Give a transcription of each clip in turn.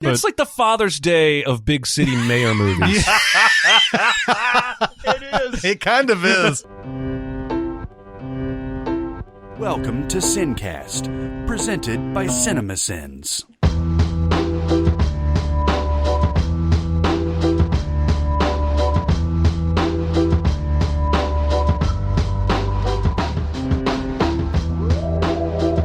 It's like the Father's Day of big city mayor movies. It is. It kind of is. Welcome to SinCast, presented by CinemaSins.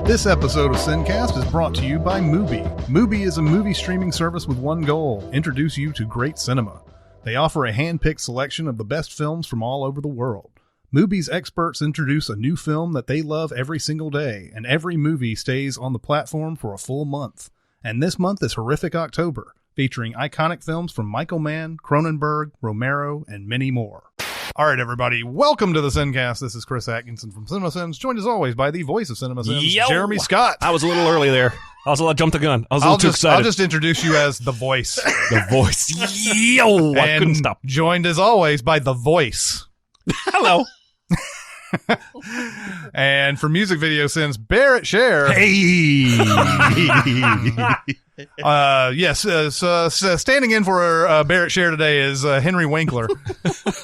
This episode of SinCast is brought to you by Mubi. Mubi is a movie streaming service with one goal: introduce you to great cinema. They offer a hand-picked selection of the best films from all over the world. Mubi's experts introduce a new film that they love every single day, and every movie stays on the platform for a full month. And this month is Horrific October, featuring iconic films from Michael Mann, Cronenberg, Romero, and many more. All right, everybody, welcome to the SinCast. This is Chris Atkinson from CinemaSins, joined as always by the voice of CinemaSins, Jeremy Scott. I was a little early there. I jumped the gun. I was a little too excited. I'll just introduce you as the voice. The voice. Yo, I couldn't stop. Joined as always by the voice. Hello. And for music video sins, Barrett Share. Hey. Standing in for Barrett Share today is Henry Winkler.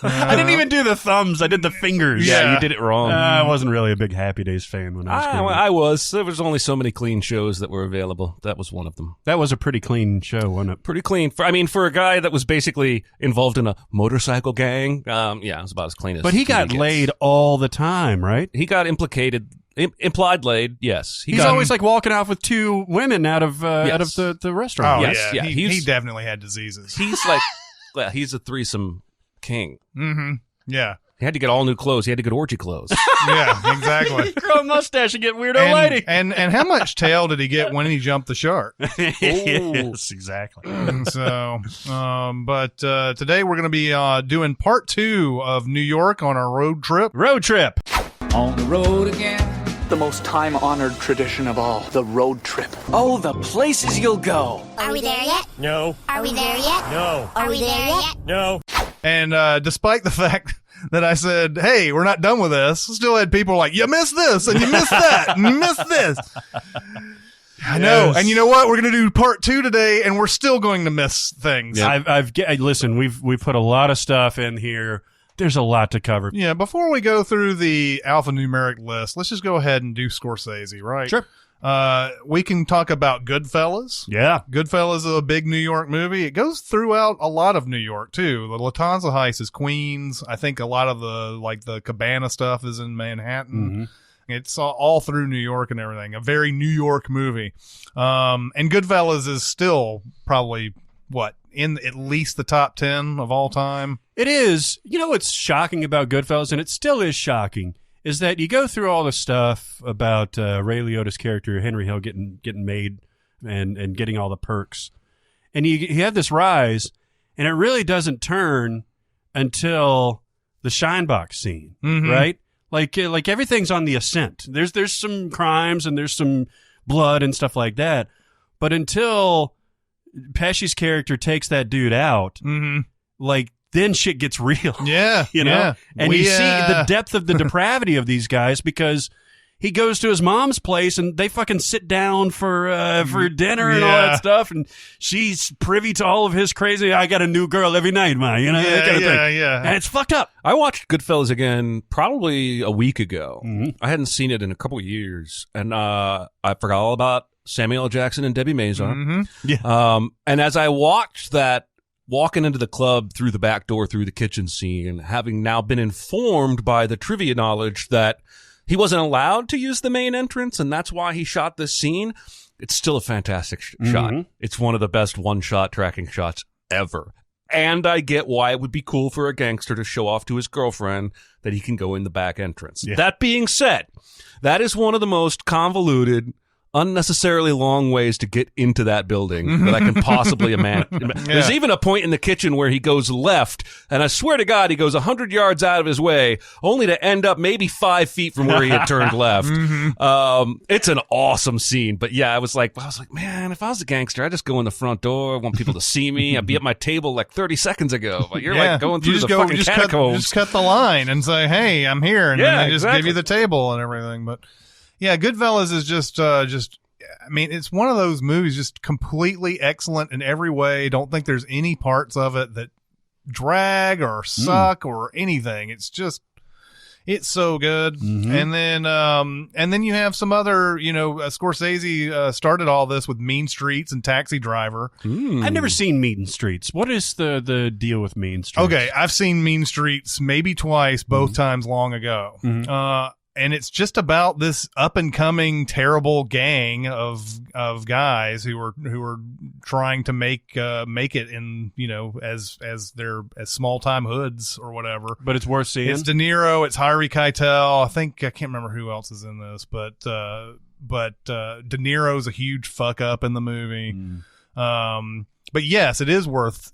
I didn't even do the thumbs. I did the fingers. Yeah, you did it wrong. I wasn't really a big Happy Days fan when I was growing up. I was. There was only so many clean shows that were available. That was one of them. That was a pretty clean show, wasn't it? Pretty clean. For a guy that was basically involved in a motorcycle gang, it was about as clean as. But he got gets. laid all the time, right? He got implied laid, yes. He's always like walking off with two women out of the restaurant. Oh, Yes, yeah. yeah. He definitely had diseases. He's like, well, he's a threesome king. Mm-hmm. Yeah. He had to get all new clothes. He had to get orgy clothes. Yeah, exactly. Grow a mustache and get weirdo lighting. And how much tail did he get when he jumped the shark? Yes, exactly. So, but today we're going to be doing part 2 of New York on our road trip. Road trip. On the road again. The most time-honored tradition of all, the road trip. Oh, the places you'll go. Are we there yet? No. Are we there yet? No. Are we there yet? No. And despite the fact that I said, hey, we're not done with this, still had people like, you missed this, and you missed that, and you missed this. I know. Yes. And you know what? We're going to do part 2 today, and we're still going to miss things. Yeah. Listen, we've put a lot of stuff in here. There's a lot to cover. Yeah, before we go through the alphanumeric list, let's just go ahead and do Scorsese, right? Sure. We can talk about Goodfellas. Yeah. Goodfellas is a big New York movie. It goes throughout a lot of New York, too. The Lufthansa heist is Queens. I think a lot of the Cabana stuff is in Manhattan. Mm-hmm. It's all through New York and everything. A very New York movie. And Goodfellas is still probably, in at least the top 10 of all time? It is. You know what's shocking about Goodfellas, and it still is shocking, is that you go through all the stuff about Ray Liotta's character, Henry Hill, getting made and getting all the perks. And you have this rise, and it really doesn't turn until the Scheinbach scene, right? Like everything's on the ascent. There's some crimes and there's some blood and stuff like that. But until Pesci's character takes that dude out, then shit gets real. Yeah. you know? Yeah. And you see the depth of the depravity of these guys because he goes to his mom's place and they fucking sit down for dinner and all that stuff. And she's privy to all of his crazy, I got a new girl every night, man. You know, that kind of thing. Yeah. And it's fucked up. I watched Goodfellas again probably a week ago. I hadn't seen it in a couple of years. And I forgot all about Samuel L. Jackson and Debbie Mazar. Yeah. And as I watched that, walking into the club through the back door, through the kitchen scene, and having now been informed by the trivia knowledge that he wasn't allowed to use the main entrance, and that's why he shot this scene, it's still a fantastic shot. It's one of the best one-shot tracking shots ever. And I get why it would be cool for a gangster to show off to his girlfriend that he can go in the back entrance. Yeah. That being said, that is one of the most convoluted, unnecessarily long ways to get into that building that I can possibly imagine. There's even a point in the kitchen where he goes left, and I swear to God, he goes 100 yards out of his way, only to end up maybe 5 feet from where he had turned left. It's an awesome scene. But yeah, I was like, man, if I was a gangster, I'd just go in the front door. I want people to see me. I'd be at my table like 30 seconds ago. But you're like going through the fucking catacombs. Just cut the line and say, hey, I'm here. And then they just exactly. give you the table and everything. But yeah, Goodfellas is just I mean, it's one of those movies just completely excellent in every way. Don't think there's any parts of it that drag or suck or anything. It's so good. And then you have some other, Scorsese started all this with Mean Streets and Taxi Driver. I've never seen Mean Streets. What is the deal with Mean Streets? Okay, I've seen Mean Streets maybe twice, both times long ago. And it's just about this up and coming terrible gang of guys who are trying to make it in, as small time hoods or whatever. But it's worth seeing. It's De Niro, it's Harvey Keitel. I can't remember who else is in this, but De Niro's a huge fuck up in the movie. But yes, it is worth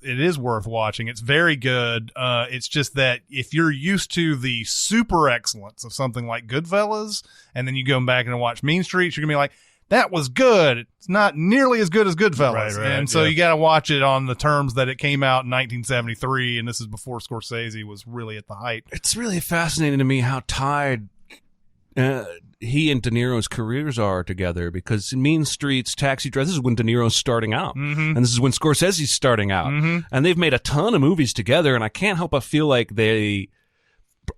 watching. It's very good. It's just that if you're used to the super excellence of something like Goodfellas, and then you go back and watch Mean Streets, you're gonna be like, that was good. It's not nearly as good as Goodfellas. Right, and so you got to watch it on the terms that it came out in 1973, and this is before Scorsese was really at the height. It's really fascinating to me how tied he and De Niro's careers are together, because in Mean Streets, Taxi Driver, this is when De Niro's starting out, and this is when Scorsese's starting out, and they've made a ton of movies together, and I can't help but feel like they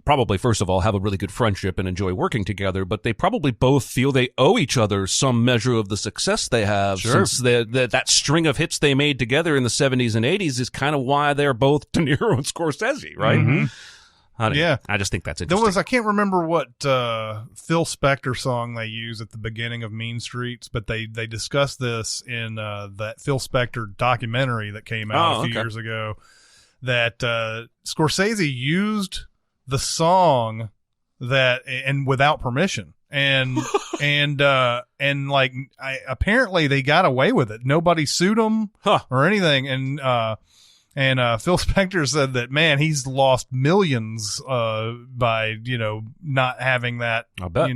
probably, first of all, have a really good friendship and enjoy working together, but they probably both feel they owe each other some measure of the success they have, since that string of hits they made together in the 70s and 80s is kind of why they're both De Niro and Scorsese, right? I just think that's interesting. I can't remember what Phil Spector song they use at the beginning of Mean Streets, but they discussed this in that Phil Spector documentary that came out a few years ago, that Scorsese used the song and without permission. And apparently they got away with it. Nobody sued them or anything. And Phil Spector said that, man, he's lost millions by not having that. I'll bet.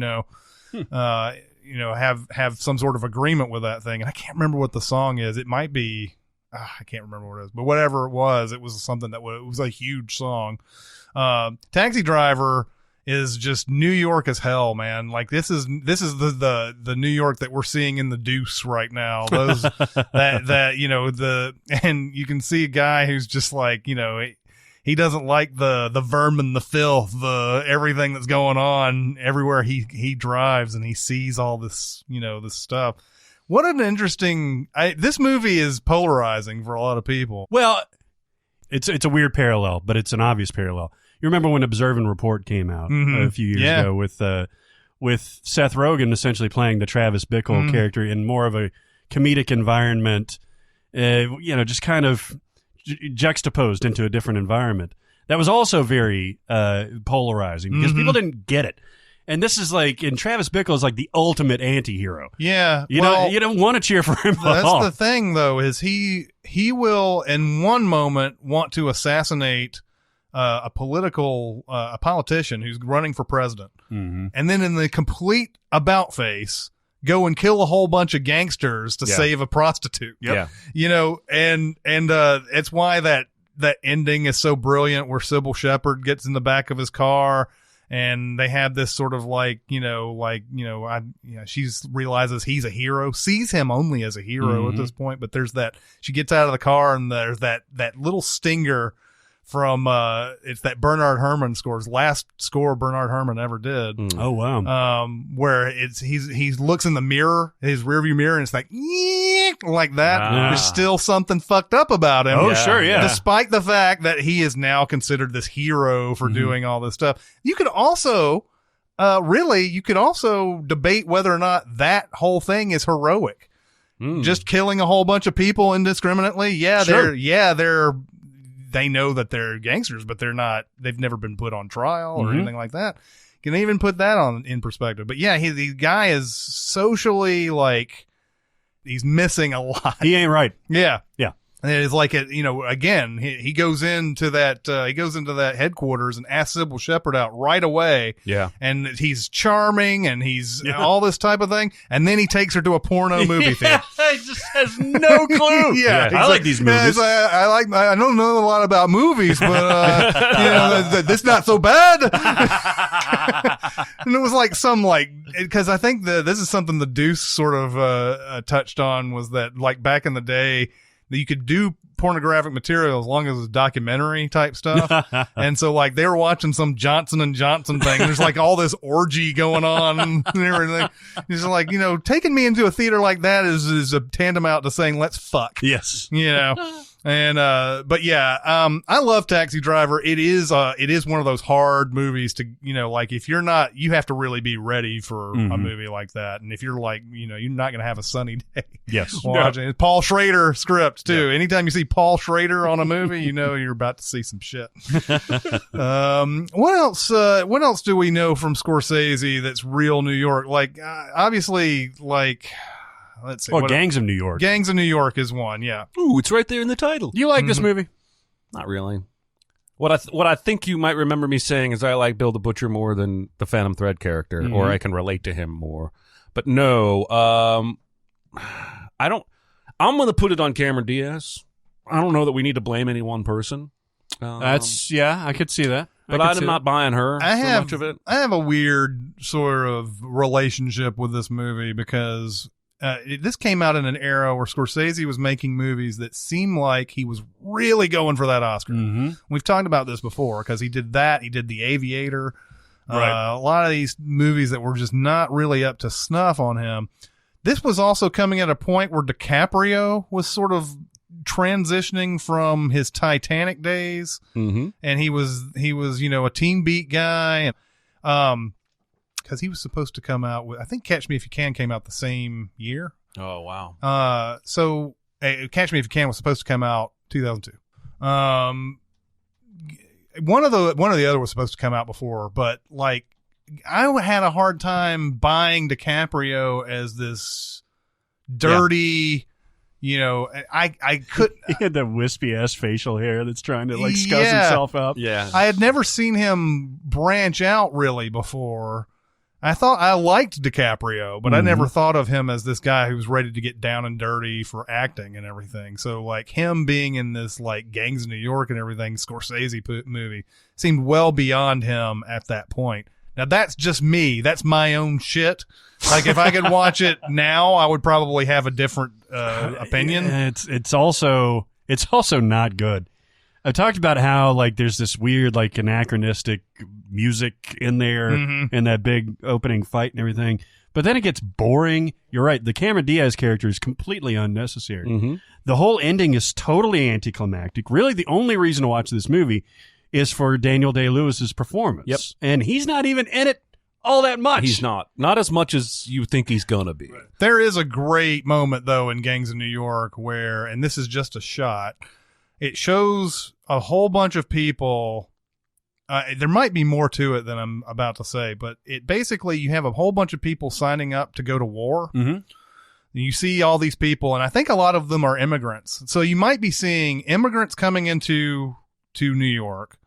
Have some sort of agreement with that thing. And I can't remember what the song is. It might be I can't remember what it is, but whatever it was something that it was a huge song. Taxi Driver is just New York as hell, man. Like this is the New York that we're seeing in The Deuce right now. Those and you can see a guy who's just like, he doesn't like the vermin, the filth, the everything that's going on everywhere he drives, and he sees all this, this stuff. What an interesting, this movie is polarizing for a lot of people. Well, it's a weird parallel, but it's an obvious parallel. You remember when Observe and Report came out a few years ago with Seth Rogen essentially playing the Travis Bickle character in more of a comedic environment, just kind of juxtaposed into a different environment. That was also very polarizing because people didn't get it. And this is like, and Travis Bickle is like the ultimate anti-hero. Yeah. You don't want to cheer for him at all. That's the thing, though, is he will, in one moment, want to assassinate a politician who's running for president. And then in the complete about face, go and kill a whole bunch of gangsters to save a prostitute. Yeah. And it's why that ending is so brilliant, where Sybil Shepherd gets in the back of his car and they have this sort of she realizes he's a hero, sees him only as a hero at this point, but there's that, she gets out of the car and there's that little stinger from it's that Bernard Herrmann scores, last score Bernard Herrmann ever did. Oh wow. Where he looks in the mirror, his rearview mirror, and it's like that. There's still something fucked up about him. Oh sure, yeah. Despite the fact that he is now considered this hero for doing all this stuff. You could also debate whether or not that whole thing is heroic. Just killing a whole bunch of people indiscriminately. Yeah, sure. they know that they're gangsters, but they've never been put on trial or anything like that. Can even put that in perspective. But yeah, the guy is socially, he's missing a lot. He ain't right. Yeah. Yeah. And it's like, again, he goes into that headquarters and asks Sybil Shepherd out right away. Yeah. And he's charming and he's all this type of thing. And then he takes her to a porno movie theater. He just has no clue. Yeah. I like these movies. I don't know a lot about movies, but, this not so bad. And it was like because I think this is something the Deuce sort of, touched on, was that like back in the day, that you could do pornographic material as long as it was documentary type stuff. And so like they were watching some Johnson & Johnson thing. There's like all this orgy going on and everything. It's like, taking me into a theater like that is a tantamount to saying, let's fuck. Yes. And, but yeah, I love Taxi Driver. It is one of those hard movies to, like if you're not, you have to really be ready for a movie like that. And if you're like, you're not going to have a sunny day. Yes. Watching it. Paul Schrader script too. Yeah. Anytime you see Paul Schrader on a movie, you're about to see some shit. What else do we know from Scorsese that's real New York? Like, obviously, like, let's see. Well, Gangs of New York. Gangs of New York is one, yeah. Ooh, it's right there in the title. You like this movie? Not really. What I think you might remember me saying is I like Bill the Butcher more than the Phantom Thread character, or I can relate to him more. But no, I don't. I'm going to put it on Cameron Diaz. I don't know that we need to blame any one person. I could see that. But I'm not buying her so much of it. I have a weird sort of relationship with this movie because this came out in an era where Scorsese was making movies that seemed like he was really going for that Oscar. Mm-hmm. We've talked about this before because he did that. He did The Aviator. Right. A lot of these movies that were just not really up to snuff on him. This was also coming at a point where DiCaprio was sort of transitioning from his Titanic days, and he was a Teen Beat guy, and because he was supposed to come out with, I think Catch Me If You Can came out the same year. Oh wow! So Catch Me If You Can was supposed to come out 2002. One of the other was supposed to come out before, but like I had a hard time buying DiCaprio as this dirty. I couldn't. He had that wispy ass facial hair that's trying to scuff himself up. Yeah. I had never seen him branch out really before. I thought I liked DiCaprio, but I never thought of him as this guy who was ready to get down and dirty for acting and everything. So like him being in this like Gangs of New York and everything Scorsese movie seemed well beyond him at that point. Now that's just me. That's my own shit. Like if I could watch it now, I would probably have a different opinion. It's also not good. I've talked about how like there's this weird like anachronistic music in there in that big opening fight and everything. But then it gets boring. You're right. The Cameron Diaz character is completely unnecessary. The whole ending is totally anticlimactic. Really, the only reason to watch this movie is for Daniel Day-Lewis's performance. Yep. And he's not even in it all that much. He's not as much as you think he's gonna be. There is a great moment though in Gangs of New York where, and this is just a shot, it shows a whole bunch of people. There might be more to it than I'm about to say, but it basically, you have a whole bunch of people signing up to go to war. You see all these people, and I think a lot of them are immigrants. So you might be seeing immigrants coming into New York,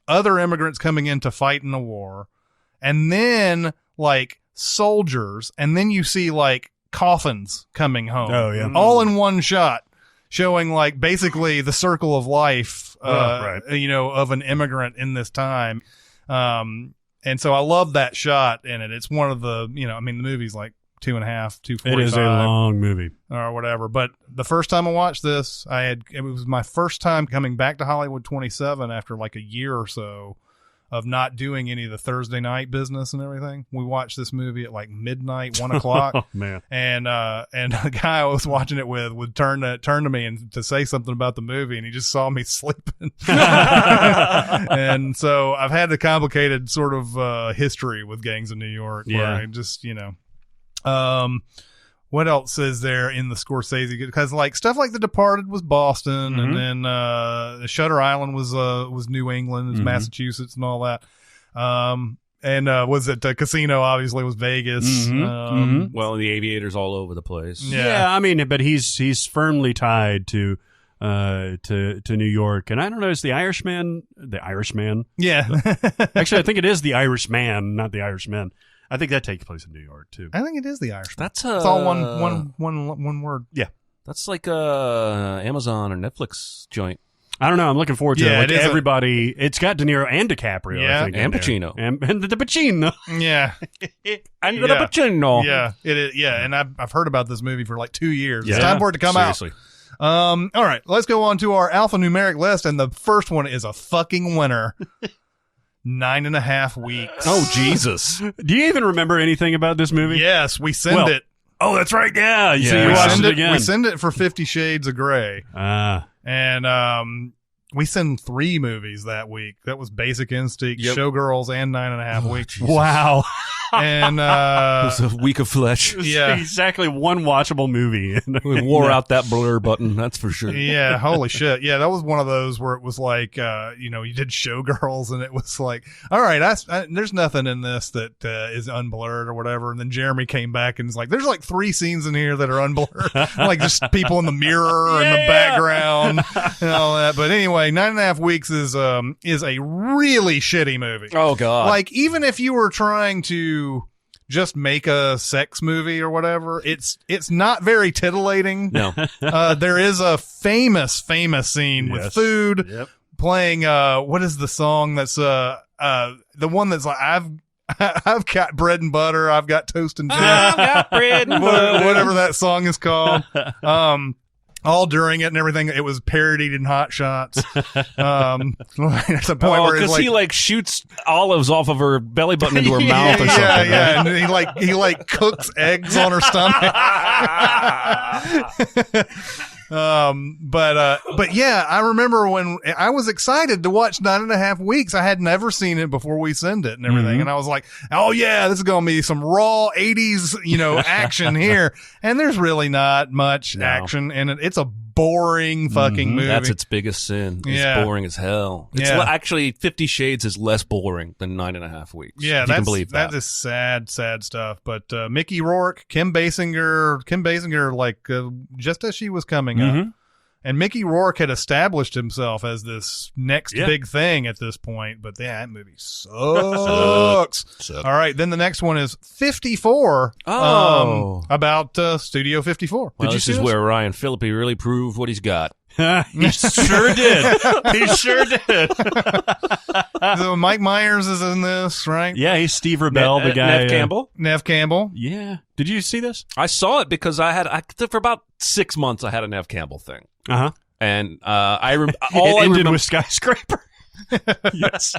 other immigrants coming in to fight in the war, and then like soldiers, and then you see like coffins coming home. Oh yeah, all in one shot, showing like basically the circle of life, of an immigrant in this time. And so I love that shot in it. It's one of the, the movie's like 2.5, 2:45. It is a long movie or whatever. But the first time I watched this, it was my first time coming back to Hollywood 27 after like a year or so of not doing any of the Thursday night business and everything. We watched this movie at like midnight, 1 o'clock. Oh, man. And the guy I was watching it with would turn to me and to say something about the movie, and he just saw me sleeping. And so I've had a complicated sort of history with Gangs of New York where I just, what else is there in the Scorsese? Because like stuff like The Departed was Boston, and then Shutter Island was New England, it was Massachusetts, and all that. And was it Casino? Obviously, was Vegas. Well, The Aviator's all over the place. Yeah, I mean, but he's firmly tied to to New York. And I don't know, is the Irishman? Yeah. Actually, I think it is the Irishman, not the Irishman. I think that takes place in New York too. I think it is the Irish. That's it's all one word. Yeah. That's like a Amazon or Netflix joint. I don't know. I'm looking forward to it. Like it is everybody. It's got De Niro and DiCaprio. Yeah. I think, And in there. Pacino. And the Pacino. Yeah. And Yeah. the Pacino. Yeah. It is. Yeah. And I've heard about this movie for like 2 years. Yeah. It's time for it to come Seriously. out. All right. Let's go on to our alphanumeric list. And the first one is a fucking winner. 9.5 weeks. Oh, Jesus. Do you even remember anything about this movie? Yes. We send it. Oh, that's right. Yeah. So Yeah. you We watched send it it, again. we send it for 50 Shades of Grey. And we send 3 movies that week. That was Basic Instinct, Yep. Showgirls, and 9.5 weeks. Wow. And It was a week of flesh. yeah. Exactly one watchable movie. We wore out that blur button, that's for sure. Yeah, holy shit. Yeah, that was one of those where it was like, you did Showgirls, and it was like, all right, there's nothing in this that is unblurred or whatever. And then Jeremy came back and was like, there's like 3 scenes in here that are unblurred, like just people in the mirror and the background and all that. But anyway, 9.5 Weeks is a really shitty movie. Oh, God. Like, even if you were trying to just make a sex movie or whatever, it's not very titillating. No. There is a famous scene with Yes. food Yep. playing. What is the song that's the one that's like, I've got bread and butter, I've got toast and jam, I've got bread and butter. whatever that song is called. All during it and everything, it was parodied in Hot Shots. There's a point where it's because like, he shoots olives off of her belly button into her mouth or something. Yeah, right? and he cooks eggs on her stomach. But yeah, I remember when I was excited to watch 9.5 Weeks. I had never seen it before we send it and everything. And I was like, oh yeah, this is going to be some raw 80s, action here. And there's really not much action in it. It's a boring fucking movie. That's its biggest sin. It's Yeah. boring as hell. It's Yeah. actually 50 Shades is less boring than 9.5 Weeks. Yeah, if you can believe that. That is sad stuff. But Mickey Rourke, Kim Basinger, like just as she was coming up, and Mickey Rourke had established himself as this next big thing at this point. But that movie sucks. All right, then the next one is 54. Oh. About Studio 54. Well, Did you this see is this? where Ryan Phillippe really proved what he's got. He sure did. He sure did. So Mike Myers is in this, right? Yeah, he's Steve Rebell, the guy. Nev Campbell. Nev Campbell. Yeah. Did you see this? I saw it because for about 6 months I had a Nev Campbell thing, and It all I ended remember with Skyscraper. yes.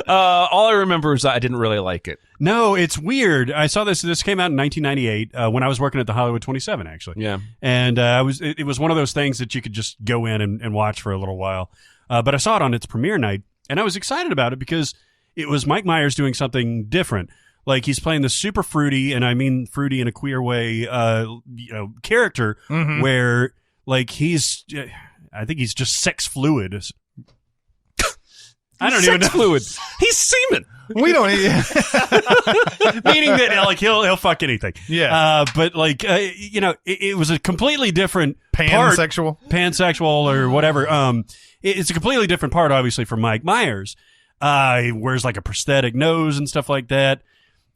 All I remember is I didn't really like it. No, it's weird. I saw this. This came out in 1998 when I was working at the Hollywood 27, actually. Yeah. And it was one of those things that you could just go in and watch for a little while. But I saw it on its premiere night, and I was excited about it because it was Mike Myers doing something different. Like, he's playing this super fruity, and I mean fruity in a queer way, character where, like, I think he's just sex fluid. I don't even know. Fluid. He's semen. We don't. Meaning that, like, he'll fuck anything. Yeah. But like, it was a completely different pansexual or whatever. It's a completely different part, obviously, from Mike Myers. He wears like a prosthetic nose and stuff like that,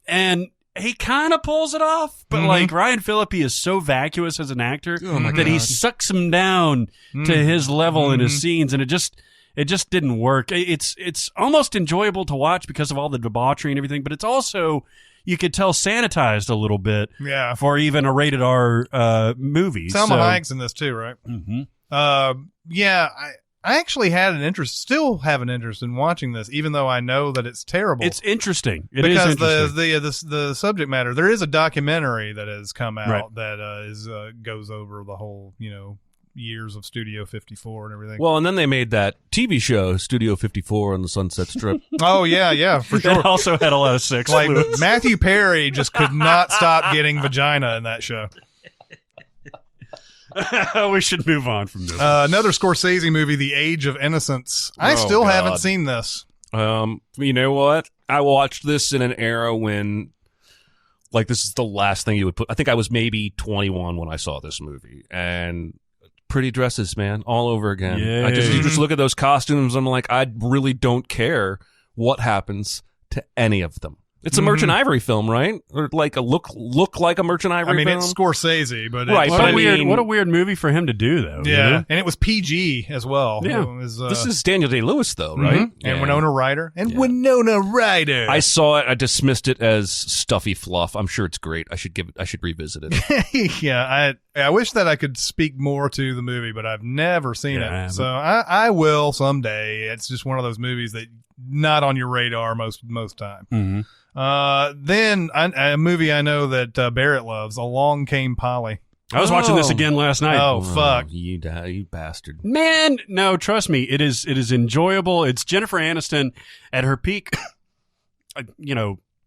and he kind of pulls it off. But like, Ryan Phillippe is so vacuous as an actor that he sucks him down to his level in his scenes, and it just didn't work. It's almost enjoyable to watch because of all the debauchery and everything, but it's also, you could tell, sanitized a little bit for even a rated R movie. Salma Hayek's in this too, right? Yeah, I actually still have an interest in watching this, even though I know that it's terrible. It's interesting. Because the subject matter, there is a documentary that has come out that goes over the whole, years of Studio 54 and everything. Well, and then they made that TV show, Studio 54 on the Sunset Strip. Oh, yeah, for sure. It also had a lot of sex. Like, Matthew Perry just could not stop getting vagina in that show. We should move on from this. Another Scorsese movie, The Age of Innocence. I still haven't seen this. You know what? I watched this in an era when, like, this is the last thing you would put. I think I was maybe 21 when I saw this movie, and pretty dresses, man, all over again. Yeah. You just look at those costumes. I'm like, I really don't care what happens to any of them. It's a Merchant Ivory film, right? Or like a look like a Merchant Ivory film. It's Scorsese, but Right, What but a weird movie for him to do, though. yeah, you know? and it was PG as well. Yeah. It was, This is Daniel Day-Lewis, though, right? and Winona Ryder. Winona Ryder. I saw it. I dismissed it as stuffy fluff. I'm sure it's great. I should revisit it. Yeah, I wish that I could speak more to the movie, but I've never seen Yeah, I it. haven't. So I will someday. It's just one of those movies that not on your radar most time. Mhm. Then a movie I know that Barrett loves, Along Came Polly. I was watching this again last night. Oh, fuck. You bastard. Man, no, trust me, it is enjoyable. It's Jennifer Aniston at her peak,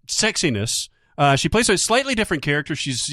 sexiness. She plays a slightly different character. She's,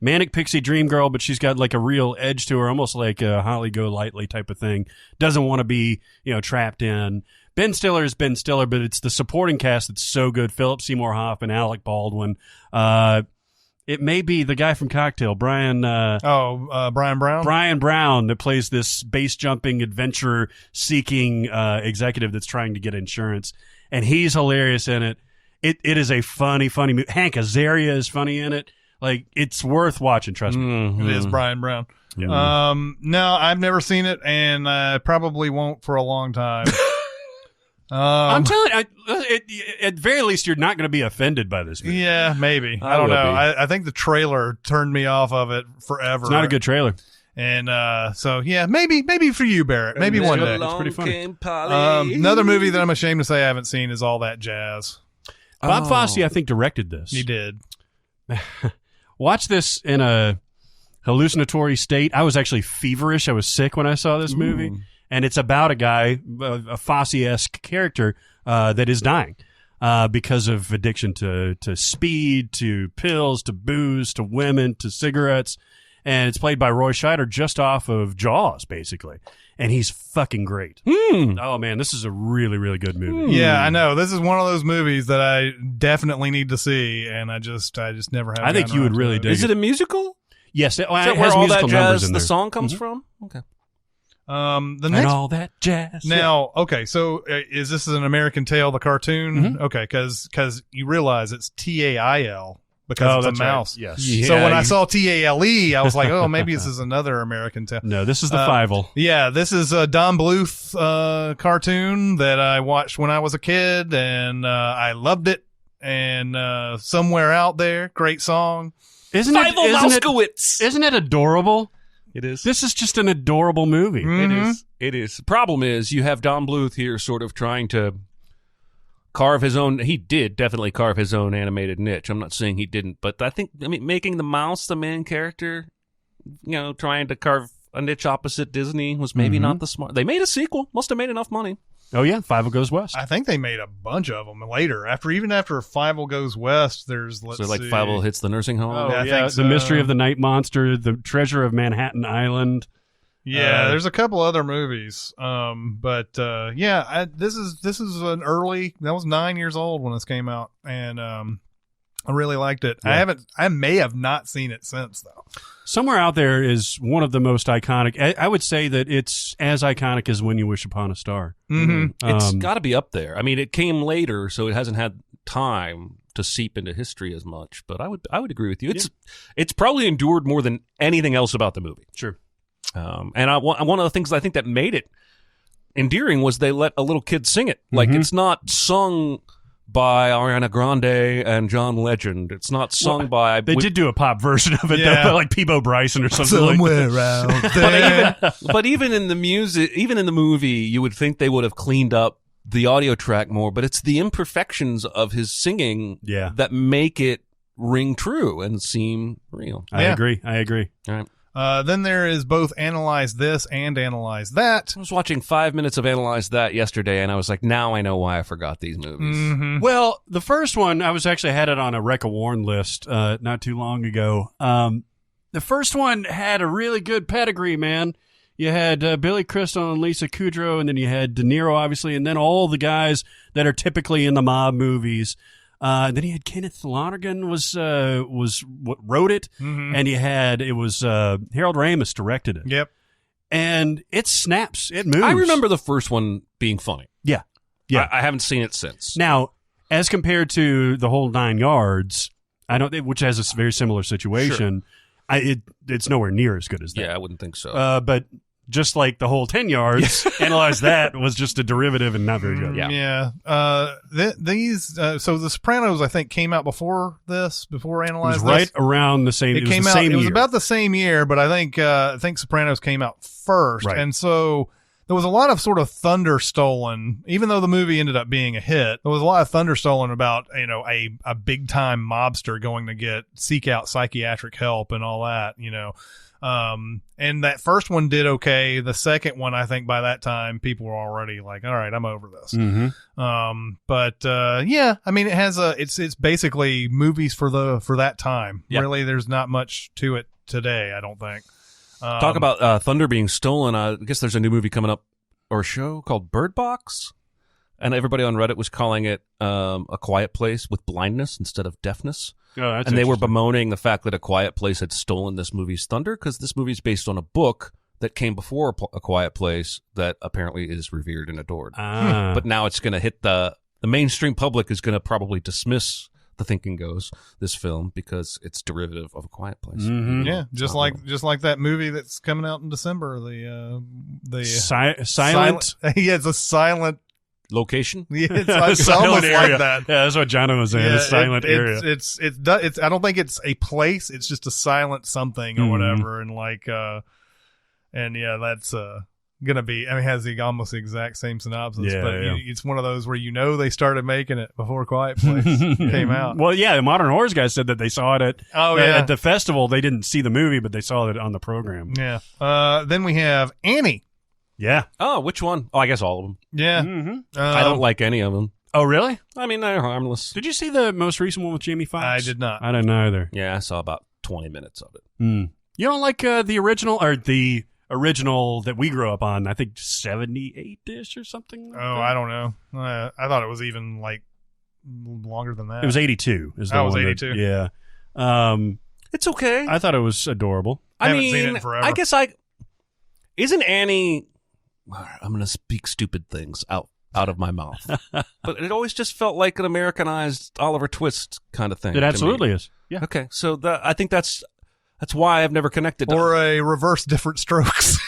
manic pixie dream girl, but she's got like a real edge to her, almost like a Holly Golightly type of thing. Doesn't want to be, trapped in. Ben Stiller is Ben Stiller, but it's the supporting cast that's so good. Philip Seymour Hoffman, Alec Baldwin. It may be the guy from Cocktail, Brian Brian Brown? Brian Brown, that plays this base jumping, adventure seeking executive that's trying to get insurance. And he's hilarious in it. It is a funny movie. Hank Azaria is funny in it. Like, it's worth watching, trust me. It is Brian Brown. Yeah. No, I've never seen it, and I probably won't for a long time. I'm telling you, at very least, you're not going to be offended by this movie. Yeah, maybe. I I don't will know. be. I think the trailer turned me off of it forever. It's not a good trailer. And so, yeah, maybe for you, Barrett. Maybe one day. It's pretty funny. Another movie that I'm ashamed to say I haven't seen is All That Jazz. Bob Fosse, I think, directed this. He did. Watch this in a hallucinatory state. I was actually feverish. I was sick when I saw this movie. And it's about a guy, a Fosse-esque character, that is dying because of addiction to speed, to pills, to booze, to women, to cigarettes. And it's played by Roy Scheider, just off of Jaws, basically. And he's fucking great. Oh, man, this is a really, really good movie. Yeah, I know. This is one of those movies that I definitely need to see, and I just never have. I think you would really dig Is it a musical? Yes, it Is that has where all musical that numbers jazz, in the there. song comes from? Okay. The And next all that jazz. now, okay, so is this an American Tail, the cartoon? Okay, because you realize it's TAIL because it's a mouse. Right. Yes. Yeah. So when I saw TALE, I was like, oh, maybe this is another American Tail. No, this is the Fievel. Yeah, this is a Don Bluth cartoon that I watched when I was a kid, and I loved it. And Somewhere Out There, great song. Isn't it adorable? It is. This is just an adorable movie. It is. The problem is you have Don Bluth here sort of trying to carve his own. He did definitely carve his own animated niche. I'm not saying he didn't, but I mean, making the mouse the main character, trying to carve a niche opposite Disney was maybe not the smart. They made a sequel. Must have made enough money. Oh, yeah. Fievel Goes West. I think they made a bunch of them later. After Fievel Goes West, there's So like Fievel hits the nursing home. Oh, yeah, I yeah, think The so. Mystery of the Night Monster, The Treasure of Manhattan Island. Yeah, there's a couple other movies. This is an early. That was 9 years old when this came out, and I really liked it. Yeah. I may have not seen it since though. Somewhere Out There is one of the most iconic. I would say that it's as iconic as When You Wish Upon a Star. It's got to be up there. I mean, it came later, so it hasn't had time to seep into history as much. But I would agree with you. It's probably endured more than anything else about the movie. Sure. And one of the things I think that made it endearing was they let a little kid sing it. Like, it's not sung by Ariana Grande and John Legend. It's not sung by... They did do a pop version of it, Yeah. though, like Peebo Bryson or something like that. out there. But even in the music, even in the movie, you would think they would have cleaned up the audio track more, but it's the imperfections of his singing that make it ring true and seem real. I agree. All right. Then there is both Analyze This and Analyze That. I was watching 5 minutes of Analyze That yesterday, and I was like, now I know why I forgot these movies. Well, the first one, I had it on a Wreck a Warn list not too long ago. The first one had a really good pedigree, man. You had Billy Crystal and Lisa Kudrow, and then you had De Niro, obviously, and then all the guys that are typically in the mob movies. Then you had Kenneth Lonergan was what wrote it, and it was Harold Ramis directed it. Yep. and it snaps. It moves. I remember the first one being funny. Yeah. Yeah. I haven't seen it since. Now, as compared to the whole 9 Yards, which has a very similar situation, it's nowhere near as good as that. Yeah, I wouldn't think so. But just like the whole 10 Yards, Analyze That was just a derivative and not very good. Yeah. So The Sopranos, I think, came out before Analyze It was This. right around the same. It was came the out. same It was year. about the same year, but I think Sopranos came out first, Right. and so there was a lot of sort of thunder stolen. Even though the movie ended up being a hit, there was a lot of thunder stolen about a big time mobster going to seek out psychiatric help and all that. And that first one did okay. The second one, I think by that time people were already like, all right, I'm over this. Mm-hmm. Yeah, I mean, it has it's basically movies for that time. Yep. Really, there's not much to it today, I don't think. Talk about thunder being stolen. I guess there's a new movie coming up, or a show called Bird Box, and everybody on Reddit was calling it A Quiet Place with blindness instead of deafness. Oh, that's And they were interesting. bemoaning the fact that A Quiet Place had stolen this movie's thunder because this movie's based on a book that came before A Quiet Place that apparently is revered and adored. Ah. But now it's going to hit the mainstream public is going to probably dismiss, the thinking goes, this film because it's derivative of A Quiet Place. Mhm. Yeah, just like that movie that's coming out in December. The Silent. Yeah, it's a silent. Location? Yeah, it's almost area. like that. Yeah, that's what John was saying. Yeah, a silent area. It's I don't think it's a place. It's just a silent something or whatever. And that's gonna be. I mean, it has almost the exact same synopsis. Yeah, but yeah. it's one of those where they started making it before Quiet Place came out. Well, yeah, the Modern Horrors guy said that they saw it at at the festival. They didn't see the movie, but they saw it on the program. Yeah. Then we have Annie. Yeah. Oh, which one? Oh, I guess all of them. Yeah. Mm-hmm. I don't like any of them. Oh, really? I mean, they're harmless. Did you see the most recent one with Jamie Foxx? I did not. I didn't either. Yeah, I saw about 20 minutes of it. You don't like the original that we grew up on? I think 78-ish or something. Like that? I don't know. I thought it was even like longer than that. It was 82. Is the Oh, it was one 82. Yeah. It's okay. I thought it was adorable. I haven't seen it in forever. I guess isn't Annie. I'm going to speak stupid things out of my mouth, but it always just felt like an Americanized Oliver Twist kind of thing. It to absolutely me. is. Yeah. Okay, so I think that's why I've never connected. Or a reverse different strokes.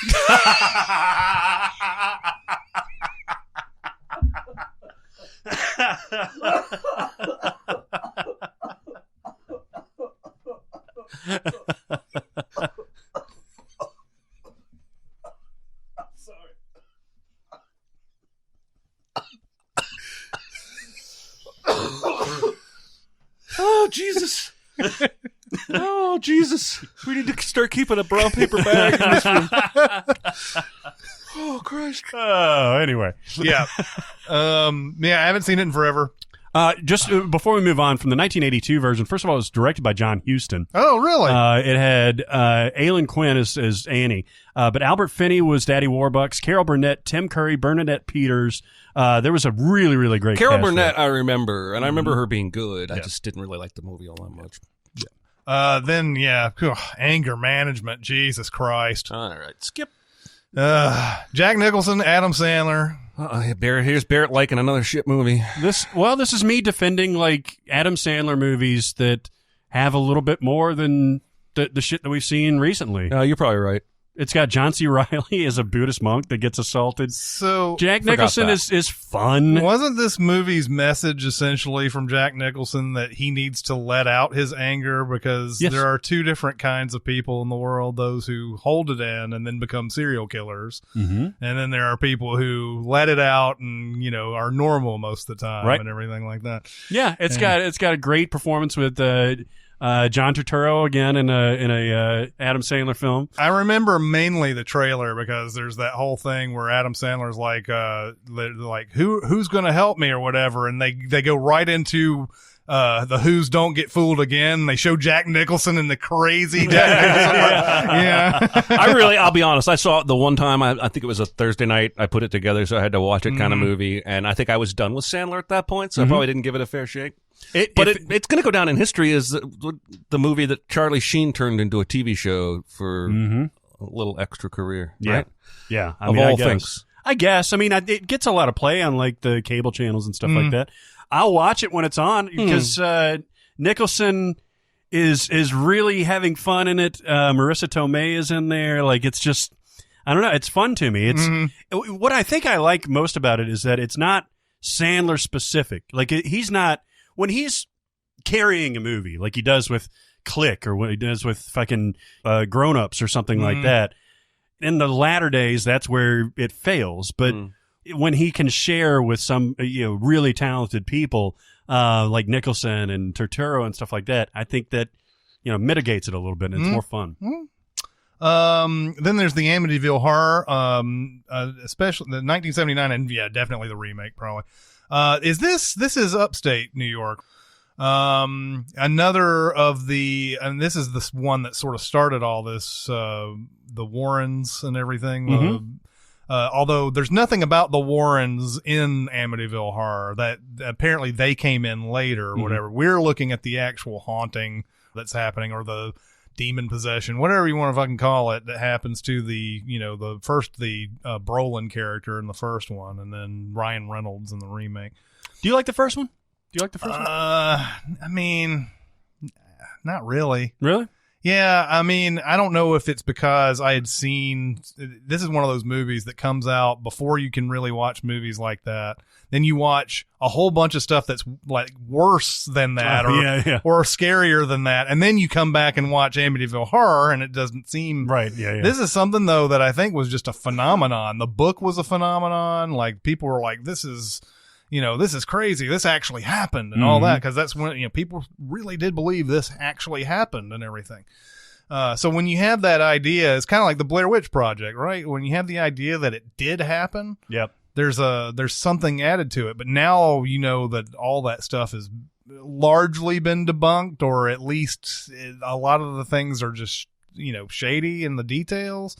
Oh Jesus! Oh Jesus! We need to start keeping a brown paper bag in this room. Oh Christ! Anyway. Yeah. I haven't seen it in forever. Just before we move on from the 1982 version, first of all, it was directed by John Huston. Oh, really? It had Aylin Quinn as Annie, but Albert Finney was Daddy Warbucks, Carol Burnett, Tim Curry, Bernadette Peters. There was a really, really great Carol cast Burnett, there. I remember, and I remember her being good. I just didn't really like the movie all that much. Then, anger management. Jesus Christ. All right, skip. Jack Nicholson, Adam Sandler. Here's Barrett liking another shit movie. This is me defending like Adam Sandler movies that have a little bit more than the shit that we've seen recently. You're probably right. It's got John C. Reilly as a Buddhist monk that gets assaulted. So Jack Nicholson is fun. Wasn't this movie's message essentially from Jack Nicholson that he needs to let out his anger because Yes. there are two different kinds of people in the world, those who hold it in and then become serial killers. Mm-hmm. And then there are people who let it out and, are normal most of the time Right. and everything like that. Yeah, it's got a great performance with John Turturro again in a Adam Sandler film. I remember mainly the trailer because there's that whole thing where Adam Sandler's like who's going to help me or whatever, and they go right into the Who's Don't Get Fooled Again. They show Jack Nicholson and the crazy Jack Nicholson. Yeah. I'll be honest, I saw it the one time, I think it was a Thursday night, I put it together, so I had to watch it kind of movie, and I think I was done with Sandler at that point, so I probably didn't give it a fair shake. It's going to go down in history as the movie that Charlie Sheen turned into a TV show for little extra career, Yeah. right? Yeah. I Of mean, all I guess. things. I guess. I mean, it gets a lot of play on like the cable channels and stuff like that. I'll watch it when it's on because Nicholson is really having fun in it. Marissa Tomei is in there. Like, it's just, I don't know. It's fun to me. It's what I think I like most about it is that it's not Sandler specific. Like, he's not, when he's carrying a movie like he does with Click or what he does with fucking Grown Ups or something like that. In the latter days, that's where it fails. But when he can share with some really talented people like Nicholson and Turturro and stuff like that, I think that mitigates it a little bit and it's more fun. Then there's the Amityville Horror, especially the 1979, and definitely the remake probably. This is upstate New York. Another of and this is this one that sort of started all this, the Warrens and everything. Although there's nothing about the Warrens in Amityville Horror, that apparently they came in later or whatever. We're looking at the actual haunting that's happening, or the demon possession, whatever you want to fucking call it, that happens to the Brolin character in the first one, and then Ryan Reynolds in the remake. Do you like the first one? One? I mean, not really. Really? Yeah, I mean, I don't know if it's because I had seen, this is one of those movies that comes out before you can really watch movies like that. Then you watch a whole bunch of stuff that's like worse than that, or scarier than that, and then you come back and watch Amityville Horror, and it doesn't seem right. Yeah. This is something though that I think was just a phenomenon. The book was a phenomenon. Like, people were like, this is crazy. This actually happened and all that, because that's when people really did believe this actually happened and everything. So when you have that idea, it's kind of like the Blair Witch Project, right? When you have the idea that it did happen, yep. There's something added to it. But now that all that stuff has largely been debunked, or at least a lot of the things are just shady in the details.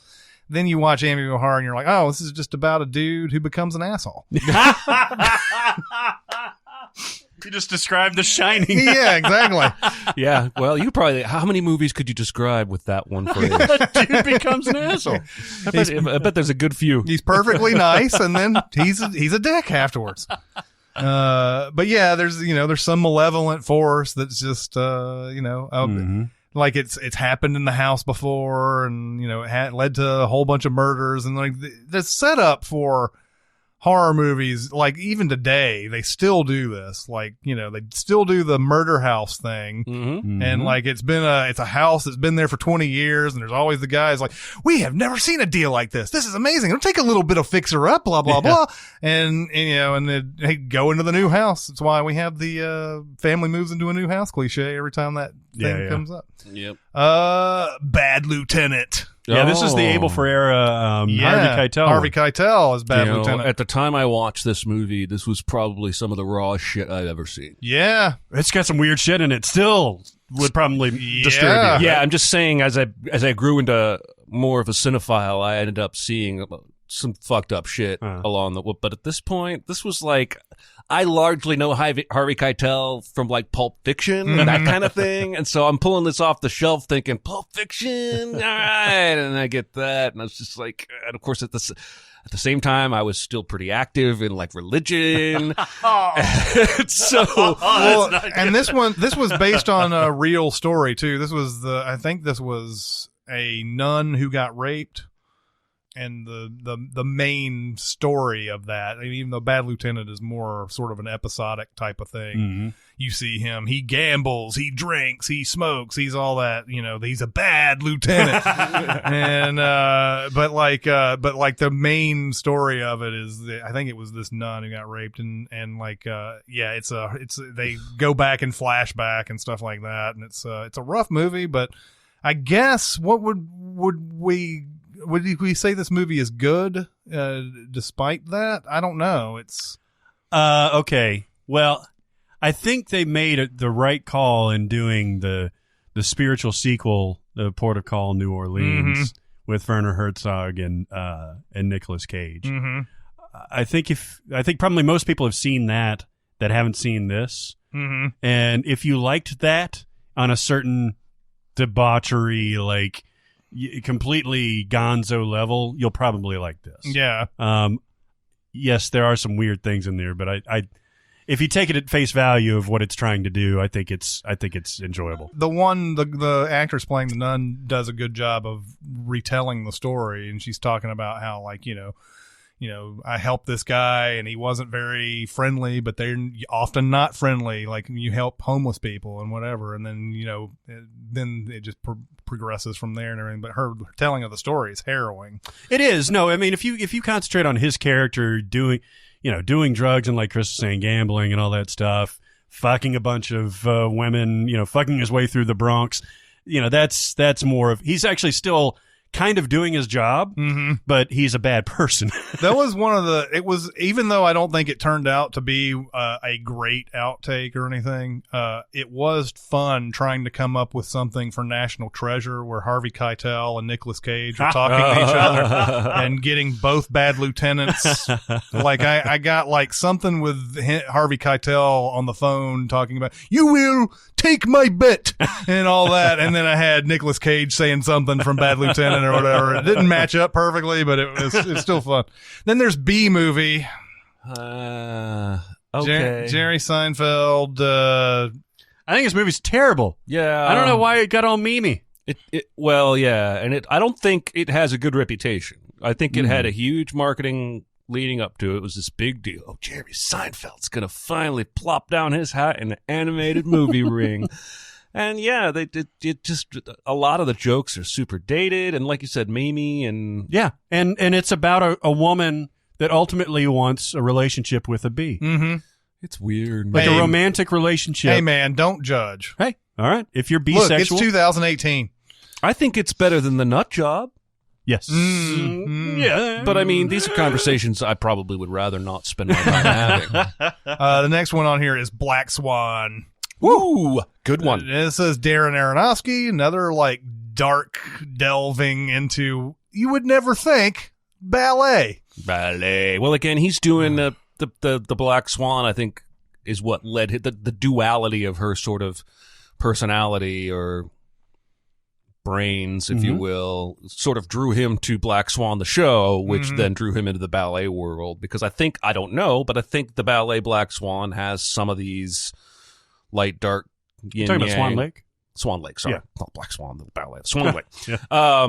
Then you watch Amityville Horror and you're like, oh, this is just about a dude who becomes an asshole. You just described The Shining. Yeah, exactly. Yeah. Well, how many movies could you describe with that one phrase? Dude becomes an asshole. I bet there's a good few. He's perfectly nice, and then he's a dick afterwards. But yeah, there's some malevolent force that's just like it's happened in the house before, and it led to a whole bunch of murders, and like the setup for horror movies, like even today, they still do this. Like they still do the murder house thing, and like it's a house that's been there for 20 years, and there's always the guys like, we have never seen a deal like this. This is amazing. It'll take a little bit of fixer up, blah blah blah, and then they go into the new house. That's why we have the family moves into a new house cliche every time that thing comes up. Yep. Bad Lieutenant. Yeah, this is the Abel Ferreira, Harvey Keitel. Harvey Keitel is Bad Lieutenant. At the time I watched this movie, this was probably some of the rawest shit I've ever seen. Yeah. It's got some weird shit in it. Still would probably disturb you. Yeah, I'm just saying, as I grew into more of a cinephile, I ended up seeing some fucked up shit along the. But at this point, this was like, I largely know Harvey Keitel from like Pulp Fiction and that kind of thing, and so I'm pulling this off the shelf thinking Pulp Fiction, all right, and I get that, and I was just like, and of course at the same time I was still pretty active in like religion. And this was based on a real story too. I think this was a nun who got raped. And the main story of that, I mean, even though Bad Lieutenant is more sort of an episodic type of thing, you see him, he gambles, he drinks, he smokes, he's all that, he's a bad lieutenant. And but the main story of it is I think it was this nun who got raped, and they go back and flashback and stuff like that, and it's a rough movie, but I guess what would we say this movie is good, despite that? I don't know. It's okay. Well, I think they made the right call in doing the spiritual sequel, The Port of Call, New Orleans, with Werner Herzog and Nicolas Cage. I think probably most people have seen that haven't seen this, and if you liked that on a certain debauchery, like completely gonzo level, you'll probably like this. Yeah. Yes, there are some weird things in there, but I if you take it at face value of what it's trying to do, I think it's enjoyable. The actress playing the nun does a good job of retelling the story, and she's talking about how, like, I helped this guy and he wasn't very friendly, but they're often not friendly. Like, you help homeless people and whatever, and then then it just progresses from there and everything. But her telling of the story is harrowing. It is. No, I mean, if you concentrate on his character doing drugs and, like Chris was saying, gambling and all that stuff, fucking a bunch of women, fucking his way through the Bronx, that's more of, he's actually still kind of doing his job, but he's a bad person. That was it was, even though I don't think it turned out to be a great outtake or anything, it was fun trying to come up with something for National Treasure where Harvey Keitel and Nicolas Cage are talking to each other and getting both bad lieutenants. Like, I got like something with Harvey Keitel on the phone talking about, "You will take my bet," and all that. And then I had Nicolas Cage saying something from Bad Lieutenant or whatever. It didn't match up perfectly, but it's still fun. Then there's B Movie. Okay. Jerry Seinfeld. I think this movie's terrible. Yeah. I don't know why it got all memey. Well, yeah, and I don't think it has a good reputation. I think it had a huge marketing leading up to it. It was this big deal. Oh, Jerry Seinfeld's going to finally plop down his hat in an animated movie ring. And yeah, it just, a lot of the jokes are super dated, and like you said, memey, and yeah, and it's about a woman that ultimately wants a relationship with a bee. Mm-hmm. It's weird, like a romantic relationship. Hey, man, don't judge. Hey, all right, if you're bisexual, look, it's 2018. I think it's better than The Nut Job. Yes. Yeah. But I mean, these are conversations I probably would rather not spend my time having. The next one on here is Black Swan. Woo! Good one. This is Darren Aronofsky, another like dark delving into, you would never think, ballet. Well, again, he's doing the Black Swan, I think, is what led the duality of her sort of personality or brains, if you will, sort of drew him to Black Swan the show, which then drew him into the ballet world. Because I don't know, but I think the ballet Black Swan has some of these light, dark, yin, talking about yang. Swan Lake? Swan Lake, sorry. Yeah. Not Black Swan, the ballet. Swan Lake. Yeah.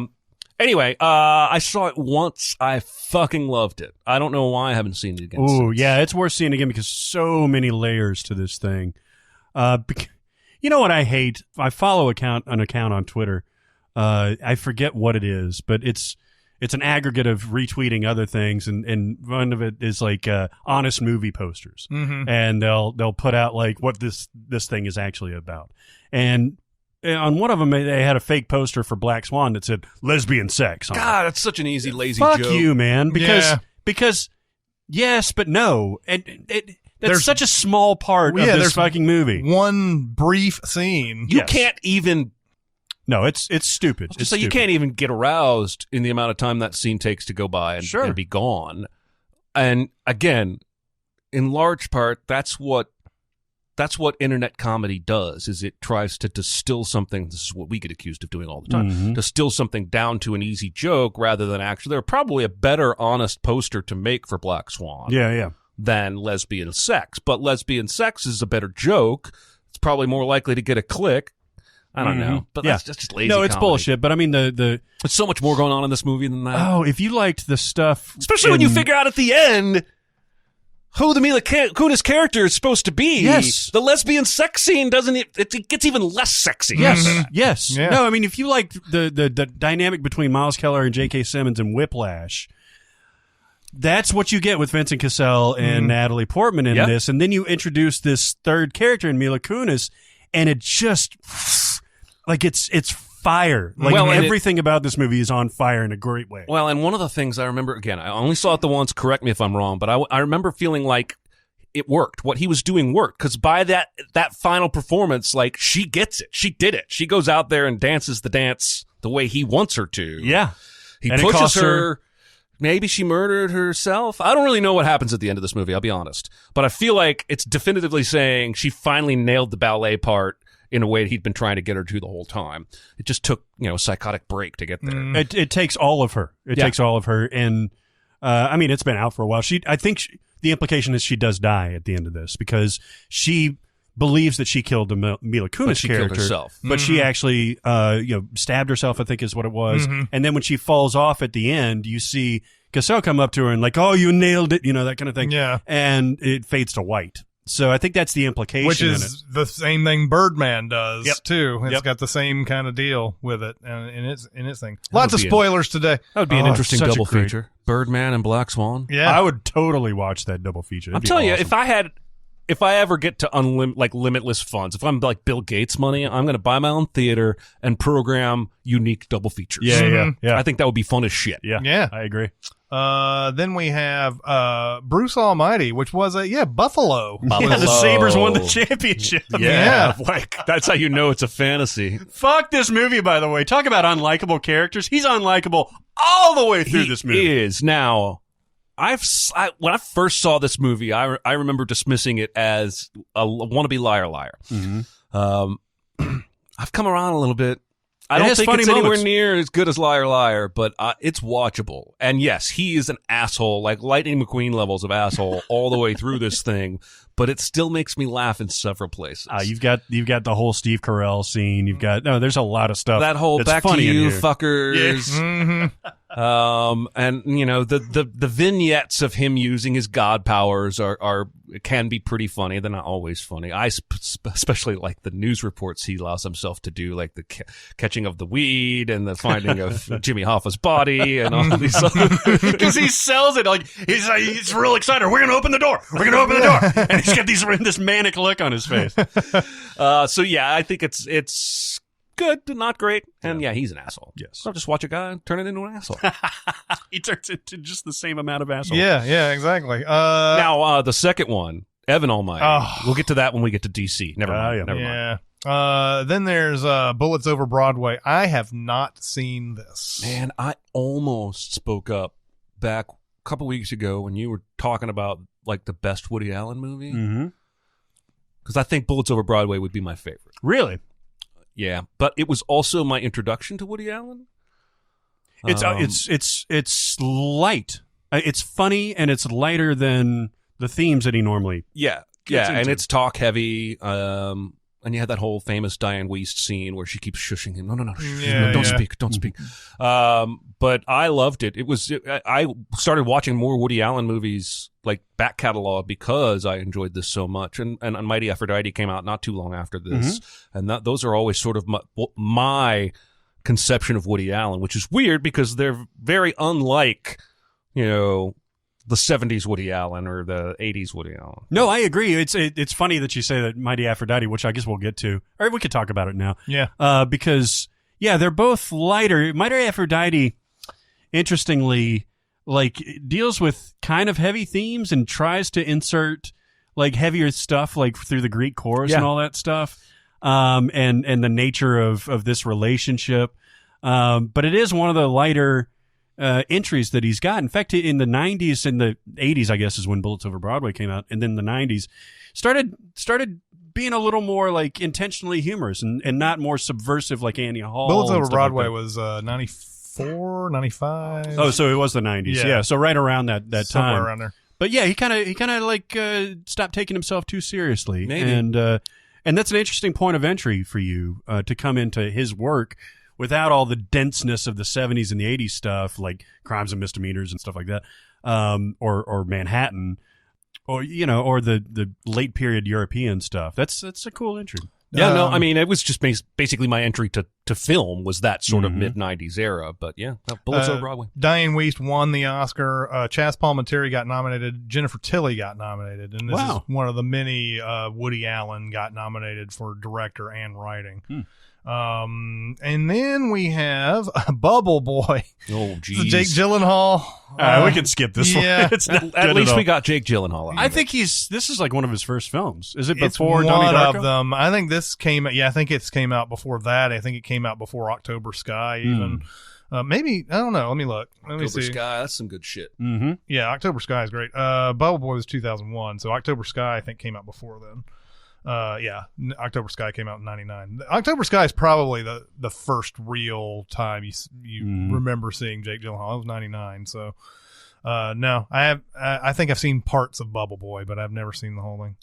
Anyway, I saw it once. I fucking loved it. I don't know why I haven't seen it again. Oh, yeah, it's worth seeing again because so many layers to this thing. You know what I hate? I follow an account on Twitter. I forget what it is, but it's an aggregate of retweeting other things, and one of it is like honest movie posters, and they'll put out like what this thing is actually about. And on one of them, they had a fake poster for Black Swan that said lesbian sex. God, that's such an easy, lazy Fuck joke. you, man. Because yes, but no, and that's such a small part of this fucking movie. One brief scene. You can't even. No, it's stupid. So you can't even get aroused in the amount of time that scene takes to go by and be gone. And again, in large part, that's what internet comedy does, is it tries to distill something. This is what we get accused of doing all the time. Distill something down to an easy joke rather than actually. They're probably a better honest poster to make for Black Swan. Yeah. Than lesbian sex. But lesbian sex is a better joke. It's probably more likely to get a click. I don't know, but that's just lazy. No, it's comedy. bullshit. But I mean, there's so much more going on in this movie than that. Oh, if you liked the stuff, especially when you figure out at the end who the Mila Kunis character is supposed to be. Yes, the lesbian sex scene it gets even less sexy. Yes. Yeah. No, I mean, if you liked the dynamic between Miles Keller and J.K. Simmons and Whiplash, that's what you get with Vincent Cassel and Natalie Portman in this, and then you introduce this third character in Mila Kunis, and it just. Like it's fire. Like everything about this movie is on fire in a great way. Well, and one of the things I remember, again, I only saw it the once, correct me if I'm wrong, but I remember feeling like it worked. What he was doing worked, because by that final performance, like, she gets it. She did it. She goes out there and dances the dance the way he wants her to. Yeah. He pushes her. Maybe she murdered herself. I don't really know what happens at the end of this movie, I'll be honest. But I feel like it's definitively saying she finally nailed the ballet part. in a way he'd been trying to get her to the whole time. It just took, a psychotic break to get there. It takes all of her. It takes all of her. And, I mean, it's been out for a while. I think the implication is she does die at the end of this because she believes that she killed Mila Kunis' character. Killed herself. But she actually, stabbed herself, I think is what it was. And then when she falls off at the end, you see Cassell come up to her and like, oh, you nailed it, that kind of thing. Yeah. And it fades to white. So I think that's the implication. Which is in it. the same thing Birdman does too. It's Yep. got the same kind of deal with it in its thing. Lots of be spoilers today. That would be an interesting such a double great- feature. Birdman and Black Swan. Yeah. I would totally watch that double feature. I'm telling you, if I ever get to limitless funds, if I'm like Bill Gates money, I'm going to buy my own theater and program unique double features. Yeah. I think that would be fun as shit. Yeah. I agree. Then we have Bruce Almighty, which was Buffalo. Yeah, the Sabres won the championship. Yeah. Like that's how you know it's a fantasy. Fuck this movie, by the way. Talk about unlikable characters. He's unlikable all the way through this movie. He is. Now, when I first saw this movie, I remember dismissing it as a wannabe liar. I've come around a little bit. I don't think it's anywhere near as good as Liar, but it's watchable. And yes, he is an asshole, like Lightning McQueen levels of asshole all the way through this thing. But it still makes me laugh in several places. You've got the whole Steve Carell scene. There's a lot of stuff. That whole that's back funny to you in here. fuckers. And the vignettes of him using his god powers can be pretty funny. They're not always funny. I especially like the news reports he allows himself to do, like the catching of the weed and the finding of Jimmy Hoffa's body and all these other. Because he sells it like he's real excited. We're gonna open the door. And he's got this manic look on his face. So yeah, I think it's good, not great, and he's an asshole. Yes. So I'll just watch a guy turn it into an asshole. He turns into just the same amount of asshole. Yeah, exactly. Now the second one, Evan Almighty. We'll get to that when we get to DC. Never mind. Yeah. Then there's Bullets Over Broadway. I have not seen this. Man, I almost spoke up back a couple weeks ago when you were talking about like the best Woody Allen movie. Because I think Bullets Over Broadway would be my favorite. Really? Yeah, but it was also my introduction to Woody Allen. It's light. It's funny and it's lighter than the themes that he normally. Yeah, and it's talk heavy. And you had that whole famous Diane Wiest scene where she keeps shushing him. No, don't speak. But I loved it. I started watching more Woody Allen movies, like back catalog, because I enjoyed this so much. And Mighty Aphrodite came out not too long after this. And those are always sort of my conception of Woody Allen, which is weird because they're very unlike, the 70s Woody Allen or the 80s Woody Allen. No, I agree. It's funny that you say that Mighty Aphrodite, which I guess we'll get to, or we could talk about it now. Yeah. Because they're both lighter. Mighty Aphrodite, interestingly, like deals with kind of heavy themes and tries to insert like heavier stuff, like through the Greek chorus and all that stuff, and the nature of this relationship. But it is one of the lighter entries that he's got. In fact, in the 90s and the 80s, I guess, is when Bullets Over Broadway came out, and then the 90s started being a little more like intentionally humorous and not more subversive like Annie Hall. Bullets Over Broadway Broadway was 94, 95. Oh, so it was the 90s. Yeah, so right around that somewhere time. around there. But yeah, he kind of like stopped taking himself too seriously. Maybe. And that's an interesting point of entry for you to come into his work without all the denseness of the 70s and the 80s stuff, like Crimes and Misdemeanors and stuff like that, or Manhattan, or the late period European stuff. That's a cool entry. Yeah, no, I mean, it was just basically my entry to film was that sort of mid-90s era. But yeah, Bullets Over Broadway. Diane Wiest won the Oscar. Chaz Palminteri got nominated. Jennifer Tilly got nominated. And this is one of the many Woody Allen got nominated for director and writing. And then we have Bubble Boy. Oh, geez. Jake Gyllenhaal. We can skip this one. It's not At least all. we got Jake Gyllenhaal. I think this is like one of his first films. Is it It's before one Donnie Darko? of them. I think this came out. Yeah, I think it's came out before that. I think it came out before October Sky even. Maybe, I don't know. Let me look. Let me October see. Sky, that's some good shit. Yeah, October Sky is great. Bubble Boy was 2001, so October Sky I think came out before then. October Sky came out in 99. October Sky is probably the first real time you remember seeing Jake Gyllenhaal. It was 99, so no, I think I've seen parts of Bubble Boy, but I've never seen the whole thing.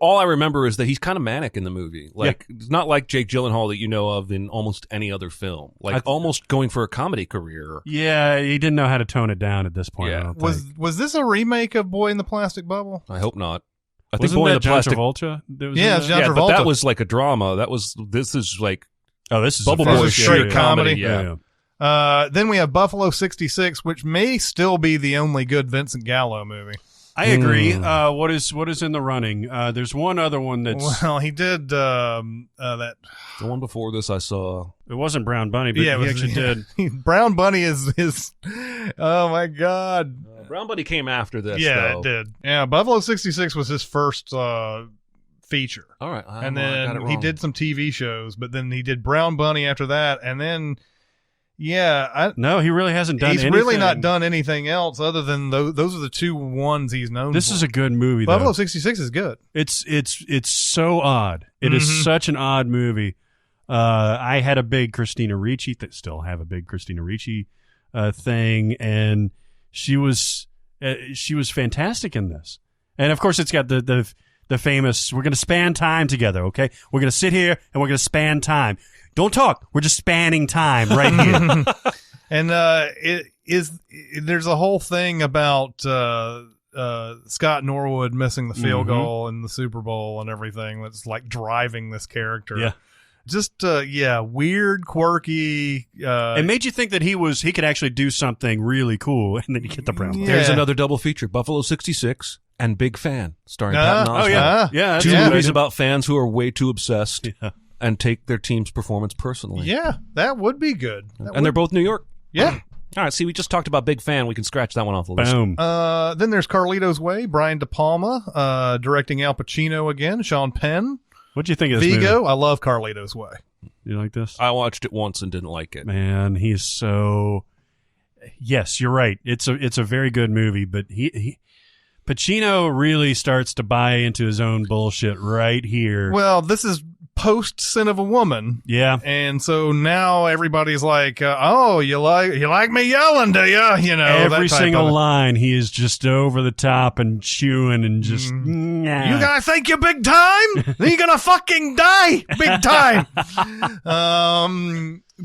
All I remember is that he's kind of manic in the movie. Like, it's not like Jake Gyllenhaal that you know of in almost any other film. Like, almost going for a comedy career. Yeah, he didn't know how to tone it down at this point. Yeah. I don't think. Was this a remake of Boy in the Plastic Bubble? I hope not. I think Wasn't Boy in that the Plastic. John Travolta? That was Yeah, in it's that? John Yeah, Travolta. but that was like a drama. This is like This is Bubble a Boy is straight shit. comedy. Yeah. Then we have Buffalo 66, which may still be the only good Vincent Gallo movie. I agree. What is in the running? There's one other one that's. Well, he did that. The one before this I saw. It wasn't Brown Bunny, but Yeah, he actually did. Brown Bunny is his. Oh my God. Brown Bunny came after this. Yeah, though. it did. Yeah, Buffalo 66 was his first feature. All right. And I got it then wrong. he did some TV shows, but then he did Brown Bunny after that. And then, No, he really hasn't done he's anything. really not done anything else other than those are the two ones he's known This for. is a good movie, Buffalo though. 66 is good. It's so odd. It is such an odd movie. I had a big Christina Ricci, still have a big Christina Ricci thing, and she was fantastic in this. And of course, it's got the famous, we're going to span time together, okay? We're going to sit here and we're going to span time. Don't talk. We're just spanning time right here. And there's a whole thing about Scott Norwood missing the field goal in the Super Bowl and everything that's like driving this character. Yeah. Just weird, quirky. It made you think that he could actually do something really cool, and then you get the Brown Bunny. There's Yeah. another double feature: Buffalo 66 and Big Fan, starring Patton Oswalt. Yeah, that's Two good. movies about fans who are way too obsessed and take their team's performance personally. Yeah, that would be good. And they're both New York. Yeah. All right, see, we just talked about Big Fan. We can scratch that one off the list. Boom. Then there's Carlito's Way, Brian De Palma, directing Al Pacino again, Sean Penn. What'd you think of this Vigo, movie? I love Carlito's Way. You like this? I watched it once and didn't like it. Man, he's so. Yes, you're right. It's a very good movie, but Pacino really starts to buy into his own bullshit right here. Well, this is post Sin of a Woman. Yeah. And so now everybody's like, oh, you like me yelling, do you? You know, Every that type single of- line, he is just over the top and chewing and just. Nah. You guys think you're big time? Then you're gonna fucking die big time.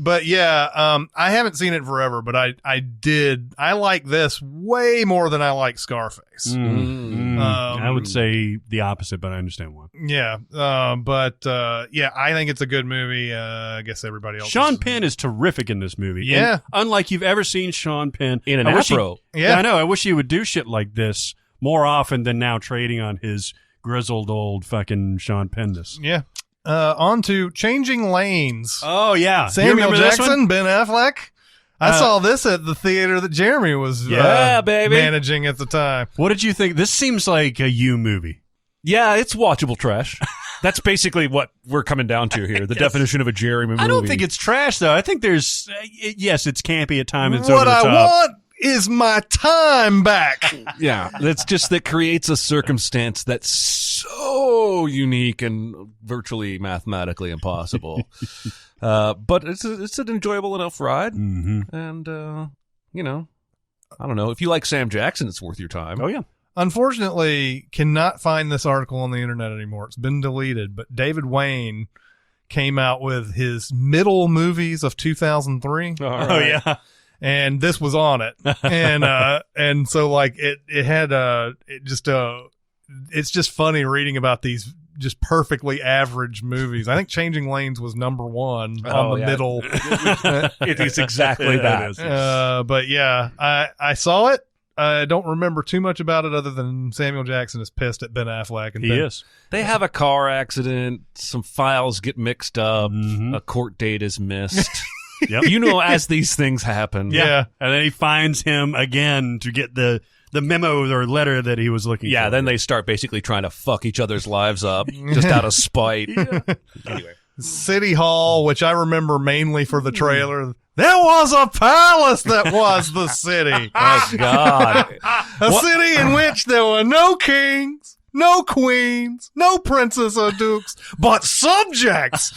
But yeah, I haven't seen it forever, but I like this way more than I like Scarface. I would say the opposite, but I understand why. Yeah. I think it's a good movie. I guess everybody else. Sean Penn is terrific in this movie. Yeah. And unlike you've ever seen Sean Penn In an I wish afro. Yeah. I know. I wish he would do shit like this more often than now trading on his grizzled old fucking Sean Penn-ness. Yeah. On to Changing Lanes. Oh, yeah. You Samuel remember this one? Jackson, Ben Affleck. I saw this at the theater that Jeremy was baby. managing at the time. What did you think? This seems like a you movie. Yeah, it's watchable trash. That's basically what we're coming down to here. The definition of a Jeremy movie. I don't think it's trash, though. I think there's, yes, it's campy at times. It's What over the I top. want is my time back. Yeah, that's just that creates a circumstance that's so unique and virtually mathematically impossible. But it's an enjoyable enough ride, and I don't know if you like Sam Jackson, it's worth your time. Oh, yeah. Unfortunately, cannot find this article on the internet anymore. It's been deleted, but David Wayne came out with his middle movies of 2003. Oh, yeah. And this was on it. And so like it had it's just funny reading about these just perfectly average movies. I think Changing Lanes was number one on the middle. It is exactly that. But yeah, I saw it. I don't remember too much about it other than Samuel Jackson is pissed at Ben Affleck. And He is. They have a car accident. Some files get mixed up. A court date is missed. Yep. You know, as these things happen. Yeah. And then he finds him again to get the memo or letter that he was looking for. Yeah, then they start basically trying to fuck each other's lives up just out of spite. Anyway. City Hall, which I remember mainly for the trailer. There was a palace that was the city. Oh, God. A city in which there were no kings, no queens, no princess or dukes, but subjects.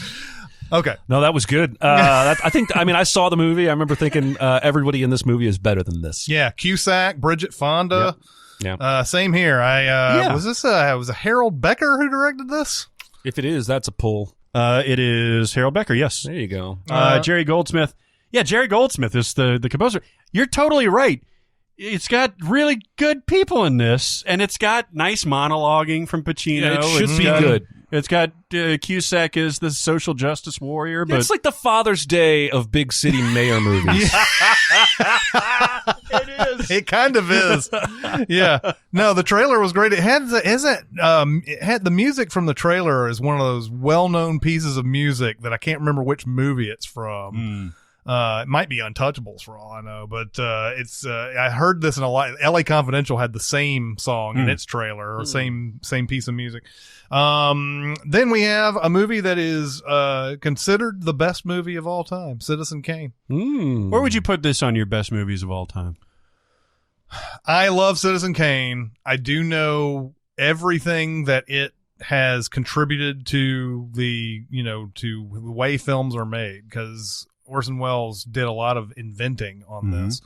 Okay. No, that was good. I saw the movie. I remember thinking everybody in this movie is better than this. Yeah, Cusack, Bridget Fonda. Yep. Yeah. Same here. Was this was a Harold Becker who directed this? If it is, that's a pull. It is Harold Becker, yes. There you go. Jerry Goldsmith. Yeah, Jerry Goldsmith is the composer. You're totally right. It's got really good people in this, and it's got nice monologuing from Pacino. Yeah, it should be good. It's got Cusack as the social justice warrior. But it's like the Father's Day of big city mayor movies. It is. It kind of is. Yeah. No, the trailer was great. It had the music from the trailer is one of those well-known pieces of music that I can't remember which movie it's from. It might be Untouchables for all I know, but it's I heard this in a lot. LA Confidential had the same song in its trailer, or same piece of music. Then we have a movie that is considered the best movie of all time, Citizen Kane. Where would you put this on your best movies of all time? I love Citizen Kane. I do know everything that it has contributed to the way films are made, because Orson Welles did a lot of inventing on this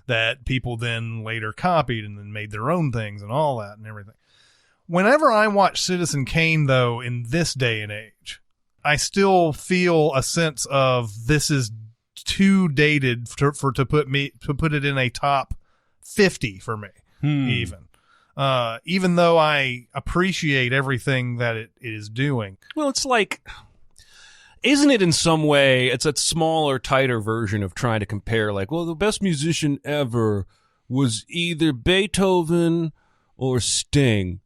that people then later copied and then made their own things and all that and everything. Whenever I watch Citizen Kane, though, in this day and age, I still feel a sense of this is too dated to put it in a top 50 for me, even though I appreciate everything that it is doing. Well, it's like, isn't it in some way, it's a smaller, tighter version of trying to compare, like, well, the best musician ever was either Beethoven or Sting.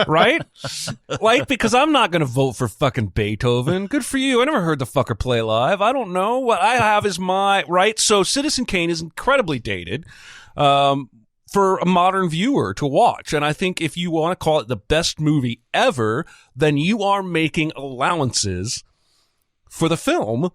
Right? Like, because I'm not going to vote for fucking Beethoven. Good for you. I never heard the fucker play live. I don't know. What I have is right? So Citizen Kane is incredibly dated for a modern viewer to watch. And I think if you want to call it the best movie ever, then you are making allowances for the film,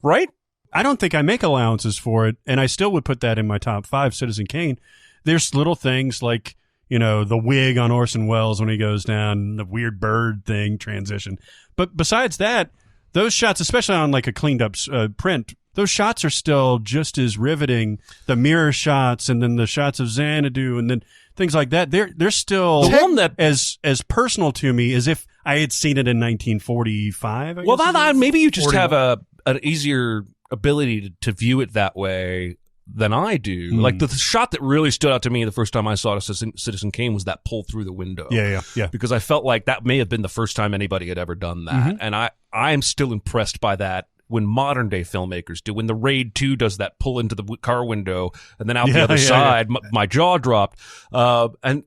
right? I don't think I make allowances for it, and I still would put that in my top 5, Citizen Kane. There's little things like, the wig on Orson Welles when he goes down, the weird bird thing transition. But besides that, those shots, especially on like a cleaned up print, those shots are still just as riveting. The mirror shots, and then the shots of Xanadu, and then things like that. They're still the one that as personal to me as if I had seen it in 1945. Well, maybe you just have an easier ability to view it that way than I do. Like the shot that really stood out to me the first time I saw Citizen Kane was that pull through the window. Yeah. Because I felt like that may have been the first time anybody had ever done that. And I am still impressed by that when modern day filmmakers do. When the Raid 2 does that pull into the car window and then out the other side, my jaw dropped. And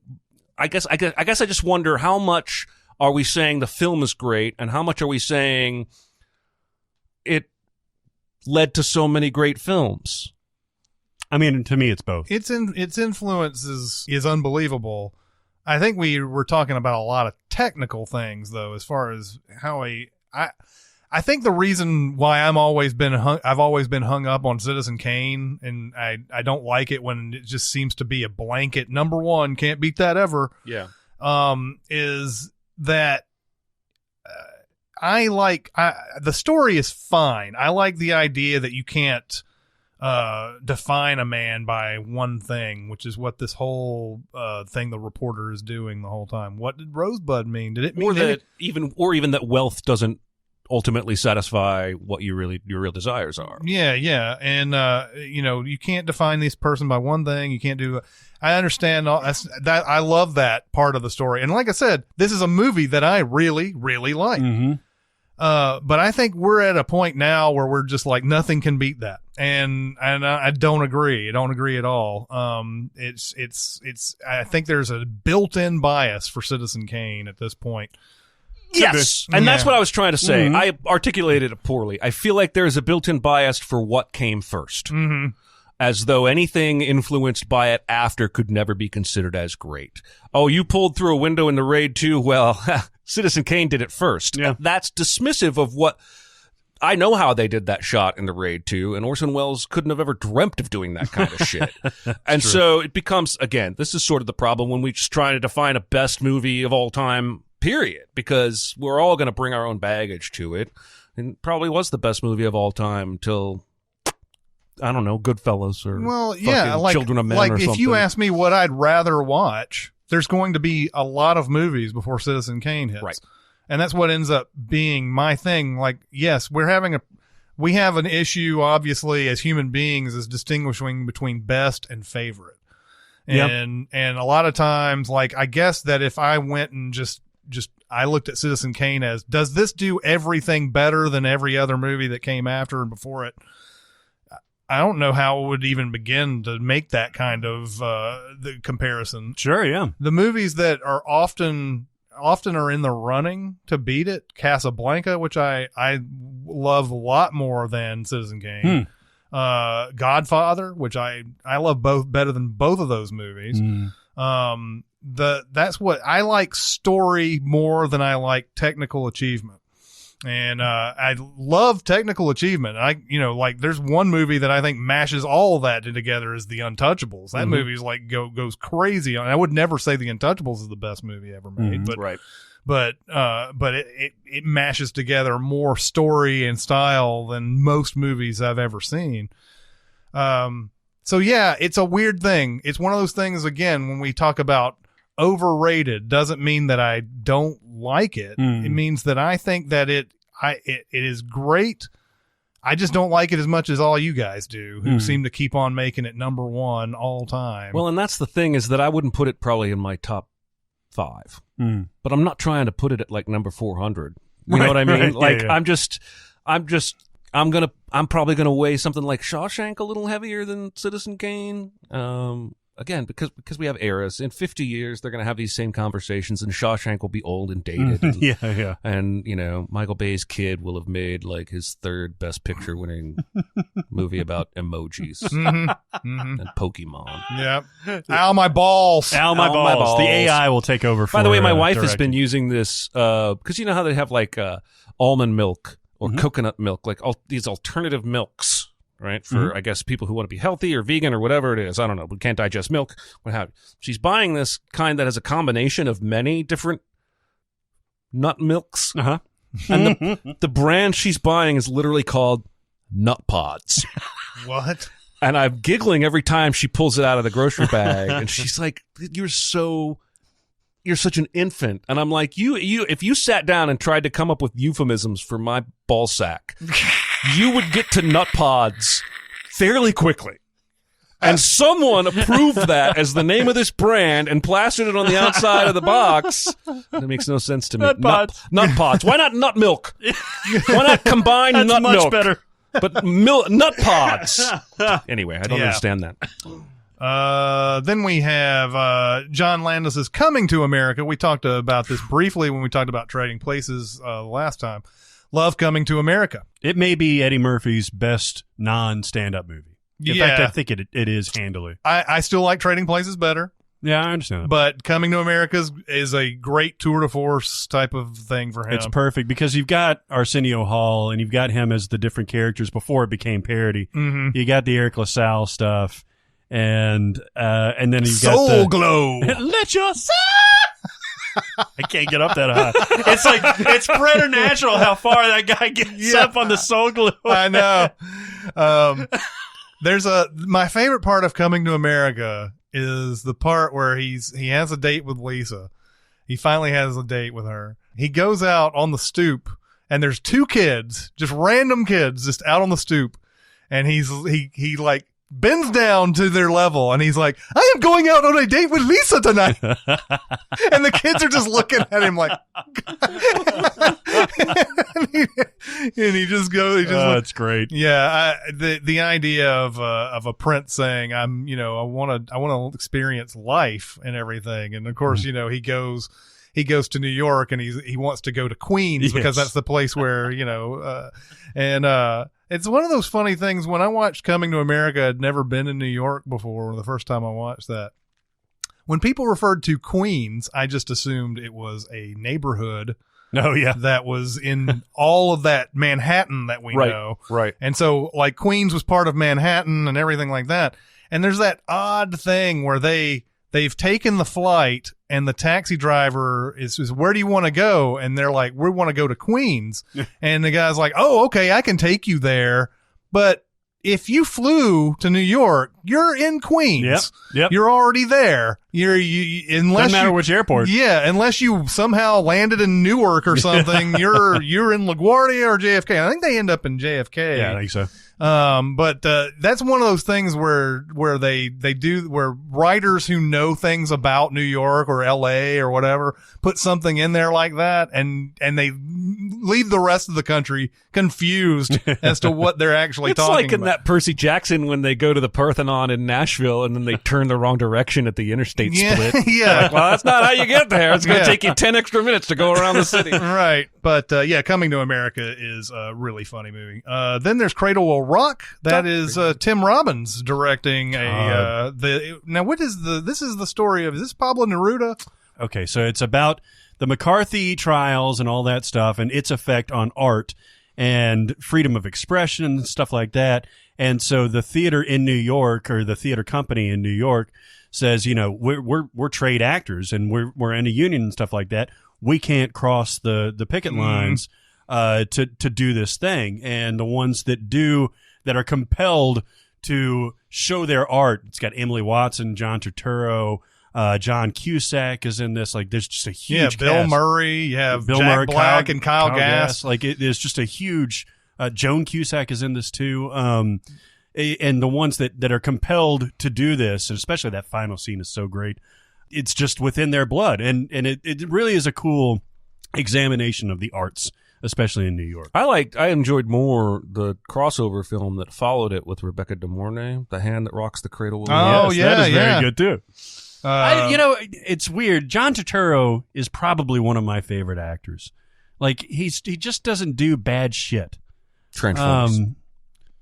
I guess I just wonder, how much are we saying the film is great, and how much are we saying it led to so many great films? I mean, to me, it's both. Its influence is unbelievable. I think we were talking about a lot of technical things, though, as far as how I think the reason why I've always been hung up on Citizen Kane, and I don't like it when it just seems to be a blanket number one, can't beat that ever. Yeah. Is that the story is fine. I like the idea that you can't define a man by one thing, which is what this whole thing the reporter is doing the whole time. What did Rosebud mean? Did it mean even that wealth doesn't ultimately satisfy what your real desires are? Yeah. And you can't define this person by one thing. You can't do. I understand all that. I love that part of the story. And like I said, this is a movie that I really, really like. But I think we're at a point now where we're just like, nothing can beat that. And I don't agree. I don't agree at all. I think there's a built-in bias for Citizen Kane at this point. Yes. And that's what I was trying to say. I articulated it poorly. I feel like there's a built-in bias for what came first. As though anything influenced by it after could never be considered as great. Oh, you pulled through a window in the Raid 2? Well, Citizen Kane did it first. Yeah. That's dismissive of what I know how they did that shot in The Raid 2, and Orson Welles couldn't have ever dreamt of doing that kind of shit. And so it becomes, again, this is sort of the problem when we just try to define a best movie of all time, period, because we're all going to bring our own baggage to it. And it probably was the best movie of all time until, I don't know, Goodfellas or Children of Men or something. If you ask me what I'd rather watch, there's going to be a lot of movies before Citizen Kane hits. Right. And that's what ends up being my thing. Like, yes, we have an issue, obviously, as human beings, is distinguishing between best and favorite. And a lot of times, like, I guess that if I went and just I looked at Citizen Kane as, does this do everything better than every other movie that came after and before it? I don't know how it would even begin to make that kind of the comparison. Sure, yeah. The movies that are often are in the running to beat it, Casablanca, which I love a lot more than Citizen Kane. Godfather, which I love both better than both of those movies. That's what I like, story more than I like technical achievement. And I love technical achievement. There's one movie that I think mashes all that together is The Untouchables. That movie's like goes crazy. I would never say The Untouchables is the best movie ever made, but it mashes together more story and style than most movies I've ever seen. So yeah, it's a weird thing. It's one of those things, again, when we talk about overrated, doesn't mean that I don't like it. It means that I think that it is great. I just don't like it as much as all you guys do, who seem to keep on making it number one all time. Well, and that's the thing, is that I wouldn't put it probably in my top 5, but I'm not trying to put it at like number 400. You know what I mean? Like, yeah. I'm probably gonna weigh something like Shawshank a little heavier than Citizen Kane. Again, because we have eras. In 50 years, they're going to have these same conversations, and Shawshank will be old and dated. And, and Michael Bay's kid will have made like his 3rd Best Picture winning movie about emojis and Pokemon. Yep. Ow, my balls. Ow, my balls. The AI will take over. By the way, my wife has been using this because you know how they have like almond milk or coconut milk, like these alternative milks. Right, for I guess people who want to be healthy or vegan or whatever it is. I don't know. We can't digest milk. What have you. She's buying this kind that has a combination of many different nut milks. And the brand she's buying is literally called Nut Pods. What? And I'm giggling every time she pulls it out of the grocery bag, and she's like, "You're such an infant." And I'm like, "You if you sat down and tried to come up with euphemisms for my ball sack, you would get to Nut Pods fairly quickly." And someone approved that as the name of this brand and plastered it on the outside of the box. That makes no sense to me. Nut Pods. Why not nut milk? Why not combine That's nut much milk? Better. But Nut Pods. Anyway, I don't understand that. Then we have John Landis's Coming to America. We talked about this briefly when we talked about Trading Places last time. Love Coming to America. It may be Eddie Murphy's best non-stand-up movie. In fact, I think it is handily. I still like Trading Places better. Yeah, I understand that. But Coming to America is a great tour de force type of thing for him. It's perfect because you've got Arsenio Hall and you've got him as the different characters before it became parody. You got the Eric LaSalle stuff. And then you've got Soul Glow. Let your soul. I can't get up that high. It's like it's preternatural how far that guy gets up on the Soul Glow. I know. My favorite part of Coming to America is the part where he has a date with Lisa. He finally has a date with her. He goes out on the stoop, and there's 2 kids, just random kids, just out on the stoop, and he like bends down to their level, and he's like, "I am going out on a date with Lisa tonight." And the kids are just looking at him like, and he just goes, it's great. Yeah. The idea of a prince saying, I want to experience life and everything. And of course, he goes to New York, and he wants to go to Queens because that's the place where, it's one of those funny things. When I watched Coming to America, I'd never been in New York before. The first time I watched that, when people referred to Queens, I just assumed it was a neighborhood Oh, yeah. that was in all of that Manhattan that we know. Right. And so, like, Queens was part of Manhattan and everything like that. And there's that odd thing where they've taken the flight and the taxi driver is where do you want to go? And they're like, we want to go to Queens. And the guy's like, oh, okay, I can take you there. But if you flew to New York, you're in Queens. Yep. You're already there. Unless Doesn't matter which airport. Yeah, unless you somehow landed in Newark or something, you're in LaGuardia or JFK. I think they end up in JFK. Yeah, I think so. But that's one of those things where writers who know things about New York or LA or whatever put something in there like that, and they leave the rest of the country confused as to what they're actually It's talking like in about. that Percy Jackson when they go to the Parthenon in Nashville and then they turn the wrong direction at the interstate split. Yeah. Like, well, that's not how you get there. It's going to take you 10 extra minutes to go around the city. Right. But yeah, Coming to America is a really funny movie. Then there's Cradle Will Rock. That is Tim Robbins directing this is the story of, is this Pablo Neruda? Okay, so it's about the McCarthy trials and all that stuff and its effect on art and freedom of expression and stuff like that. And so the theater in New York, or the theater company in New York, says, we're trade actors and we're in a union and stuff like that. We can't cross the picket lines to do this thing. And the ones that are compelled to show their art, it's got Emily Watson, John Turturro, John Cusack is in this. Like, there's just a huge Bill cast. Murray, you have Bill Jack Murray, Black and Kyle Gass. Like, there's just a huge Joan Cusack is in this too. And the ones that are compelled to do this, and especially that final scene is so great. It's just within their blood. And it really is a cool examination of the arts, especially in New York. I enjoyed more the crossover film that followed it with Rebecca De Mornay, The Hand That Rocks the Cradle. Oh, Yes, yeah, that is yeah. very good too. It's weird. John Turturro is probably one of my favorite actors. Like, he just doesn't do bad shit. Transformers.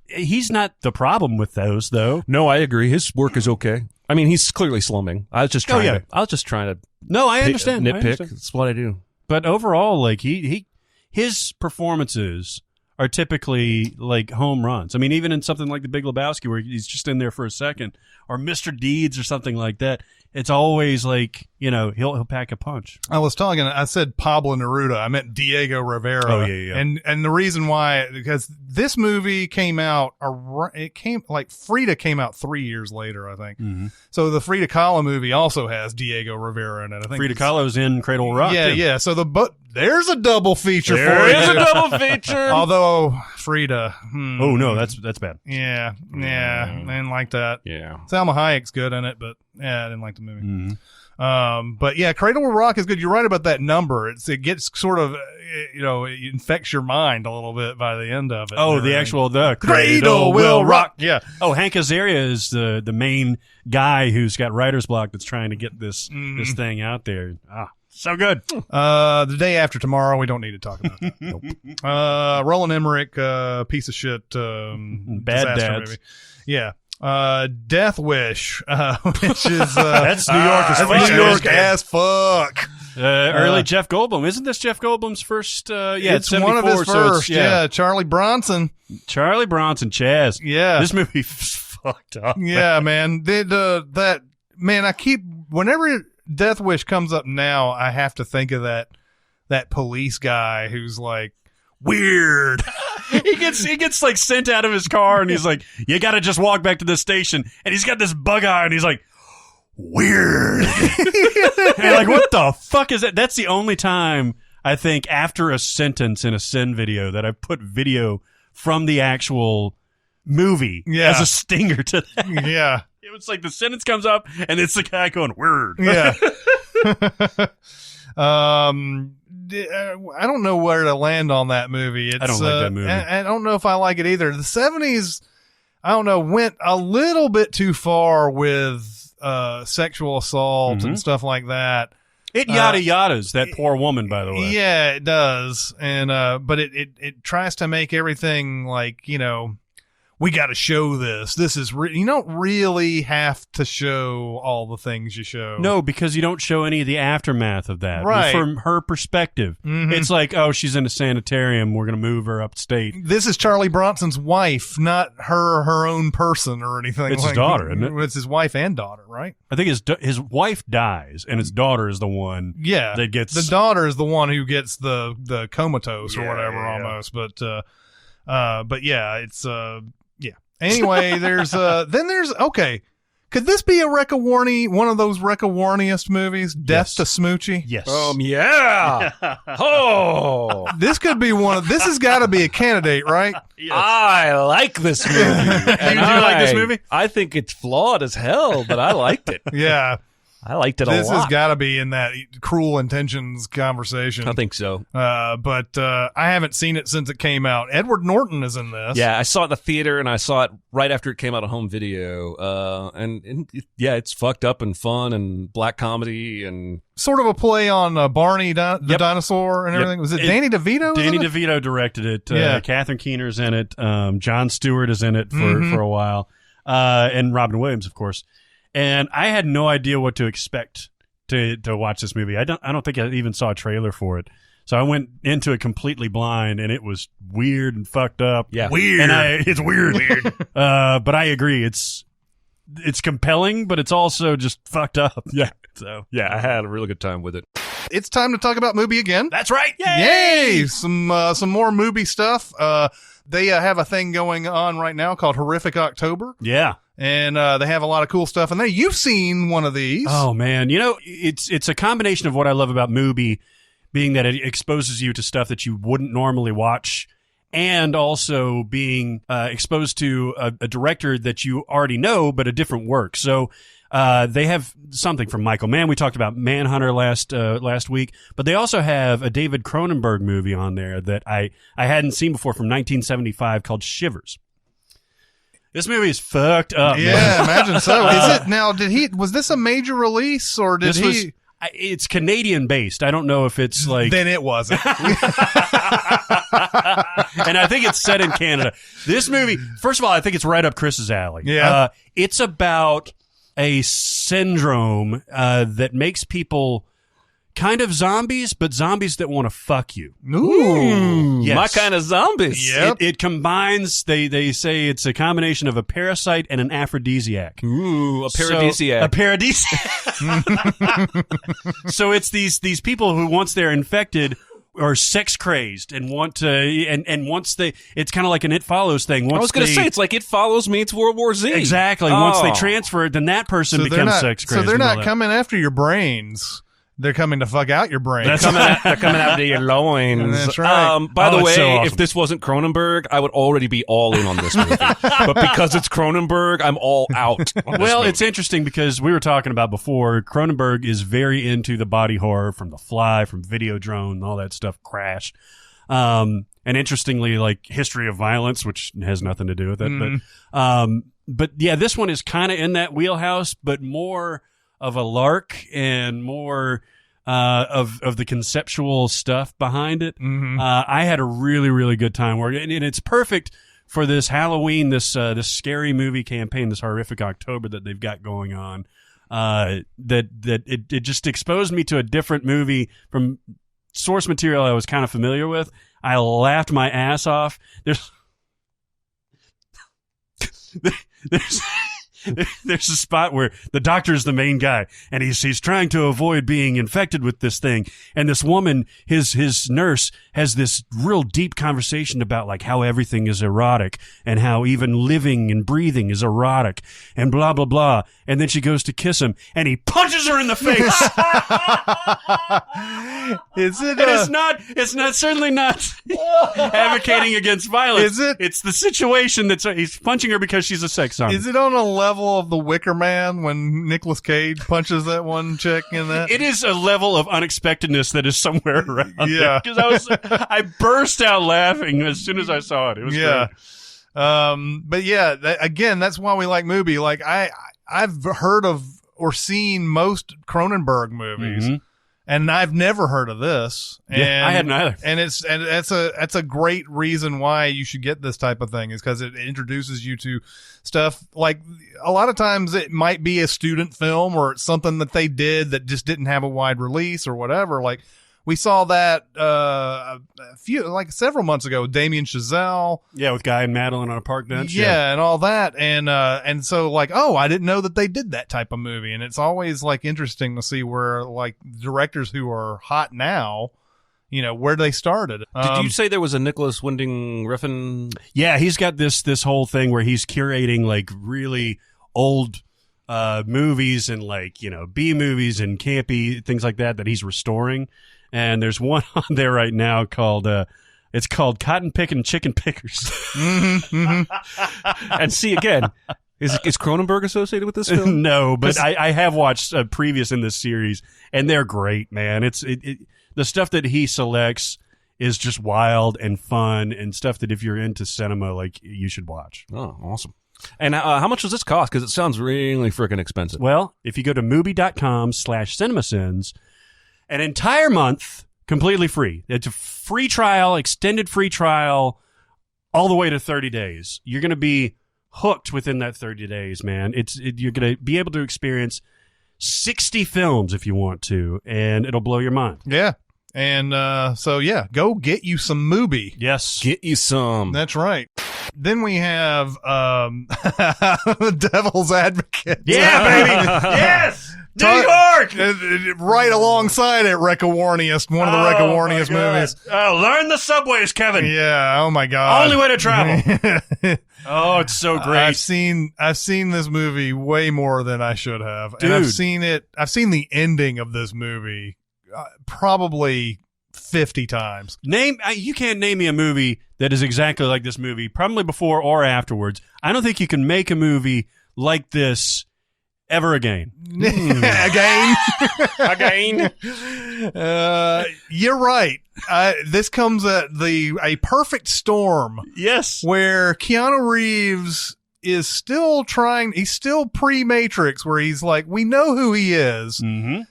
He's not the problem with those, though. No, I agree. His work is okay. I mean, he's clearly slumming. I was just trying to No, I understand. nitpick. I understand. That's what I do. But overall, like, his performances are typically like home runs. I mean, even in something like The Big Lebowski, where he's just in there for a second, or Mr. Deeds or something like that, it's always like, he'll pack a punch. I said Pablo Neruda. I meant Diego Rivera. Oh, yeah. And the reason why, because this movie came out, Frida came out 3 years later, I think. Mm-hmm. So the Frida Kahlo movie also has Diego Rivera in it. I think Frida Kahlo's in Cradle Will Rock. Yeah, too. yeah. So there's a double feature for There you. is a double feature. Although Frida. Oh, no, that's bad. Yeah. I didn't like that. Yeah. Salma Hayek's good in it, but yeah, I didn't like the movie. Mm-hmm. But yeah, Cradle Will Rock is good. You're right about that number. It gets sort of, it infects your mind a little bit by the end of it. Oh, the Cradle Will Rock. Yeah. Oh, Hank Azaria is the main guy who's got writer's block that's trying to get this thing out there. So good. The Day After Tomorrow, we don't need to talk about that. Nope. Roland Emmerich, piece of shit, Bad disaster Dads. movie. Yeah. Death Wish, which is That's New York as fuck. New York as fuck. Early Jeff Goldblum. Isn't this Jeff Goldblum's first? It's 74, one of his so it's- first. Yeah, Charlie Bronson. Charlie Bronson, Chaz. Yeah. This movie fucked up. Yeah, man. Whenever Death Wish comes up now, I have to think of that police guy who's like weird. He gets like sent out of his car, and he's like, "You got to just walk back to the station." And he's got this bug eye, and he's like, "Weird." And like, what the fuck is that? That's the only time I think after a sentence in a Sin video that I put video from the actual movie as a stinger to that. Yeah. It was like the sentence comes up, and it's the guy going weird. Yeah. I don't know where to land on that movie. I don't like that movie. I don't know if I like it either. The 70s, I don't know, went a little bit too far with sexual assault and stuff like that. It yada yadas that poor woman, by the way. Yeah, it does. And but it tries to make everything like, we got to show this. This is you don't really have to show all the things you show. No, because you don't show any of the aftermath of that. Right. From her perspective. Mhm. It's like, oh, she's in a sanitarium. We're going to move her upstate. This is Charlie Bronson's wife, not her own person or anything. It's his daughter, isn't it? It's his wife and daughter, right? I think his wife dies, and his daughter is the one Yeah, that gets... the daughter is the one who gets the comatose or Yeah, whatever yeah. almost. But yeah, it's yeah. Anyway, there's okay. Could this be a Recca Warney, one of those Recca Warniest movies? Death Yes. to Smoochie? Yes. Yeah. Oh, This could be one of. This has got to be a candidate, right? I like this movie. And you like this movie? I think it's flawed as hell, but I liked it. Yeah. I liked it a This has lot. got to be in that Cruel Intentions conversation. I think so. But I haven't seen it since it came out. Edward Norton is in this. Yeah, I saw it in the theater, and I saw it right after it came out on home video. Yeah, it's fucked up and fun and black comedy and Sort of a play on Barney the Yep. dinosaur and Yep. everything. Was it Danny DeVito? Danny was in it? DeVito directed it. Yeah. Catherine Keener's in it. John Stewart is in it for Mhm. a while. And Robin Williams, of course. And I had no idea what to expect to watch this movie. I don't think I even saw a trailer for it. So I went into it completely blind, and it was weird and fucked up. Yeah. Weird. And it's weird. But I agree. It's compelling, but it's also just fucked up. Yeah. So yeah, I had a really good time with it. It's time to talk about movie again. that's right. Yay! Some more movie stuff. They have a thing going on right now called Horrific October, Yeah. and they have a lot of cool stuff in there. You've seen one of these. Oh man, it's a combination of what I love about Mubi, being that it exposes you to stuff that you wouldn't normally watch, and also being exposed to a director that you already know, but a different work. So they have something from Michael Mann. We talked about Manhunter last week, but they also have a David Cronenberg movie on there that I hadn't seen before from 1975 called Shivers. This movie is fucked up. yeah, man. imagine so. Is it now? Was this a major release or did This he? was. It's Canadian based. I don't know if it's like. Then it wasn't. And I think it's set in Canada. This movie, first of all, I think it's right up Chris's alley. Yeah. It's about a syndrome that makes people kind of zombies, but zombies that want to fuck you. Ooh. Yes. My kind of zombies. Yep. It combines, they say it's a combination of a parasite and an aphrodisiac. Ooh, a paradisiac. So, a paradisiac. So it's these people who, once they're infected, are sex crazed and want to, and once it's kind of like an It Follows thing. Once I was going to say, it's like It Follows meets World War Z. exactly. Once they transfer it, then that person So they're becomes not. sex crazed. So they're and all not that. coming after your brains. They're coming to fuck out your brain. That's They're coming out of your loins. That's right. By the Oh, way, it's so awesome. if this wasn't Cronenberg, I would already be all in on this movie. But because it's Cronenberg, I'm all out. On this Well, movie. it's interesting because we were talking about before, Cronenberg is very into the body horror from The Fly, from Videodrome, and all that stuff, Crash. And interestingly, like History of Violence, which has nothing to do with it. But yeah, this one is kind of in that wheelhouse, but more of a lark and more of the conceptual stuff behind it. I had a really, really good time working, and it's perfect for this Halloween, this scary movie campaign, this Horrific October that they've got going on. That it just exposed me to a different movie from source material I was kind of familiar with. I laughed my ass off. There's a spot where the doctor's the main guy, and he's trying to avoid being infected with this thing. And this woman, his nurse, has this real deep conversation about like how everything is erotic and how even living and breathing is erotic and blah blah blah. And then she goes to kiss him, and he punches her in the face. Is it? And it's not certainly not advocating against violence. Is it? It's the situation he's punching her because she's a sex zombie. Is it on a level of The Wicker Man when Nicolas Cage punches that one chick in that? It is a level of unexpectedness that is somewhere around Yeah. because I burst out laughing as soon as I saw it. It was Yeah. great. But yeah, again, that's why we like Mubi. Like I've heard of or seen most Cronenberg movies. Mhm. And I've never heard of this. And, I hadn't either. And that's a great reason why you should get this type of thing, is because it introduces you to stuff like, a lot of times it might be a student film, or it's something that they did that just didn't have a wide release or whatever. Like, we saw that several months ago with Damien Chazelle. Yeah, with Guy and Madeline on a park bench. Yeah, and all that. And so, like, oh, I didn't know that they did that type of movie. And it's always, like, interesting to see where, like, directors who are hot now, you know, where they started. Did you say there was a Nicholas Winding Refn? Yeah, he's got this whole thing where he's curating, like, really old movies and, like, you know, B movies and campy things like that he's restoring. And there's one on there right now called it's called Cotton Pickin' Chicken Pickers. Mm-hmm. And see, again, is Cronenberg associated with this film? No, but I have watched previous in this series, and they're great, man. The stuff that he selects is just wild and fun, and stuff that if you're into cinema, like, you should watch. Oh, awesome. And how much does this cost? Because it sounds really freaking expensive. Well, if you go to Mubi.com/CinemaSins, an entire month, completely free. It's a free trial, extended free trial, all the way to 30 days. You're going to be hooked within that 30 days, man. You're going to be able to experience 60 films if you want to, and it'll blow your mind. Yeah. And so, yeah, go get you some Mubi. Yes. Get you some. That's right. Then we have Devil's Advocate. Yeah, baby. Yes. New York! Right alongside it, Wreck-A-Warniest, one of the Wreck-A-Warniest movies. Learn the subways, Kevin. Yeah, oh my God. Only way to travel. Oh, it's so great. I've seen this movie way more than I should have. Dude. And I've seen the ending of this movie probably 50 times. You can't name me a movie that is exactly like this movie, probably before or afterwards. I don't think you can make a movie like this ever again. Again. You're right. This comes at a perfect storm. Yes. Where Keanu Reeves is still he's still pre-Matrix, where he's like, we know who he is,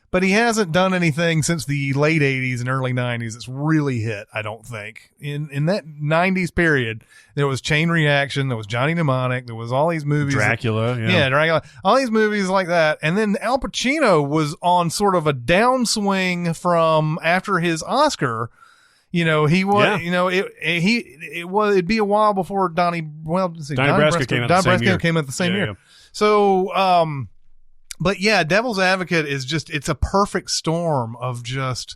but he hasn't done anything since the late 80s and early 90s. It's really hit, I don't think. In that 90s period, there was Chain Reaction, there was Johnny Mnemonic, there was all these movies. Dracula. Dracula. All these movies like that. And then Al Pacino was on sort of a downswing from after his Oscar. You know, he was, it'd be a while before Donnie Brasco came out the same year. Yeah. So, but yeah, Devil's Advocate is it's a perfect storm of just,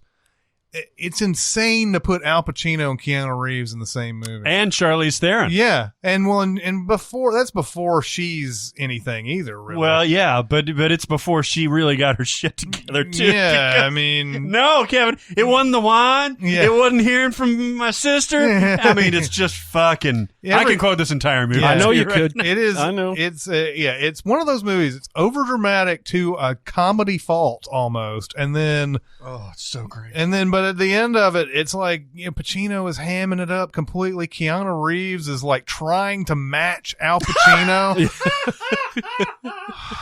it's insane to put Al Pacino and Keanu Reeves in the same movie. And Charlize Theron. Yeah. And before she's anything either, really. Well, yeah, but it's before she really got her shit together, too. Yeah, I mean. No, Kevin, it wasn't the wine. Yeah. It wasn't hearing from my sister. I mean, it's just fucking. I can quote this entire movie. Yeah, I know you could. It is. I know. It's it's one of those movies. It's overdramatic to a comedy fault almost, and then it's so great. But at the end of it, it's like, Pacino is hamming it up completely. Keanu Reeves is like trying to match Al Pacino.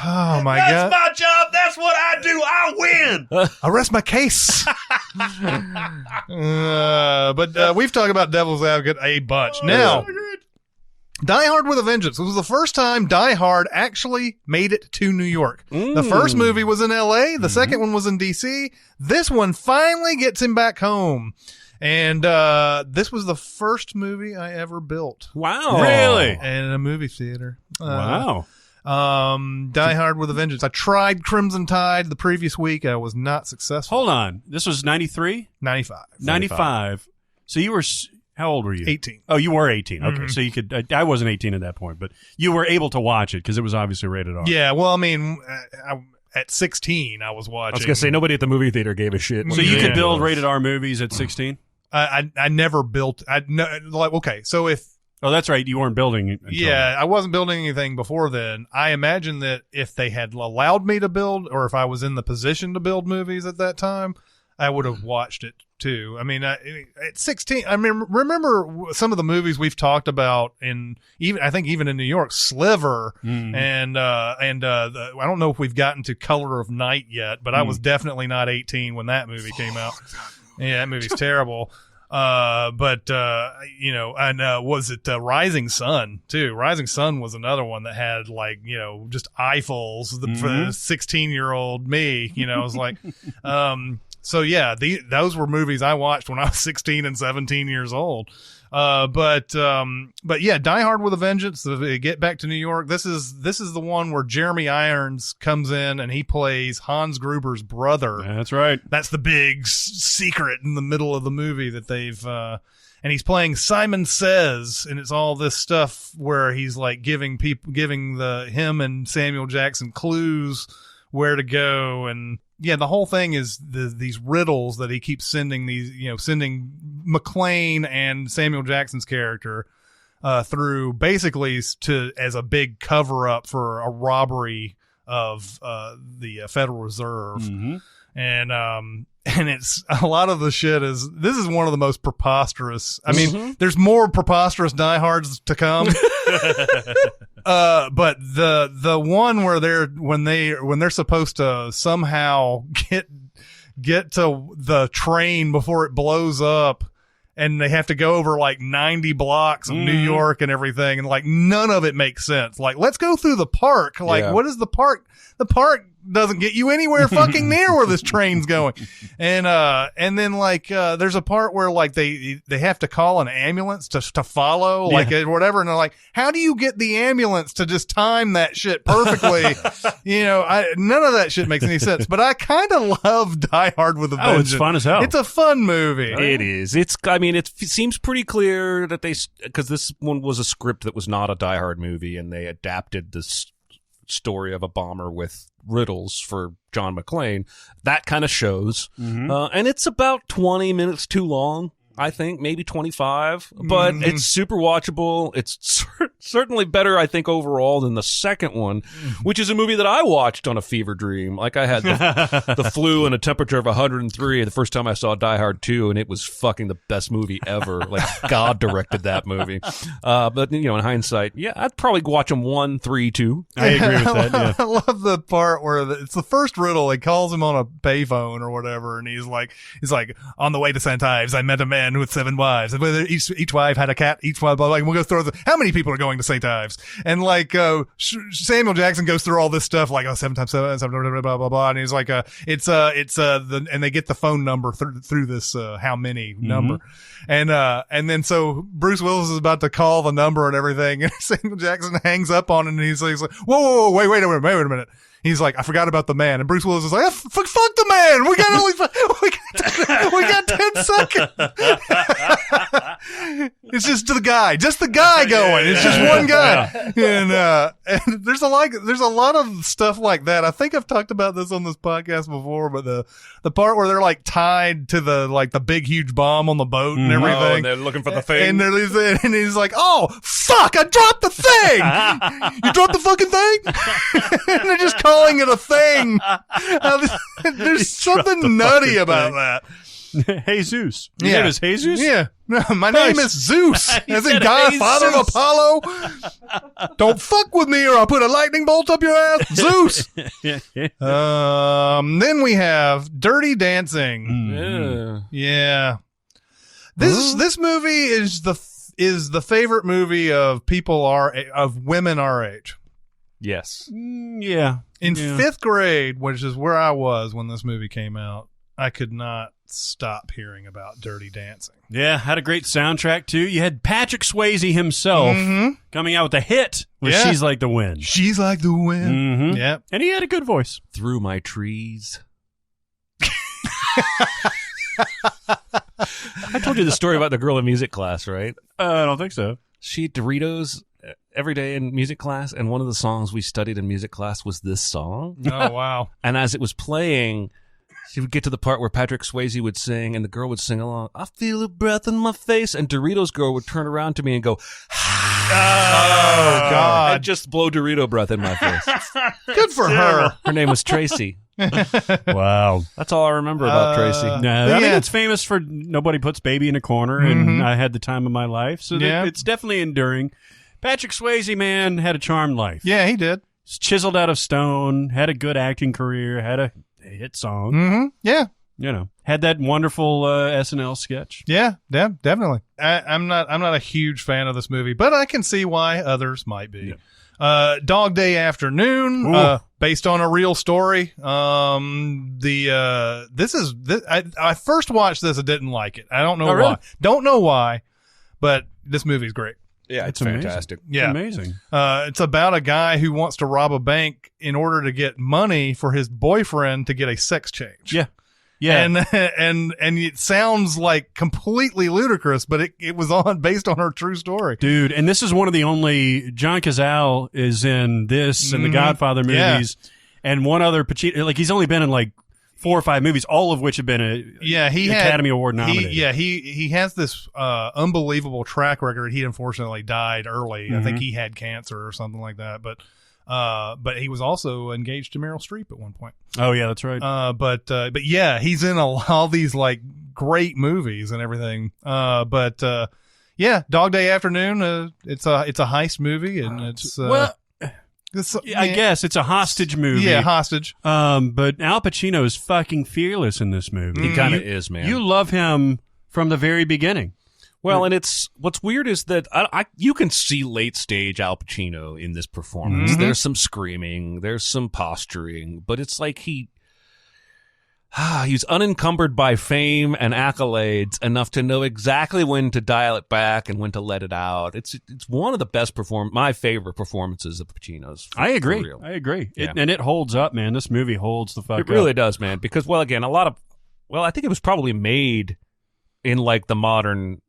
Oh my God! That's my job. That's what I do. I win. I rest my case. But we've talked about Devil's Advocate a bunch. Now, Die Hard with a Vengeance. It was the first time Die Hard actually made it to New York. The first movie was in L.A. The second one was in D.C. This one finally gets him back home. And this was the first movie I ever built. Wow. Really? In a movie theater. Wow. Die Hard with a Vengeance. I tried Crimson Tide the previous week. I was not successful. Hold on. This was 93? 95. 95. So you were, how old were you? 18. Oh, you were 18. Okay. So you could, I wasn't 18 at that point, but you were able to watch it because it was obviously rated R. Yeah, well, I mean, at 16, I was watching. I was going to say, nobody at the movie theater gave a shit. So you could build rated R movies at 16? I never built, okay, so if, oh, that's right. You weren't building. Until I wasn't building anything before then. I imagine that if they had allowed me to build, or if I was in the position to build movies at that time, I would have watched it too. I mean, at 16, I mean, remember some of the movies we've talked about I think even in New York, Sliver, and I don't know if we've gotten to Color of Night yet, but I was definitely not 18 when that movie came out. Yeah, that movie's terrible. But was it Rising Sun too? Rising Sun was another one that had like, just eyefuls for the 16-year-old me, I was like, so yeah, those were movies I watched when I was 16 and 17 years old. But yeah, Die Hard with a Vengeance. Get Back to New York. This is the one where Jeremy Irons comes in and he plays Hans Gruber's brother. That's right. That's the big secret in the middle of the movie that they've, and he's playing Simon Says, and it's all this stuff where he's like giving him and Samuel Jackson clues where to go. And yeah, the whole thing is these riddles that he keeps sending sending McClane and Samuel Jackson's character through, basically as a big cover up for a robbery of the Federal Reserve. And it's a lot of the shit this is one of the most preposterous. I mean, there's more preposterous Die Hards to come. But the one where they're supposed to somehow get to the train before it blows up, and they have to go over like 90 blocks of New York and everything, and like none of it makes sense. Like, let's go through the park. Like, what is the park? The park doesn't get you anywhere fucking near where this train's going. And then like there's a part where like they have to call an ambulance to follow, like whatever, and they're like, how do you get the ambulance to just time that shit perfectly? None of that shit makes any sense. But I kind of love Die Hard with a Vengeance. Oh, it's fun as hell. It's a fun movie. It is. It seems pretty clear that because this one was a script that was not a Die Hard movie, and they adapted this story of a bomber with riddles for John McClane. That kind of shows. And it's about 20 minutes too long, I think, maybe 25, but it's super watchable. It's certainly better, I think, overall than the second one, which is a movie that I watched on a fever dream. Like, I had the flu and a temperature of 103 the first time I saw Die Hard 2, and it was fucking the best movie ever. Like, God directed that movie. But, in hindsight, yeah, I'd probably watch them 1, 3, 2. I agree with that. Yeah. I love the part where it's the first riddle. He calls him on a payphone or whatever, and he's like, on the way to St. Ives, I met a man with 7 wives. Each wife had a cat. Each wife, blah, blah, blah. We'll go through how many people are going to St. Ives? And like, Samuel Jackson goes through all this stuff, like, 7 times 7, blah, blah, blah, blah. And he's like, and they get the phone number through this, how many number. And then so Bruce Willis is about to call the number and everything, and Samuel Jackson hangs up on it, and he's like, whoa, wait a minute. He's like, I forgot about the man. And Bruce Willis is like, fuck the man. We got 10 seconds. It's just the guy going. It's just one guy. And there's a lot of stuff like that. I think I've talked about this on this podcast before, but the part where they're like tied to the big huge bomb on the boat and everything. Oh, and they're looking for the thing. And he's like, oh fuck, I dropped the thing. You dropped the fucking thing? And they're just calling it a thing. There's something nutty about that. Jesus. Your name is Jesus? Yeah. No, my name is Zeus. As in God, Jesus. Father of Apollo. Don't fuck with me or I'll put a lightning bolt up your ass. Zeus. Then we have Dirty Dancing. Yeah. This movie is the favorite movie of women our age. Yes. Yeah. In 5th grade, which is where I was when this movie came out, I could not stop hearing about Dirty Dancing. Yeah, had a great soundtrack too. You had Patrick Swayze himself coming out with a hit with She's Like the Wind. She's Like the Wind. Yep. And he had a good voice. Through my trees. I told you the story about the girl in music class, right? I don't think so. She ate Doritos every day in music class, and one of the songs we studied in music class was this song. Oh, wow. And as it was playing, She would get to the part where Patrick Swayze would sing and the girl would sing along, I feel a breath in my face, and Doritos girl would turn around to me and go, Oh, God. and just blow Dorito breath in my face. Good for her. Her name was Tracy. Wow. That's all I remember about Tracy. No, I mean, yeah. it's famous for Nobody Puts Baby in a Corner, and I had the time of my life, so Yeah. it's definitely enduring. Patrick Swayze, man, had a charmed life. Yeah, he did. He's chiseled out of stone, had a good acting career, had a hit song. Mm-hmm. Yeah. You know, had that wonderful SNL sketch. Yeah, definitely. I'm not a huge fan of this movie, but I can see why others might be. Dog Day Afternoon, based on a real story. I first watched this and didn't like it. I don't know why. Really? Don't know why, but this movie's great. Yeah, it's amazing. fantastic. Yeah. Amazing. It's about a guy who wants to rob a bank in order to get money for his boyfriend to get a sex change. Yeah. Yeah. And it sounds like completely ludicrous, but it was based on her true story. Dude, and this is one of the only John Cazale is in this and the Godfather movies, and one other Pacino. Like he's only been in like 4 or 5 movies, all of which have been Academy Award nominated. He has this unbelievable track record. He unfortunately died early. I think he had cancer or something like that. But he was also engaged to Meryl Streep at one point. Oh yeah, that's right. But yeah, he's in all these like great movies and everything. Yeah, Dog Day Afternoon. It's a heist movie, and it's I guess it's a hostage movie. Yeah, hostage. But Al Pacino is fucking fearless in this movie. He kind of is, man. You love him from the very beginning. Well, and what's weird is that you can see late stage Al Pacino in this performance. Mm-hmm. There's some screaming, there's some posturing, but it's like he's unencumbered by fame and accolades enough to know exactly when to dial it back and when to let it out. It's one of the best my favorite performances of Pacino's. I agree. For real. I agree. Yeah. And it holds up, man. This movie holds the fuck up. It really does, man. Because, well, again, I think it was probably made in like the modern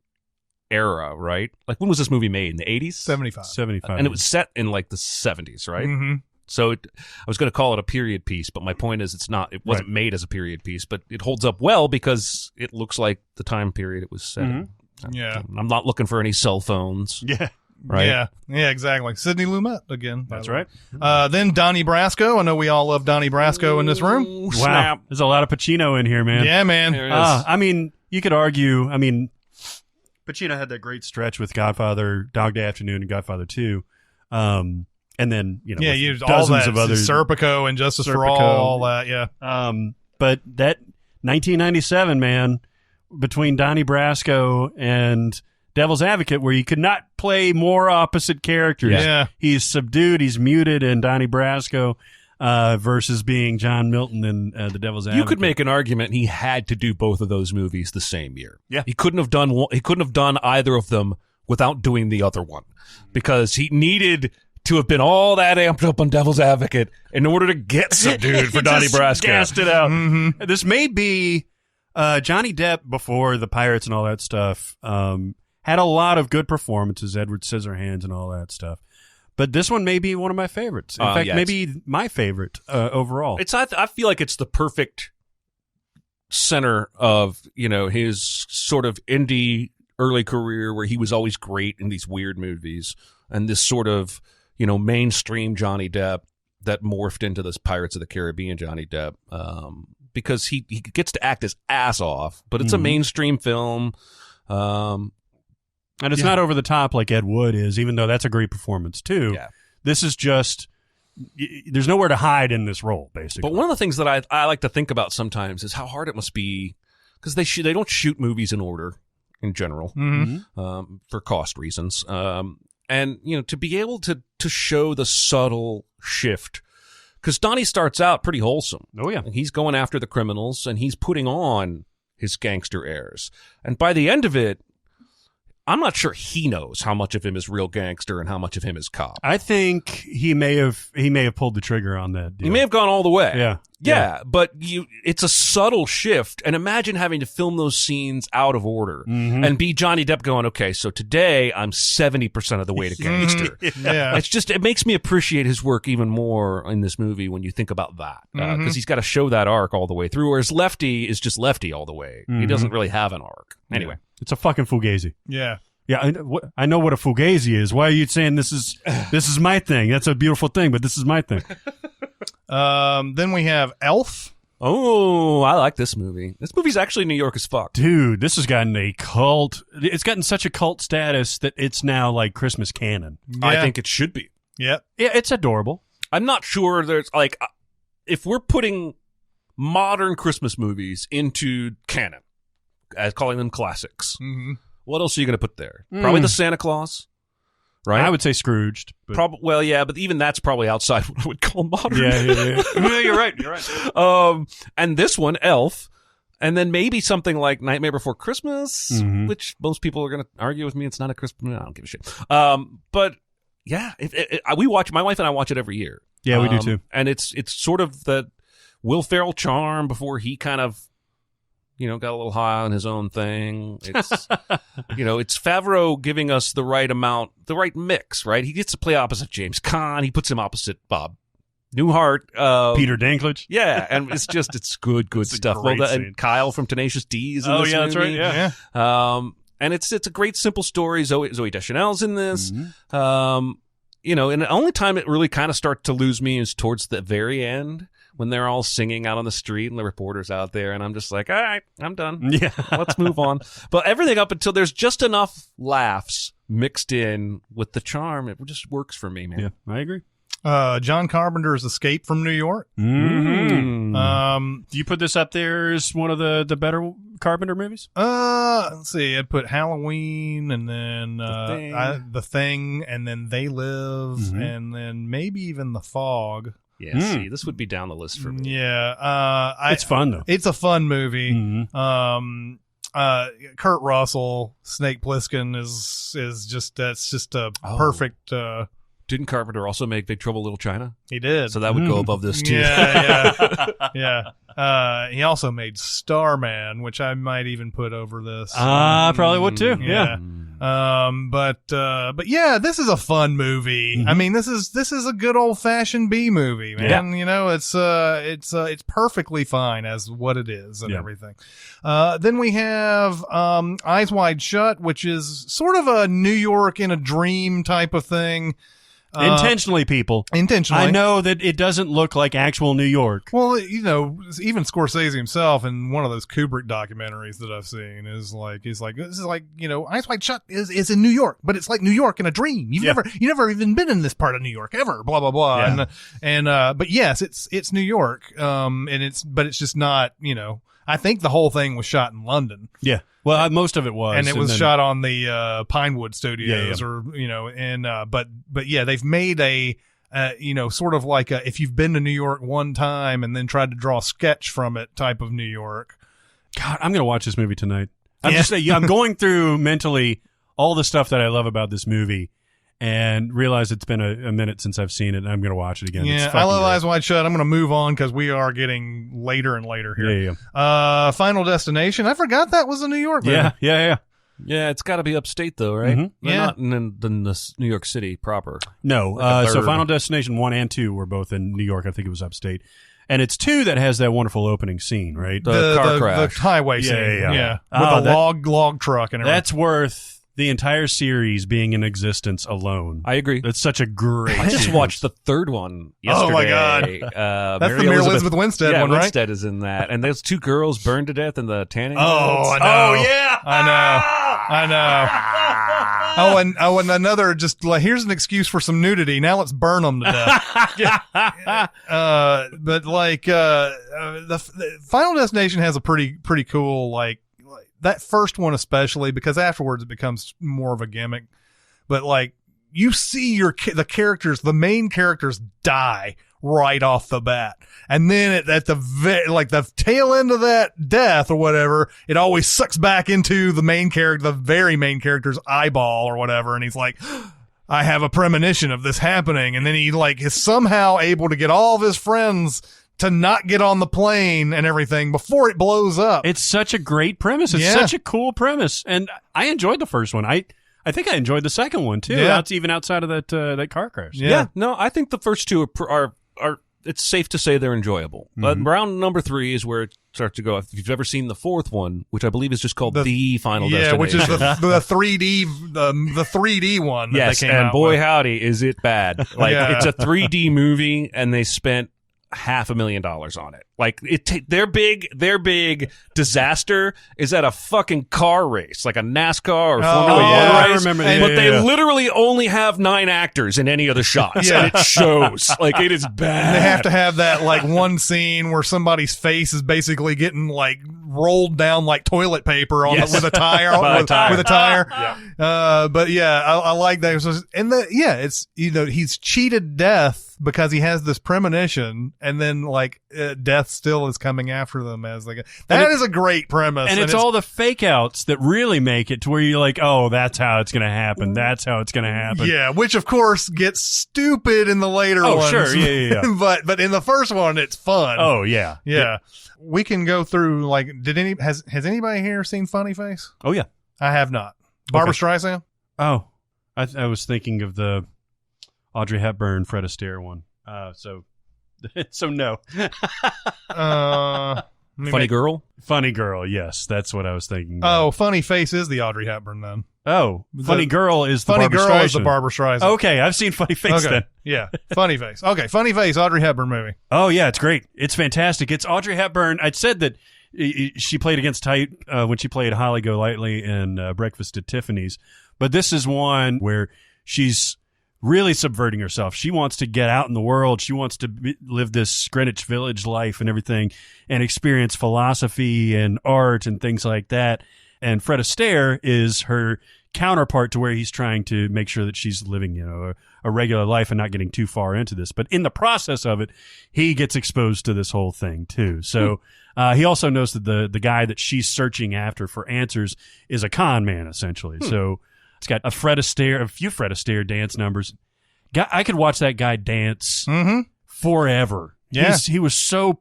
era, right? Like when was this movie made? In the 80s? 75. 75. And it was set in like the 70s, right? Mm-hmm. So I was going to call it a period piece, but my point is it wasn't made as a period piece, but it holds up well because it looks like the time period it was set in. Yeah. I'm not looking for any cell phones. Yeah. Right? Yeah, exactly. Sidney Lumet again. That's right. Then Donnie Brasco. I know we all love Donnie Brasco in this room. Ooh, Wow. snap. There's a lot of Pacino in here, man. Yeah, man. There it is. I mean, you could argue, Pacino had that great stretch with Godfather, Dog Day Afternoon, and Godfather 2. And then, with you all dozens that of others. Serpico and Justice for all that. Yeah. But that 1997, man, between Donnie Brasco and Devil's Advocate, where you could not play more opposite characters. Yeah. He's subdued, he's muted in Donnie Brasco versus being John Milton in The Devil's Advocate. You could make an argument he had to do both of those movies the same year. Yeah. He couldn't have done either of them without doing the other one because he needed to have been all that amped up on Devil's Advocate in order to get subdued for Donnie Brasco. Gassed it out. Mm-hmm. This may be Johnny Depp before the Pirates and all that stuff. Had a lot of good performances, Edward Scissorhands and all that stuff. But this one may be one of my favorites. In fact, maybe my favorite overall. I feel like it's the perfect center of, his sort of indie early career where he was always great in these weird movies and this sort of, mainstream Johnny Depp that morphed into this Pirates of the Caribbean Johnny Depp. Because he gets to act his ass off, but it's a mainstream film. And it's not over the top like Ed Wood is, even though that's a great performance too. Yeah. This is just, there's nowhere to hide in this role, basically. But one of the things that I like to think about sometimes is how hard it must be because they don't shoot movies in order in general for cost reasons. And, to be able to show the subtle shift because Donnie starts out pretty wholesome. Oh, yeah. He's going after the criminals and he's putting on his gangster airs. And by the end of it, I'm not sure he knows how much of him is real gangster and how much of him is cop. I think he may have pulled the trigger on that deal. He may have gone all the way. Yeah. But it's a subtle shift. And imagine having to film those scenes out of order and be Johnny Depp going, okay, so today I'm 70% of the way to gangster. It makes me appreciate his work even more in this movie when you think about that. Because he's got to show that arc all the way through, whereas Lefty is just Lefty all the way. He doesn't really have an arc. Anyway. It's a fucking fugazi. Yeah. Yeah, I know what a fugazi is. Why are you saying this is my thing? That's a beautiful thing, but this is my thing. Then we have Elf. Oh, I like this movie. This movie's actually New York as fuck. Dude, this has gotten a cult. It's gotten such a cult status that it's now like Christmas canon. Yeah. I think it should be. Yep. Yeah, it's adorable. I'm not sure there's like, if we're putting modern Christmas movies into canon, as calling them classics, what else are you going to put there? Probably the Santa Claus, right? I would say Scrooged. Well, yeah, but even that's probably outside what I would call modern. Yeah. Yeah, you're right. And this one, Elf, and then maybe something like Nightmare Before Christmas, which most people are going to argue with me. It's not a Christmas. I don't give a shit. But yeah, we watch. My wife and I watch it every year. Yeah, we do too. And it's sort of the Will Ferrell charm before he kind of, got a little high on his own thing. It's, it's Favreau giving us the right amount, the right mix, right? He gets to play opposite James Caan. He puts him opposite Bob Newhart. Peter Dinklage. Yeah, and it's good stuff. And Kyle from Tenacious D is in this that's movie. right, yeah. And it's a great, simple story. Zooey Deschanel's in this. And the only time it really kind of starts to lose me is towards the very end, when they're all singing out on the street and the reporter's out there, and I'm just like, all right, I'm done. Yeah. Let's move on. But everything up until there's just enough laughs mixed in with the charm, it just works for me, man. Yeah, I agree. John Carpenter's Escape from New York. Do you put this up there as one of the better Carpenter movies? Let's see. I'd put Halloween, and then The Thing, and then They Live, and then maybe even The Fog. Yeah, see, this would be down the list for me. Yeah. It's fun, though. It's a fun movie. Kurt Russell, Snake Plissken is just a perfect. Didn't Carpenter also make Big Trouble in Little China? He did. So that would go above this, too. Yeah. He also made Starman, which I might even put over this. I probably would, too. Yeah. But yeah, this is a fun movie. I mean, this is a good old fashioned B movie, man. Yeah. It's perfectly fine as what it is and everything. Then we have Eyes Wide Shut, which is sort of a New York in a dream type of thing. Intentionally, people. Intentionally. I know that it doesn't look like actual New York. Well, even Scorsese himself in one of those Kubrick documentaries that I've seen is like, this is like, Eyes Wide Shut is in New York, but it's like New York in a dream. You never even been in this part of New York ever, blah, blah, blah. Yeah. But yes, it's New York. But it's just not, I think the whole thing was shot in London. Yeah. Well, most of it was. And it was shot on the Pinewood Studios but yeah, they've made a, sort of like if you've been to New York one time and then tried to draw a sketch from it type of New York. God, I'm going to watch this movie tonight. I'm going through mentally all the stuff that I love about this movie and realize it's been a minute since I've seen it, and I'm going to watch it again. Yeah, I love Eyes Wide Shut. I'm going to move on because we are getting later and later here. Yeah. Final Destination. I forgot that was a New York movie. Yeah. Yeah, it's got to be upstate, though, right? Yeah. Not in the New York City proper. No. Like so Final Destination 1 and 2 were both in New York. I think it was upstate. And it's 2 that has that wonderful opening scene, right? The car crash. The highway scene. Yeah. With a log truck and everything. That's worth the entire series being in existence alone. I agree. That's such a great I just watched the third one yesterday. Oh, my God. That's the Mary Elizabeth Winstead one, right? Winstead is in that. And those 2 girls burned to death in the tanning beds. I know. Oh, yeah. I know. And another, just like, here's an excuse for some nudity. Now let's burn them to death. But like, the Final Destination has a pretty cool, like, that first one especially, because afterwards it becomes more of a gimmick. But like, you see the main characters die right off the bat. And then at the tail end of that death or whatever, it always sucks back into the main character, the very main character's eyeball or whatever. And he's like, I have a premonition of this happening. And then he like is somehow able to get all of his friends to not get on the plane and everything before it blows up. It's such a great premise. It's such a cool premise. And I enjoyed the first one. I think I enjoyed the second one too. Yeah. Even outside of that car crash. Yeah. No, I think the first two are it's safe to say they're enjoyable. But round number 3 is where it starts to go. If you've ever seen the fourth one, which I believe is just called The Final Destination. Which is the 3D the 3D one. That yes, they came and out boy with. howdy, is it bad. Like it's a 3D movie, and they spent $500,000 on it. Like their big disaster is at a fucking car race, like a NASCAR or Formula 1 I race. remember But they literally only have 9 actors in any of the shots, and it shows. Like it is bad. And they have to have that like one scene where somebody's face is basically getting like rolled down like toilet paper on with a tire with a tire. But yeah, I like that. And it's he's cheated death because he has this premonition, and then like death still is coming after them as like that is a great premise. And it's all the fake outs that really make it to where you're like, oh, that's how it's going to happen. That's how it's going to happen. Yeah, which of course gets stupid in the later ones. Oh, sure. Yeah. but in the first one, it's fun. Oh, yeah. Yeah. We can go through like, has anybody here seen Funny Face? Oh, yeah. I have not. Barbara Streisand? Oh, I was thinking of the Audrey Hepburn, Fred Astaire one. So no. Funny Girl? Funny Girl, yes. That's what I was thinking. Oh, Funny Face is the Audrey Hepburn then. Oh, Funny Girl is the Funny Barbara Girl Streisand. is the Barbara Streisand. Okay, I've seen Funny Face then. Yeah, Funny Face. Okay, Funny Face, Audrey Hepburn movie. Oh, yeah, it's great. It's fantastic. It's Audrey Hepburn. I'd said that she played against type when she played Holly Golightly in Breakfast at Tiffany's. But this is one where she's really subverting herself. She wants to get out in the world. She wants to live this Greenwich Village life and everything and experience philosophy and art and things like that. And Fred Astaire is her counterpart to where he's trying to make sure that she's living, a regular life and not getting too far into this. But in the process of it, he gets exposed to this whole thing too. So he also knows that the guy that she's searching after for answers is a con man, essentially. So it's got a few Fred Astaire dance numbers. I could watch that guy dance forever. Yeah. He was so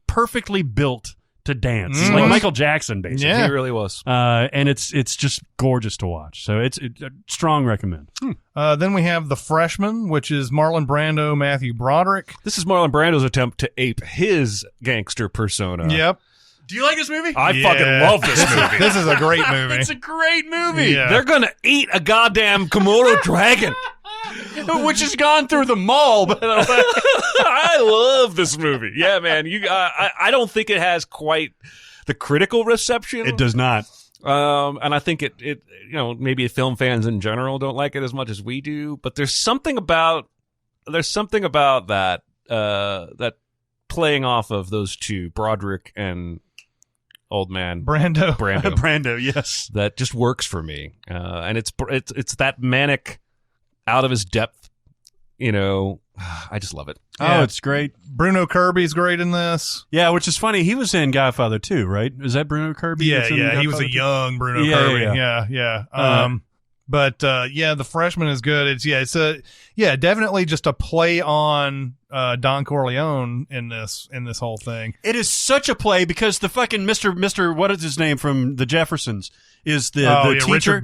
perfectly built to dance, like Michael Jackson, basically. Yeah. He really was. And it's just gorgeous to watch. So it's a strong recommend. Then we have The Freshman, which is Marlon Brando, Matthew Broderick. This is Marlon Brando's attempt to ape his gangster persona. Yep. Do you like this movie? I fucking love this movie. This is a great movie. It's a great movie. Yeah. They're gonna eat a goddamn Komodo dragon. Which has gone through the mall, by the way. I love this movie. Yeah, man. I don't think it has quite the critical reception. It does not. And I think it maybe film fans in general don't like it as much as we do. But there's something about that that playing off of those two, Broderick and old man Brando. Brando, yes. That just works for me. And it's that manic, out of his depth, I just love it. Oh, it's great. Bruno Kirby's great in this. Yeah, which is funny. He was in Godfather 2, right? Is that Bruno Kirby? Yeah. He was a young Bruno Kirby. Yeah. But The Freshman is good. It's definitely just a play on Don Corleone in this whole thing. It is such a play because the fucking Mr. what is his name from the Jeffersons is the teacher.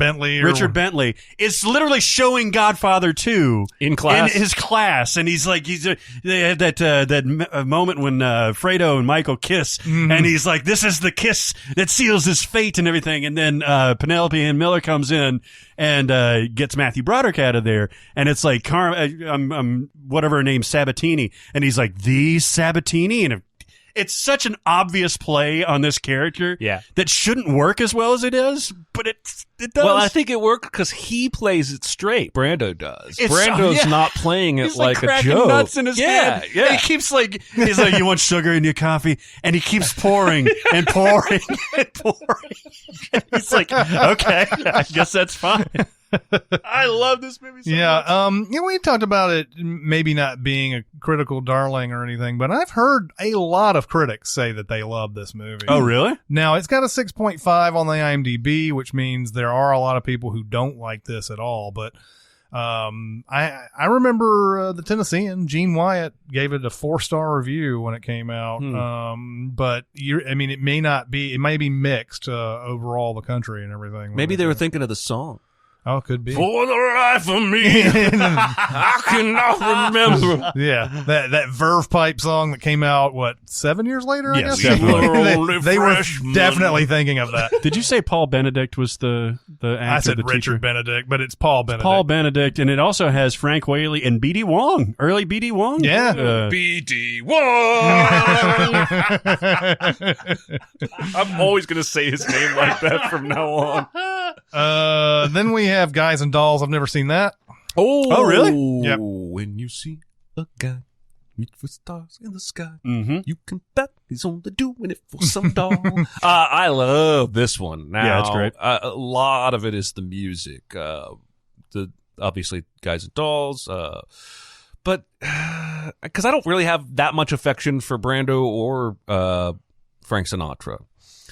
Richard Bentley is literally showing Godfather 2 in class. In his class, and he's like they had that moment when Fredo and Michael kiss, and he's like, this is the kiss that seals his fate and everything, and then Penelope Ann Miller comes in and gets Matthew Broderick out of there, and it's like whatever her name, Sabatini, and he's like, the Sabatini, and it's such an obvious play on this character that shouldn't work as well as it is, but it does. Well, I think it worked because he plays it straight. Brando does. Brando's not playing it he's like a joke. Nuts in his head. Yeah. And he keeps he's like, you want sugar in your coffee? And he keeps pouring and pouring and pouring. And he's like, okay, I guess that's fine. I love this movie so much. We talked about it maybe not being a critical darling or anything, but I've heard a lot of critics say that they love this movie. Oh, really? Now, it's got a 6.5 on the IMDb, which means there are a lot of people who don't like this at all, but I remember the Tennessean, Gene Wyatt, gave it a 4-star review when it came out. But it may be mixed overall the country and everything. Maybe they were thinking of the song. Oh, it could be. For the life of me, I cannot remember. Yeah, that Verve Pipe song that came out, 7 years later? I Yes, guess? definitely. they were definitely thinking of that. Did you say Paul Benedict was the actor? I said the Richard teacher? Benedict, but it's Paul Benedict. Paul Benedict, and it also has Frank Whaley and B.D. Wong, early B.D. Wong. Yeah. B.D. Wong. I'm always going to say his name like that from now on. Then we have Guys and Dolls. I've never seen that. Oh, really? Yep. When you see a guy reach for stars in the sky, Mm-hmm. you can bet he's only doing it for some doll. I love this one. Now, Yeah, it's great. A lot of it is the music. Obviously Guys and Dolls. But because I don't really have that much affection for Brando or Frank Sinatra.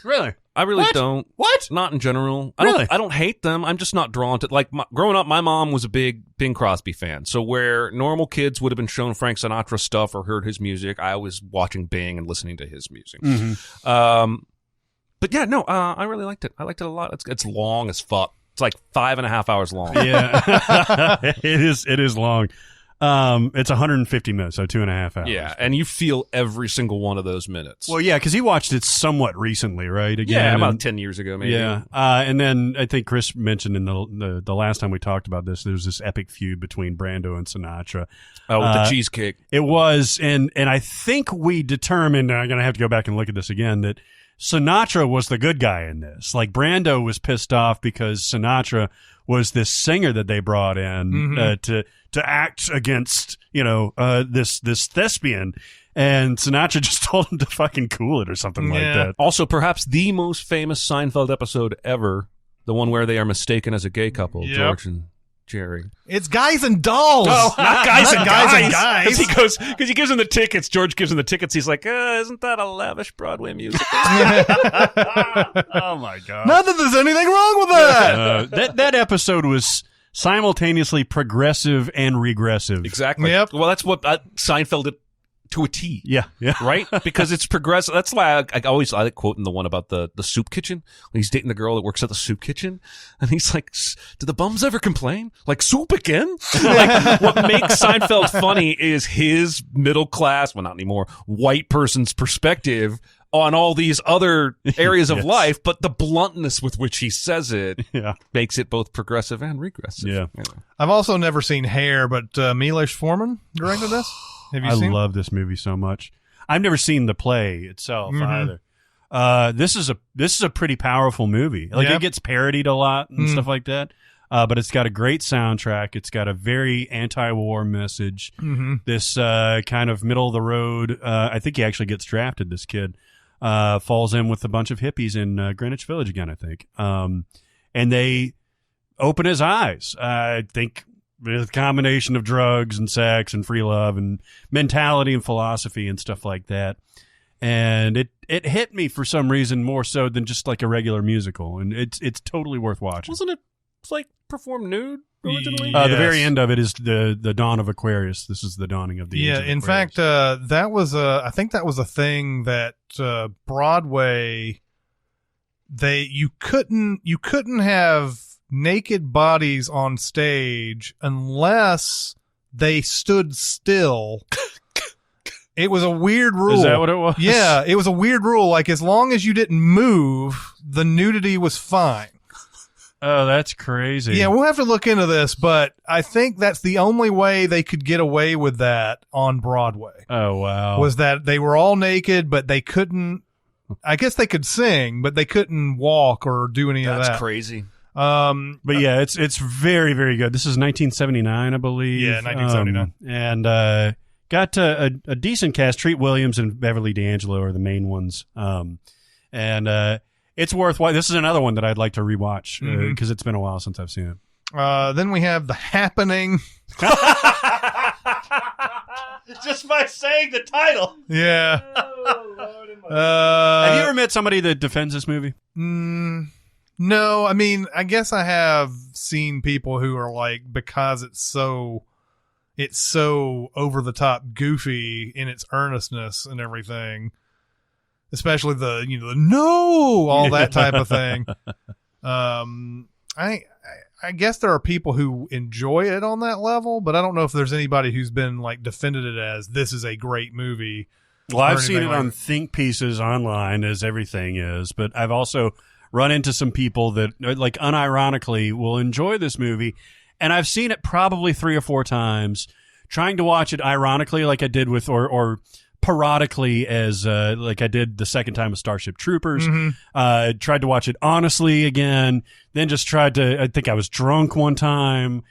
Really? I really What? don't. What? Not in general. Really? I don't hate them. I'm just not drawn to growing up. My mom was a big Bing Crosby fan. So where normal kids would have been shown Frank Sinatra stuff or heard his music, I was watching Bing and listening to his music. Mm-hmm. But yeah, no, I really liked it. I liked it a lot. It's long as fuck. It's like 5.5 hours long. Yeah, it is long. It's 150 minutes, so 2.5 hours. Yeah, and you feel every single one of those minutes. Well, yeah, because he watched it somewhat recently, right? Again, yeah, about and- 10 years ago, maybe. Yeah, and then I think Chris mentioned in the last time we talked about this, there's this epic feud between Brando and Sinatra. Oh, with the cheesecake. It was, and I think we determined, and I'm going to have to go back and look at this again, that Sinatra was the good guy in this. Like, Brando was pissed off because Sinatra was this singer that they brought in to act against, this thespian. And Sinatra just told him to fucking cool it or something like that. Also, perhaps the most famous Seinfeld episode ever, the one where they are mistaken as a gay couple, Yep. George and Jerry. It's Guys and Dolls. Oh, not Guys and Guys. Because he gives him the tickets. George gives him the tickets. He's like, isn't that a lavish Broadway musical? Oh, my God. Not that there's anything wrong with that. That episode was simultaneously progressive and regressive. Exactly. Yep. Well, that's what Seinfeld did to a T. Yeah. Right? Because it's progressive. That's why I like quoting the one about the soup kitchen. When he's dating the girl that works at the soup kitchen. And he's like, do the bums ever complain? Like, soup again? Like, what makes Seinfeld funny is his middle class, well, not anymore, white person's perspective on all these other areas of Yes. life, but the bluntness with which he says it Yeah. makes it both progressive and regressive. Yeah. I've also never seen Hair, but Milos Forman directed this. Have you I seen? love this movie so much. I've never seen the play itself either. This is a pretty powerful movie. Like, Yep. it gets parodied a lot and stuff like that. But it's got a great soundtrack. It's got a very anti-war message. This kind of middle of the road. I think he actually gets drafted. This kid falls in with a bunch of hippies in Greenwich Village again, I think. And they open his eyes. I think with a combination of drugs and sex and free love and mentality and philosophy and stuff like that. And it hit me for some reason more so than just like a regular musical. And it's totally worth watching. Wasn't it like performed nude originally? Yeah. The Yes. very end of it is the dawn of Aquarius. This is the dawning of the age Yeah, of in Aquarius. fact, that was I think that was a thing that Broadway you couldn't have naked bodies on stage unless they stood still. It was a weird rule. Is that what it was? Yeah, it was a weird rule. Like, as long as you didn't move, the nudity was fine. Oh, that's crazy. Yeah, we'll have to look into this, but I think that's the only way they could get away with that on Broadway. Oh, wow. Was that they were all naked, but they couldn't. I guess they could sing, but they couldn't walk or do any of that. That's crazy. But yeah, it's very, very good. This is 1979, I believe. Yeah, 1979. And got a decent cast. Treat Williams and Beverly D'Angelo are the main ones. And it's worthwhile. This is another one that I'd like to rewatch because it's been a while since I've seen it. Then we have The Happening. Just by saying the title. Yeah. Have you ever met somebody that defends this movie? No, I mean, I guess I have seen people who are like, because it's so over the top goofy in its earnestness and everything, especially the no, all that type of thing. I guess there are people who enjoy it on that level, but I don't know if there's anybody who's been like defended it as this is a great movie. Well, I've seen it on think pieces online, as everything is, but I've also run into some people that, like, unironically will enjoy this movie, and I've seen it probably 3 or 4 times, trying to watch it ironically, like I did with, or parodically, as like I did the second time with Starship Troopers. Tried to watch it honestly again, then just tried to. I think I was drunk one time,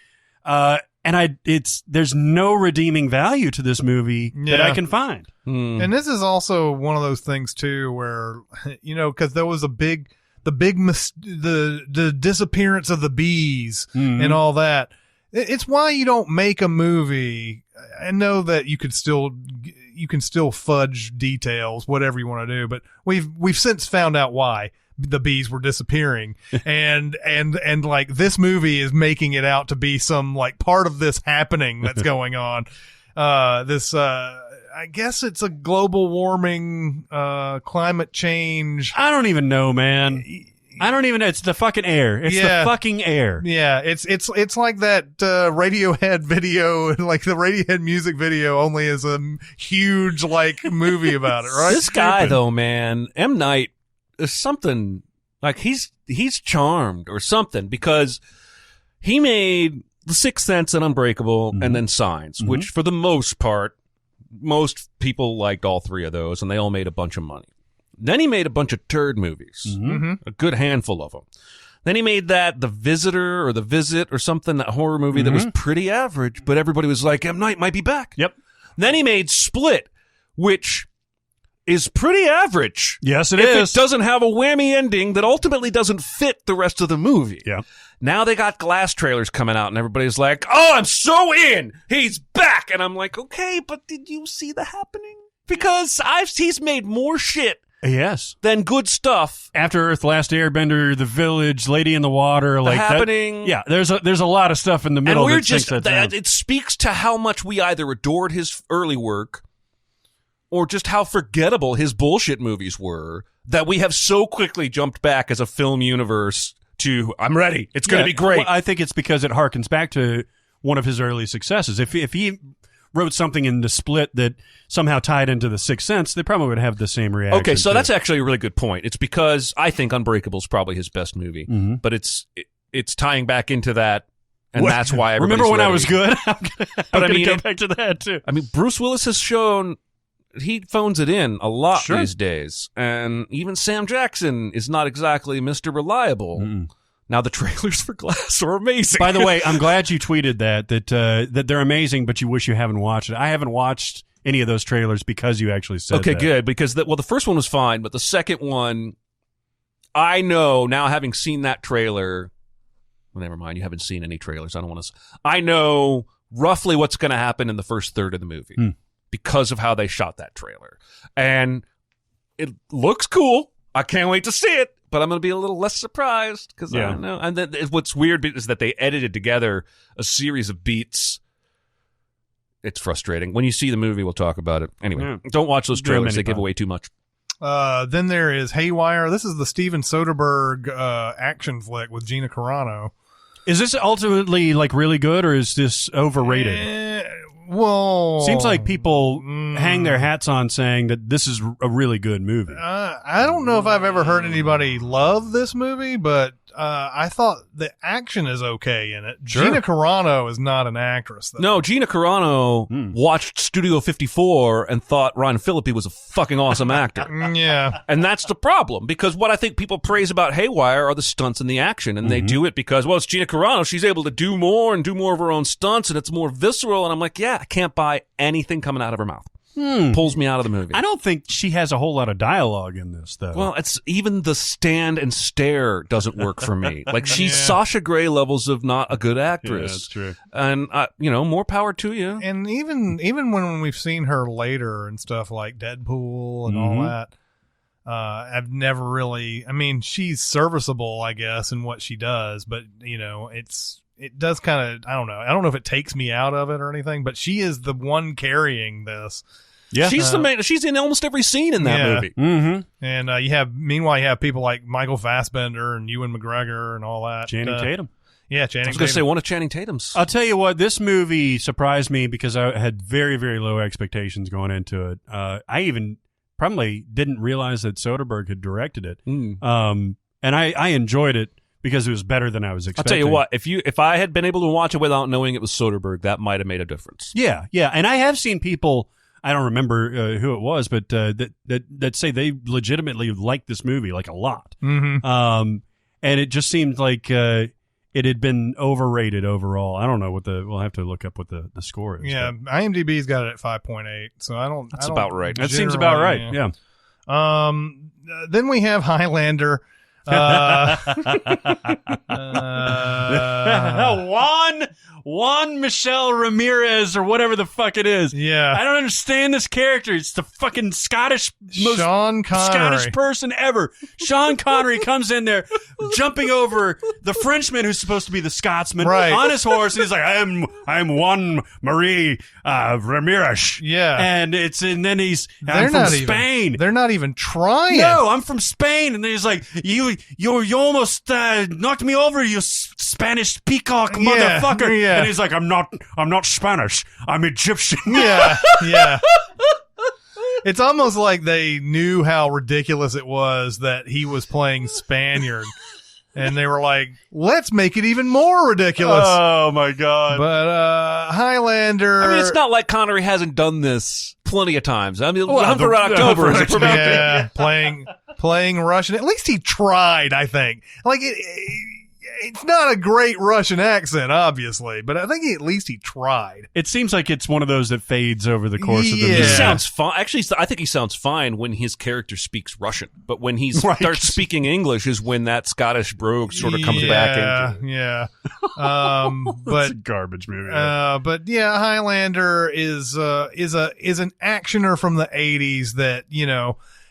and there's no redeeming value to this movie that I can find. And this is also one of those things too, where because there was the disappearance of the bees and all that. It's why you don't make a movie. I know that you can still fudge details, whatever you want to do, but we've since found out why the bees were disappearing, and like this movie is making it out to be some like part of this happening that's going on. I guess it's a global warming, climate change. I don't even know, man. I don't even know. It's the fucking air. It's the fucking air. Yeah, it's like that Radiohead video, like the Radiohead music video, only as a huge like movie about it, right? This guy though, man, M. Night is something like he's charmed or something, because he made The Sixth Sense and Unbreakable and then Signs, which for the most part, most people liked all 3 of those, and they all made a bunch of money. Then he made a bunch of turd movies, a good handful of them. Then he made The Visitor or The Visit or something, that horror movie that was pretty average, but everybody was like, M. Night might be back. Yep. Then he made Split, which is pretty average. Yes, it if is. It doesn't have a whammy ending that ultimately doesn't fit the rest of the movie. Yeah. Now they got Glass trailers coming out, and everybody's like, oh, I'm so in. He's back. And I'm like, okay, but did you see The Happening? Because he's made more shit. Yes. Then good stuff. After Earth, Last Airbender, The Village, Lady in the Water, like Happening. That, yeah, there's a lot of stuff in the middle. And we're that just that it speaks to how much we either adored his early work, or just how forgettable his bullshit movies were, that we have so quickly jumped back as a film universe to I'm ready. It's going to be great. Well, I think it's because it harkens back to one of his early successes. If he wrote something in The Split that somehow tied into The Sixth Sense, they probably would have the same reaction. Okay, so that's actually a really good point. It's because I think Unbreakable is probably his best movie, but it's tying back into that, and that's why everybody's remember when ready. I was good? I'm going to go it, back to that too. I mean, Bruce Willis has shown he phones it in a lot Sure. these days, and even Sam Jackson is not exactly Mr. Reliable. Now the trailers for Glass are amazing. By the way, I'm glad you tweeted that they're amazing, but you wish you haven't watched it. I haven't watched any of those trailers because you actually said okay, that. good, because the first one was fine, but the second one, I know now, having seen that trailer. Well, never mind, you haven't seen any trailers. I don't want to. I know roughly what's going to happen in the first third of the movie because of how they shot that trailer, and it looks cool. I can't wait to see it. But I'm going to be a little less surprised because I don't know. And then what's weird is that they edited together a series of beats. It's frustrating. When you see the movie, we'll talk about it. Anyway, don't watch those trailers. They give away too much. Then there is Haywire. This is the Steven Soderbergh action flick with Gina Carano. Is this ultimately like really good, or is this overrated? Well, seems like people hang their hats on saying that this is a really good movie. I don't know if I've ever heard anybody love this movie, but I thought the action is okay in it. Sure. Gina Carano is not an actress, though. No, Gina Carano watched Studio 54 and thought Ron Phillippe was a fucking awesome actor. Yeah. And that's the problem, because what I think people praise about Haywire are the stunts and the action, and they do it because, well, it's Gina Carano. She's able to do more and do more of her own stunts, and it's more visceral. And I'm like, yeah, I can't buy anything coming out of her mouth. pulls me out of the movie. I don't think she has a whole lot of dialogue in this, though. Well, it's even the stand and stare doesn't work for me. Like, she's Sasha Grey levels of not a good actress. Yeah, that's true. And, more power to you. And even when we've seen her later and stuff like Deadpool and all that, I've never really. I mean, she's serviceable, I guess, in what she does, but it does kind of. I don't know. I don't know if it takes me out of it or anything, but she is the one carrying this. Yeah, she's the main. She's in almost every scene in that movie. Mm-hmm. And you have people like Michael Fassbender and Ewan McGregor and all that. Channing Tatum. Yeah, Channing Tatum. I was going to say one of Channing Tatum's. I'll tell you what, this movie surprised me because I had very, very low expectations going into it. I even probably didn't realize that Soderbergh had directed it. And I enjoyed it because it was better than I was expecting. I'll tell you what, if I had been able to watch it without knowing it was Soderbergh, that might have made a difference. Yeah. And I have seen people, I don't remember who it was, but that say they legitimately like this movie like a lot. Mm-hmm. And it just seemed like it had been overrated overall. I don't know we'll have to look up what the score is. Yeah, but IMDb's got it at 5.8, so I don't. That's about right. That seems about right. Yeah. Then we have Highlander. Juan Michel Ramirez or whatever the fuck it is. Yeah. I don't understand this character. It's the fucking most Sean Connery. Scottish person ever. Sean Connery comes in there jumping over the Frenchman who's supposed to be the Scotsman on his horse. And he's like, I'm Juan Marie Ramirez. Yeah. And then I'm from Spain. They're not even trying. No, I'm from Spain. And then he's like, you almost knocked me over, you Spanish peacock motherfucker. Yeah. And he's like, I'm not Spanish. I'm Egyptian. Yeah. It's almost like they knew how ridiculous it was that he was playing Spaniard. And they were like, let's make it even more ridiculous. Oh, my God. But Highlander... I mean, it's not like Connery hasn't done this plenty of times. I mean, Hunt for Red October is a perfect... Yeah, playing Russian. At least he tried, I think. Like, it's not a great Russian accent, obviously, but I think at least he tried. It seems like it's one of those that fades over the course of the movie. He sounds fine. Actually, I think he sounds fine when his character speaks Russian, but when he starts speaking English is when that Scottish brogue sort of comes back into it. Yeah. But it's a garbage movie. But yeah, Highlander is an actioner from the 80s that,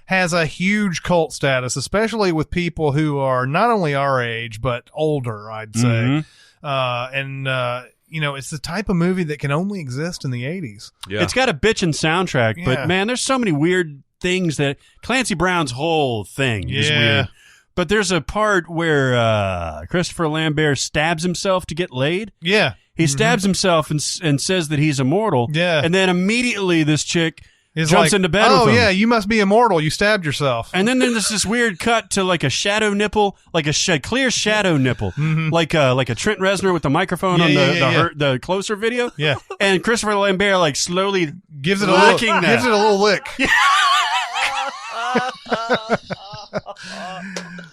has a huge cult status, especially with people who are not only our age, but older, I'd say. It's the type of movie that can only exist in the 80s. Yeah. It's got a bitchin' soundtrack, but man, there's so many weird things that Clancy Brown's whole thing is weird. But there's a part where Christopher Lambert stabs himself to get laid. Yeah. He stabs himself and says that he's immortal. Yeah. And then immediately this chick jumps into bed with him. Oh, yeah, you must be immortal. You stabbed yourself. And then there's this weird cut to like a shadow nipple, like a clear shadow nipple, like a Trent Reznor with the microphone on the closer video. Yeah. And Christopher Lambert like slowly gives it a little lick.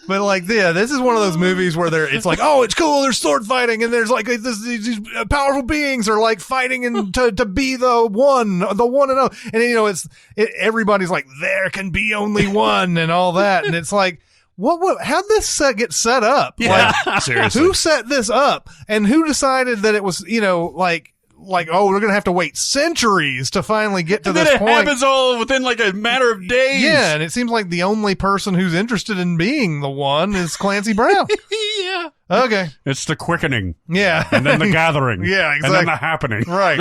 But this is one of those movies where it's like, oh, it's cool, there's sword fighting, and there's like these powerful beings are like fighting and to be the one and oh, and everybody's like, there can be only one and all that, and it's like, how'd this get set up? Yeah, seriously, who set this up, and who decided that it was oh, we're gonna have to wait centuries to finally get to this point. It happens all within like a matter of days. Yeah, and it seems like the only person who's interested in being the one is Clancy Brown. Yeah. Okay. It's the quickening. Yeah. And then the gathering. Yeah, exactly. And then the happening. Right.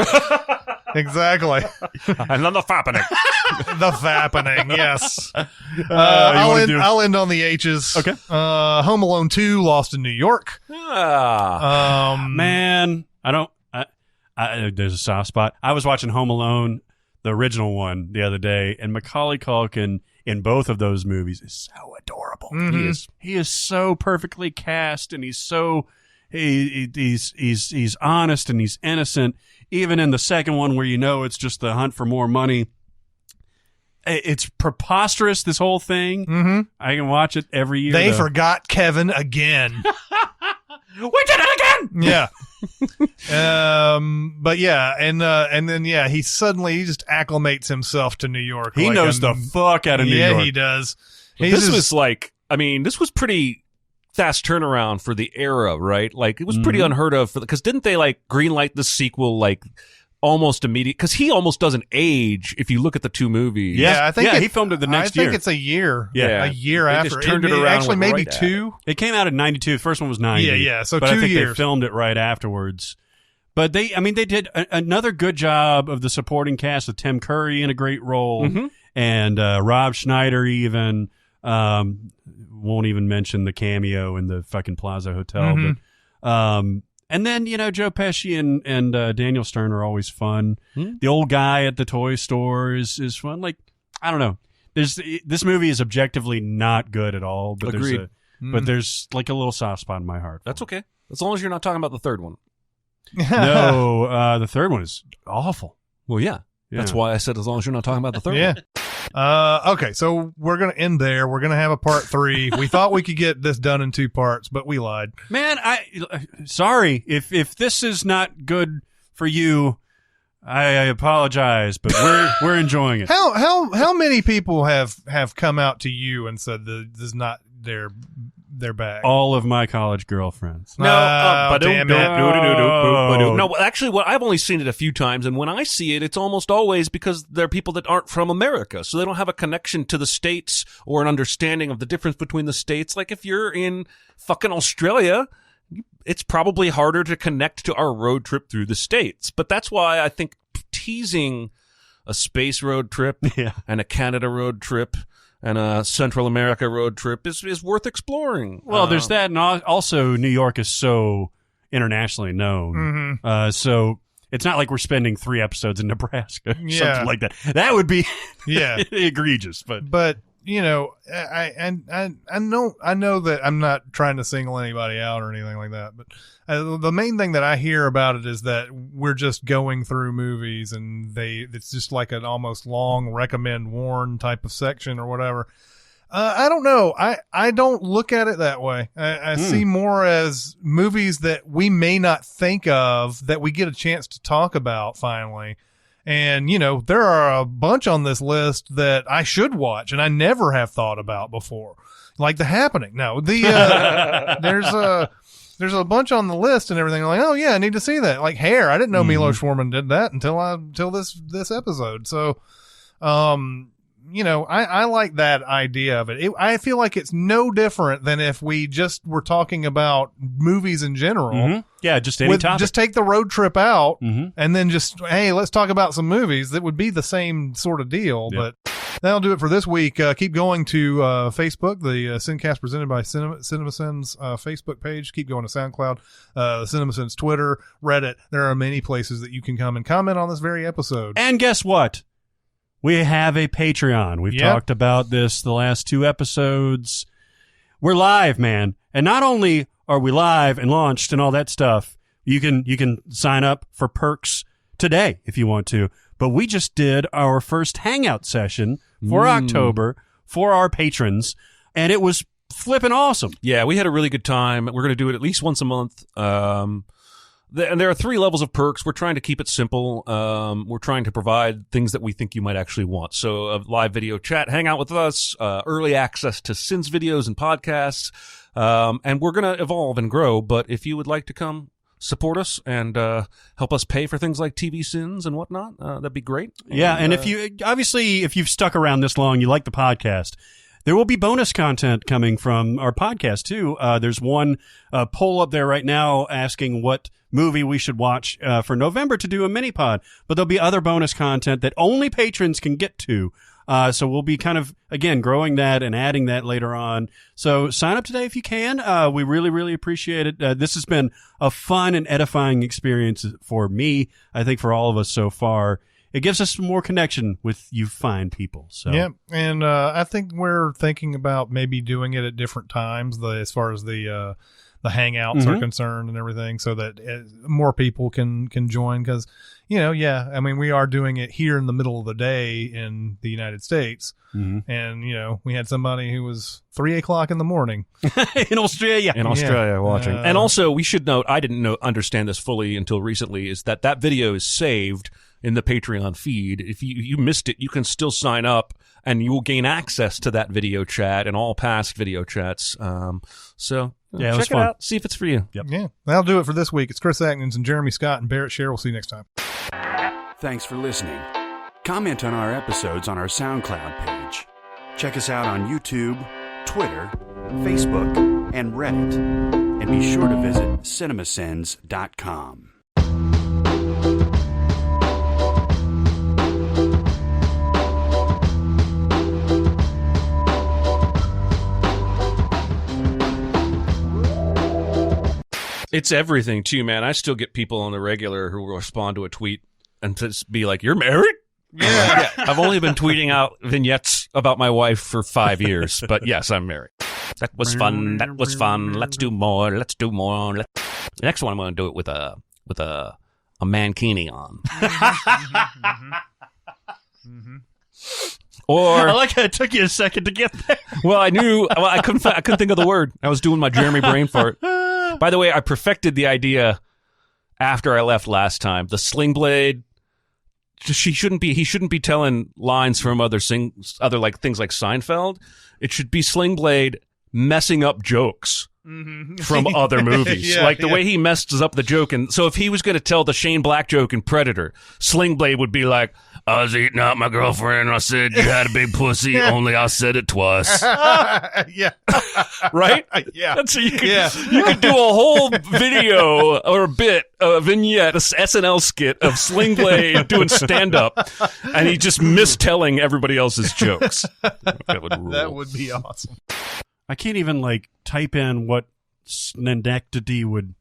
Exactly. And then the fappening. The fappening, yes. I'll end on the H's. Okay. Home Alone 2, Lost in New York. Man, there's a soft spot. I was watching Home Alone, the original one, the other day, and Macaulay Culkin in both of those movies is so adorable. Mm-hmm. He is so perfectly cast, and he's so he's honest and he's innocent. Even in the second one, where it's just the hunt for more money, it's preposterous. This whole thing. Mm-hmm. I can watch it every year. They forgot Kevin again. We did it again. Yeah. But yeah, and then he just acclimates himself to New York. He knows the fuck out of New York. Yeah, he does. This was pretty fast turnaround for the era, right? Like, it was pretty unheard of because didn't they like greenlight the sequel like almost immediate? Because he almost doesn't age if you look at the two movies. Yeah, I think he filmed it the next year. I think it's a year. Yeah. A year They after. just turned it around. Actually, maybe right two. It came out in 92. The first one was 90. Yeah. So but 2 I think years. they filmed it right afterwards. But they did another good job of the supporting cast with Tim Curry in a great role, and Rob Schneider even. Won't even mention the cameo in the fucking Plaza Hotel, but and then Joe Pesci and Daniel Stern are always fun. The old guy at the toy store is fun. Like, I don't know. This movie is objectively not good at all, but Agreed. there's like a little soft spot in my heart. That's okay. As long as you're not talking about the third one. No, the third one is awful. Well, yeah. That's why I said as long as you're not talking about the third one. Okay, so we're going to end there. We're going to have a part 3. We thought we could get this done in 2 parts, but we lied. Man, sorry if this is not good for you. I apologize, but we're enjoying it. How many people have come out to you and said that this is not their bag? All of my college girlfriends. No, damn it. No, actually, I've only seen it a few times, and when I see it, it's almost always because they're people that aren't from America, so they don't have a connection to the States or an understanding of the difference between the States. Like, if you're in fucking Australia, it's probably harder to connect to our road trip through the States. But that's why I think teasing a space road trip and a Canada road trip and a Central America road trip is worth exploring. Well, there's that, and also New York is so internationally known. So it's not like we're spending 3 episodes in Nebraska, something like that. That would be egregious. But I know that I'm not trying to single anybody out or anything like that, but the main thing that I hear about it is that we're just going through movies and it's just like an almost long recommend warn type of section or whatever. I don't know. I don't look at it that way. I see more as movies that we may not think of that we get a chance to talk about finally. And, there are a bunch on this list that I should watch and I never have thought about before. Like The Happening. No, there's a bunch on the list and everything. I'm like, oh yeah, I need to see that. Like Hair. I didn't know Milos Forman did that until this episode. So, I like that idea of it. I feel like it's no different than if we just were talking about movies in general. Yeah, just any topic. Just take the road trip out and then just, hey, let's talk about some movies. That would be the same sort of deal. Yep. But that'll do it for this week. Keep going to Facebook, the SinCast presented by CinemaSins Facebook page. Keep going to SoundCloud, CinemaSins Twitter, Reddit. There are many places that you can come and comment on this very episode. And guess what? We have a Patreon. We've talked about this the last 2 episodes. We're live, man. And not only are we live and launched and all that stuff, you can sign up for perks today if you want to. But we just did our first hangout session for October for our patrons, and it was flipping awesome. Yeah, we had a really good time. We're going to do it at least once a month. And there are 3 levels of perks. We're trying to keep it simple. We're trying to provide things that we think you might actually want. So a live video chat, hang out with us, early access to Sins videos and podcasts. And we're going to evolve and grow. But if you would like to come support us and help us pay for things like TV Sins and whatnot, that'd be great. Yeah, and if you've stuck around this long, you like the podcast, there will be bonus content coming from our podcast, too. There's one poll up there right now asking what movie we should watch for November to do a mini-pod. But there'll be other bonus content that only patrons can get to. So we'll be kind of, again, growing that and adding that later on. So sign up today if you can. We really, really appreciate it. This has been a fun and edifying experience for me, I think for all of us so far. It gives us more connection with you fine people. So. Yeah, and I think we're thinking about maybe doing it at different times as far as the hangouts are concerned and everything, so that more people can join. Because we are doing it here in the middle of the day in the United States, and we had somebody who was 3:00 in the morning in Australia watching. And also, we should note, I didn't understand this fully until recently, is that video is saved in the Patreon feed. If you missed it, you can still sign up and you will gain access to that video chat and all past video chats. So check it out, see if it's for you. Yep. Yeah, that'll do it for this week. It's Chris Atkins and Jeremy Scott and Barrett Sher. We'll see you next time. Thanks for listening. Comment on our episodes on our SoundCloud page. Check us out on YouTube, Twitter, Facebook, and Reddit. And be sure to visit CinemaSins.com. It's everything, too, man. I still get people on the regular who will respond to a tweet and just be like, "You're married?" Yeah. I've only been tweeting out vignettes about my wife for 5 years, but yes, I'm married. That was fun. Let's do more. The next one, I'm going to do it with a mankini on. Or I like how it took you a second to get there. Well, I couldn't think of the word. I was doing my Jeremy brain fart. By the way, I perfected the idea after I left last time. The sling blade. He shouldn't be telling lines from other things like Seinfeld. It should be Sling Blade messing up jokes from other movies. The way he messes up the joke. And so if he was going to tell the Shane Black joke in Predator, Sling Blade would be like, "I was eating out my girlfriend and I said you had a big pussy, only I said it twice." Yeah. Right? Yeah. So you could do a whole video or a vignette, a SNL skit of Sling Blade doing stand-up, and he just mistelling everybody else's jokes. That would rule. That would be awesome. I can't even type in what synecdoche would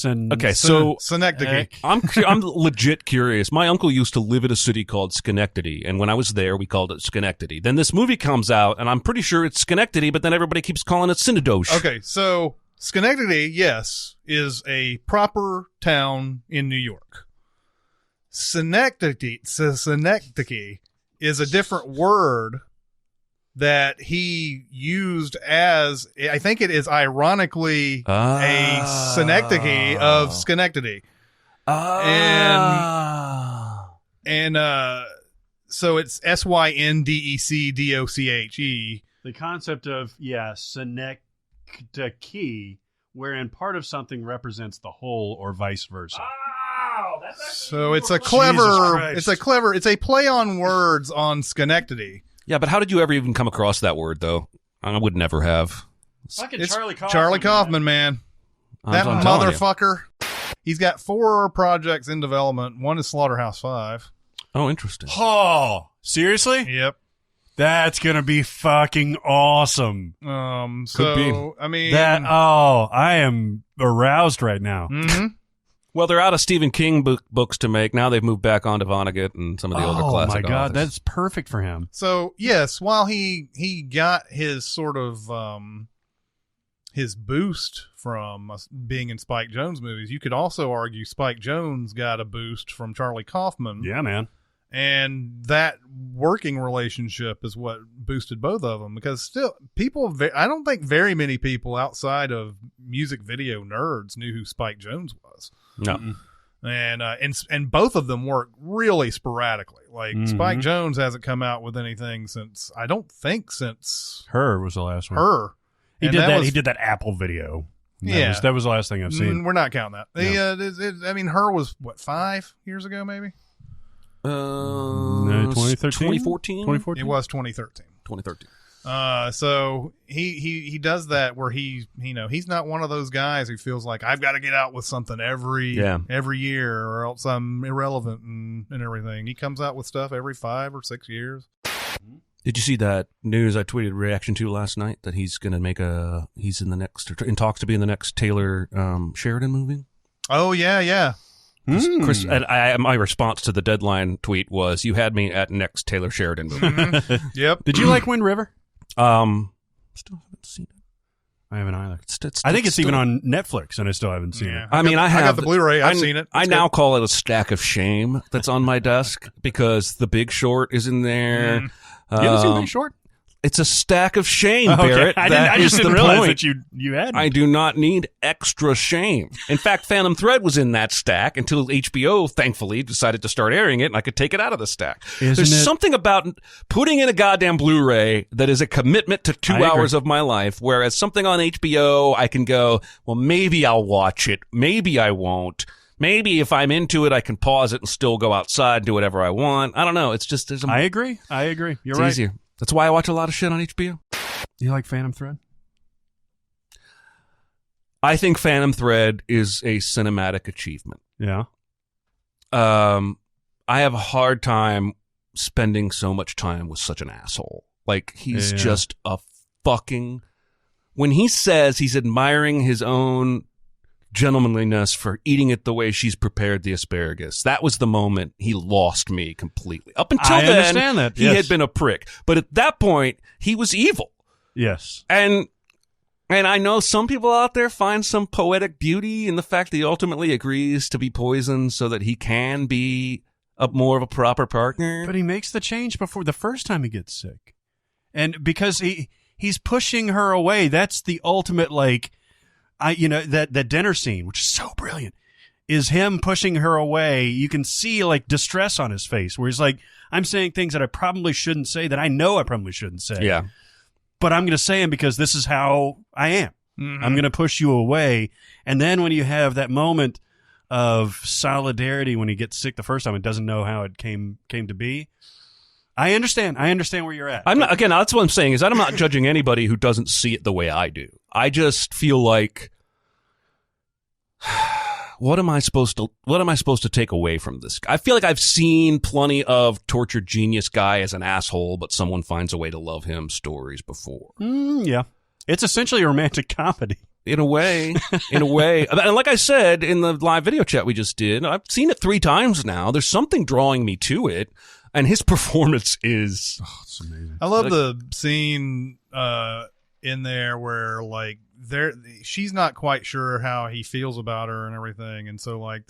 Okay, so Synecdoche. I'm legit curious. My uncle used to live in a city called Schenectady, and when I was there, we called it Schenectady. Then this movie comes out, and I'm pretty sure it's Schenectady, but then everybody keeps calling it Synodoche. Okay, so Schenectady, yes, is a proper town in New York. Synecdoche is a different word that he used as, I think it is ironically a synecdoche of Schenectady. And so it's SYNDECDOCHE. The concept of, synecdoche, wherein part of something represents the whole or vice versa. So it's a play on words on Schenectady. Yeah, but how did you ever even come across that word, though? I would never have. Fucking Charlie Kaufman. Charlie Kaufman, man. That motherfucker. He's got 4 projects in development. One is Slaughterhouse-5. Oh, interesting. Oh, seriously? Yep. That's going to be fucking awesome. Could be. I mean... I am aroused right now. Mm-hmm. Well, they're out of Stephen King books to make. Now they've moved back on to Vonnegut and some of the older classic authors. Oh, my God. authors. That's perfect for him. So, yes, while he got his sort of his boost from being in Spike Jonze movies, you could also argue Spike Jonze got a boost from Charlie Kaufman. Yeah, man. And that working relationship is what boosted both of them, because still I don't think very many people outside of music video nerds knew who Spike Jonze was. No. And both of them work really sporadically. Like Spike Jonze hasn't come out with anything since Her was the last one. Her. He did that Apple video. That was the last thing I've seen. We're not counting that. No. Her was 5 years ago, maybe. 2013? 2014? It was 2013. 2013. So he does that where he's not one of those guys who feels like I've got to get out with something every year or else I'm irrelevant and everything. He comes out with stuff every 5 or 6 years. Did you see that news I tweeted reaction to last night that he's going to he's in talks to be in the next Taylor Sheridan movie? Oh yeah. Chris, and my response to the Deadline tweet was, "You had me at next Taylor Sheridan movie." Yep. Did you like Wind River? Still haven't seen it. I haven't either. It's I think it's still- even on Netflix, and I still haven't seen it. I mean, I got the Blu-ray. I've seen it. I It's now good. call it a stack of shame that's on my desk because The Big Short is in there. Mm. You haven't seen Big Short? It's a stack of shame, Okay. Barrett. I That just is didn't the realize point. that you had. I do not need extra shame. In fact, Phantom Thread was in that stack until HBO, thankfully, decided to start airing it, and I could take it out of the stack. Isn't There's it- something about putting in a goddamn Blu-ray that is a commitment to 2 I agree. hours of my life, whereas something on HBO, I can go, well, maybe I'll watch it, maybe I won't. Maybe if I'm into it, I can pause it and still go outside and do whatever I want. I don't know. It's just I agree. You're it's right. easier. That's why I watch a lot of shit on HBO. You like Phantom Thread? I think Phantom Thread is a cinematic achievement. Yeah. I have a hard time spending so much time with such an asshole. Like, he's Yeah. just a fucking... When he says he's admiring his own gentlemanliness for eating it the way she's prepared the asparagus, that was the moment he lost me completely. Up until I then, understand that, he yes. had been a prick. But at that point, he was evil. Yes. And I know some people out there find some poetic beauty in the fact that he ultimately agrees to be poisoned so that he can be more of a proper partner. But he makes the change before the first time he gets sick. And because he's pushing her away, that's the ultimate, like, that dinner scene, which is so brilliant, is him pushing her away. You can see, like, distress on his face, where he's like, I'm saying things that I probably shouldn't say, that I know I probably shouldn't say. Yeah. But I'm going to say them because this is how I am. Mm-hmm. I'm going to push you away. And then when you have that moment of solidarity when he gets sick the first time and doesn't know how it came to be, I understand where you're at. I'm not, again, that's what I'm saying, is that I'm not judging anybody who doesn't see it the way I do. I just feel like, what am I supposed to take away from this? I feel like I've seen plenty of tortured genius guy as an asshole, but someone finds a way to love him stories before. Yeah. It's essentially a romantic comedy. In a way. And like I said in the live video chat we just did, I've seen it 3 times now. There's something drawing me to it, and his performance is... Oh, it's amazing. I love the scene in there where, like, she's not quite sure how he feels about her and everything, and so, like,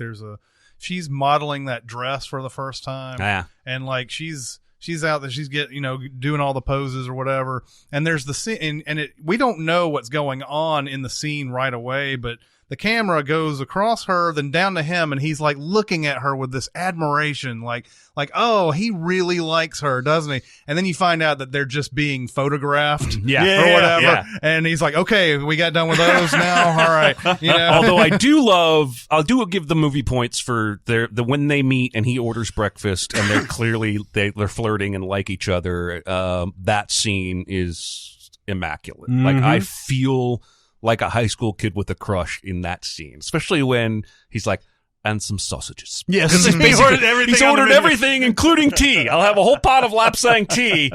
she's modeling that dress for the first time, and, like, she's out there, she's doing all the poses or whatever, and there's the scene, and we don't know what's going on in the scene right away, but the camera goes across her, then down to him, and he's, like, looking at her with this admiration, like, oh, he really likes her, doesn't he? And then you find out that they're just being photographed, or whatever. And he's like, okay, we got done with those now. All right. Although I do give the movie points for the when they meet and he orders breakfast and they're clearly they're flirting and like each other. That scene is immaculate. Mm-hmm. Like, I feel like a high school kid with a crush in that scene, especially when he's like, and some sausages. Yes. He's ordered everything, including tea. I'll have a whole pot of lapsang tea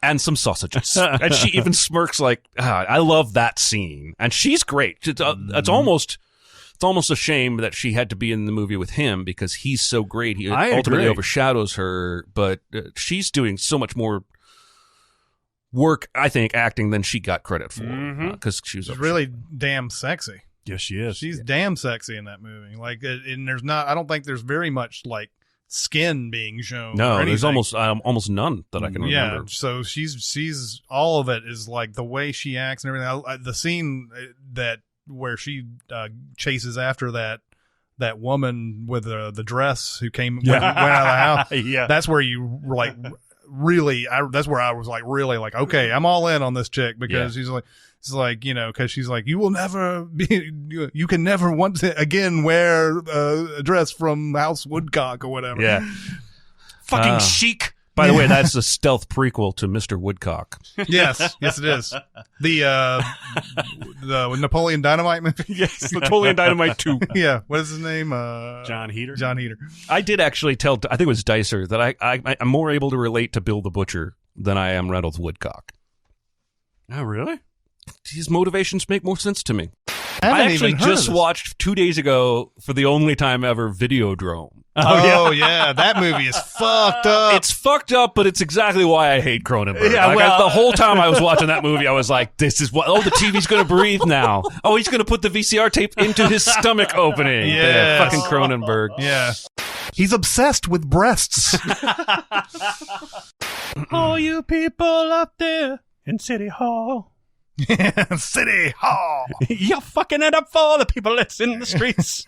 and some sausages. And she even smirks like, I love that scene. And she's great. It's almost a shame that she had to be in the movie with him because he's so great. He ultimately agree. overshadows her, but she's doing so much more work, I think, acting than she got credit for, because she was really damn sexy. Yes, she is. She's damn sexy in that movie. Like, and I don't think there's very much, like, skin being shown. No, or there's anything. almost none that I can remember. Yeah, so she's all of it is, like, the way she acts and everything. The scene where she chases after that woman with the dress who went out of the house. Yeah. That's where you were, like, really, that's where I was, like, really, like, okay, I'm all in on this chick, because she's like, it's like, because she's like, you can never once again wear a dress from House Woodcock or whatever. Yeah. Fucking chic. By the way, that's a stealth prequel to Mr. Woodcock. Yes, it is. The Napoleon Dynamite movie. Yes, Napoleon Dynamite 2. Yeah, what is his name? John Heater. John Heater. I did actually tell, I think it was Dicer, that I'm more able to relate to Bill the Butcher than I am Reynolds Woodcock. Oh, really? His motivations make more sense to me. I actually just watched 2 days ago, for the only time ever, Videodrome. Oh, yeah. That movie is fucked up. It's fucked up, but it's exactly why I hate Cronenberg. Yeah, the whole time I was watching that movie, I was like, this is what, the TV's going to breathe now. Oh, he's going to put the VCR tape into his stomach opening. Yes. Yeah, fucking Cronenberg. Yeah. He's obsessed with breasts. All you people up there in City Hall. City Hall. You're fucking it up for the people that's in the streets.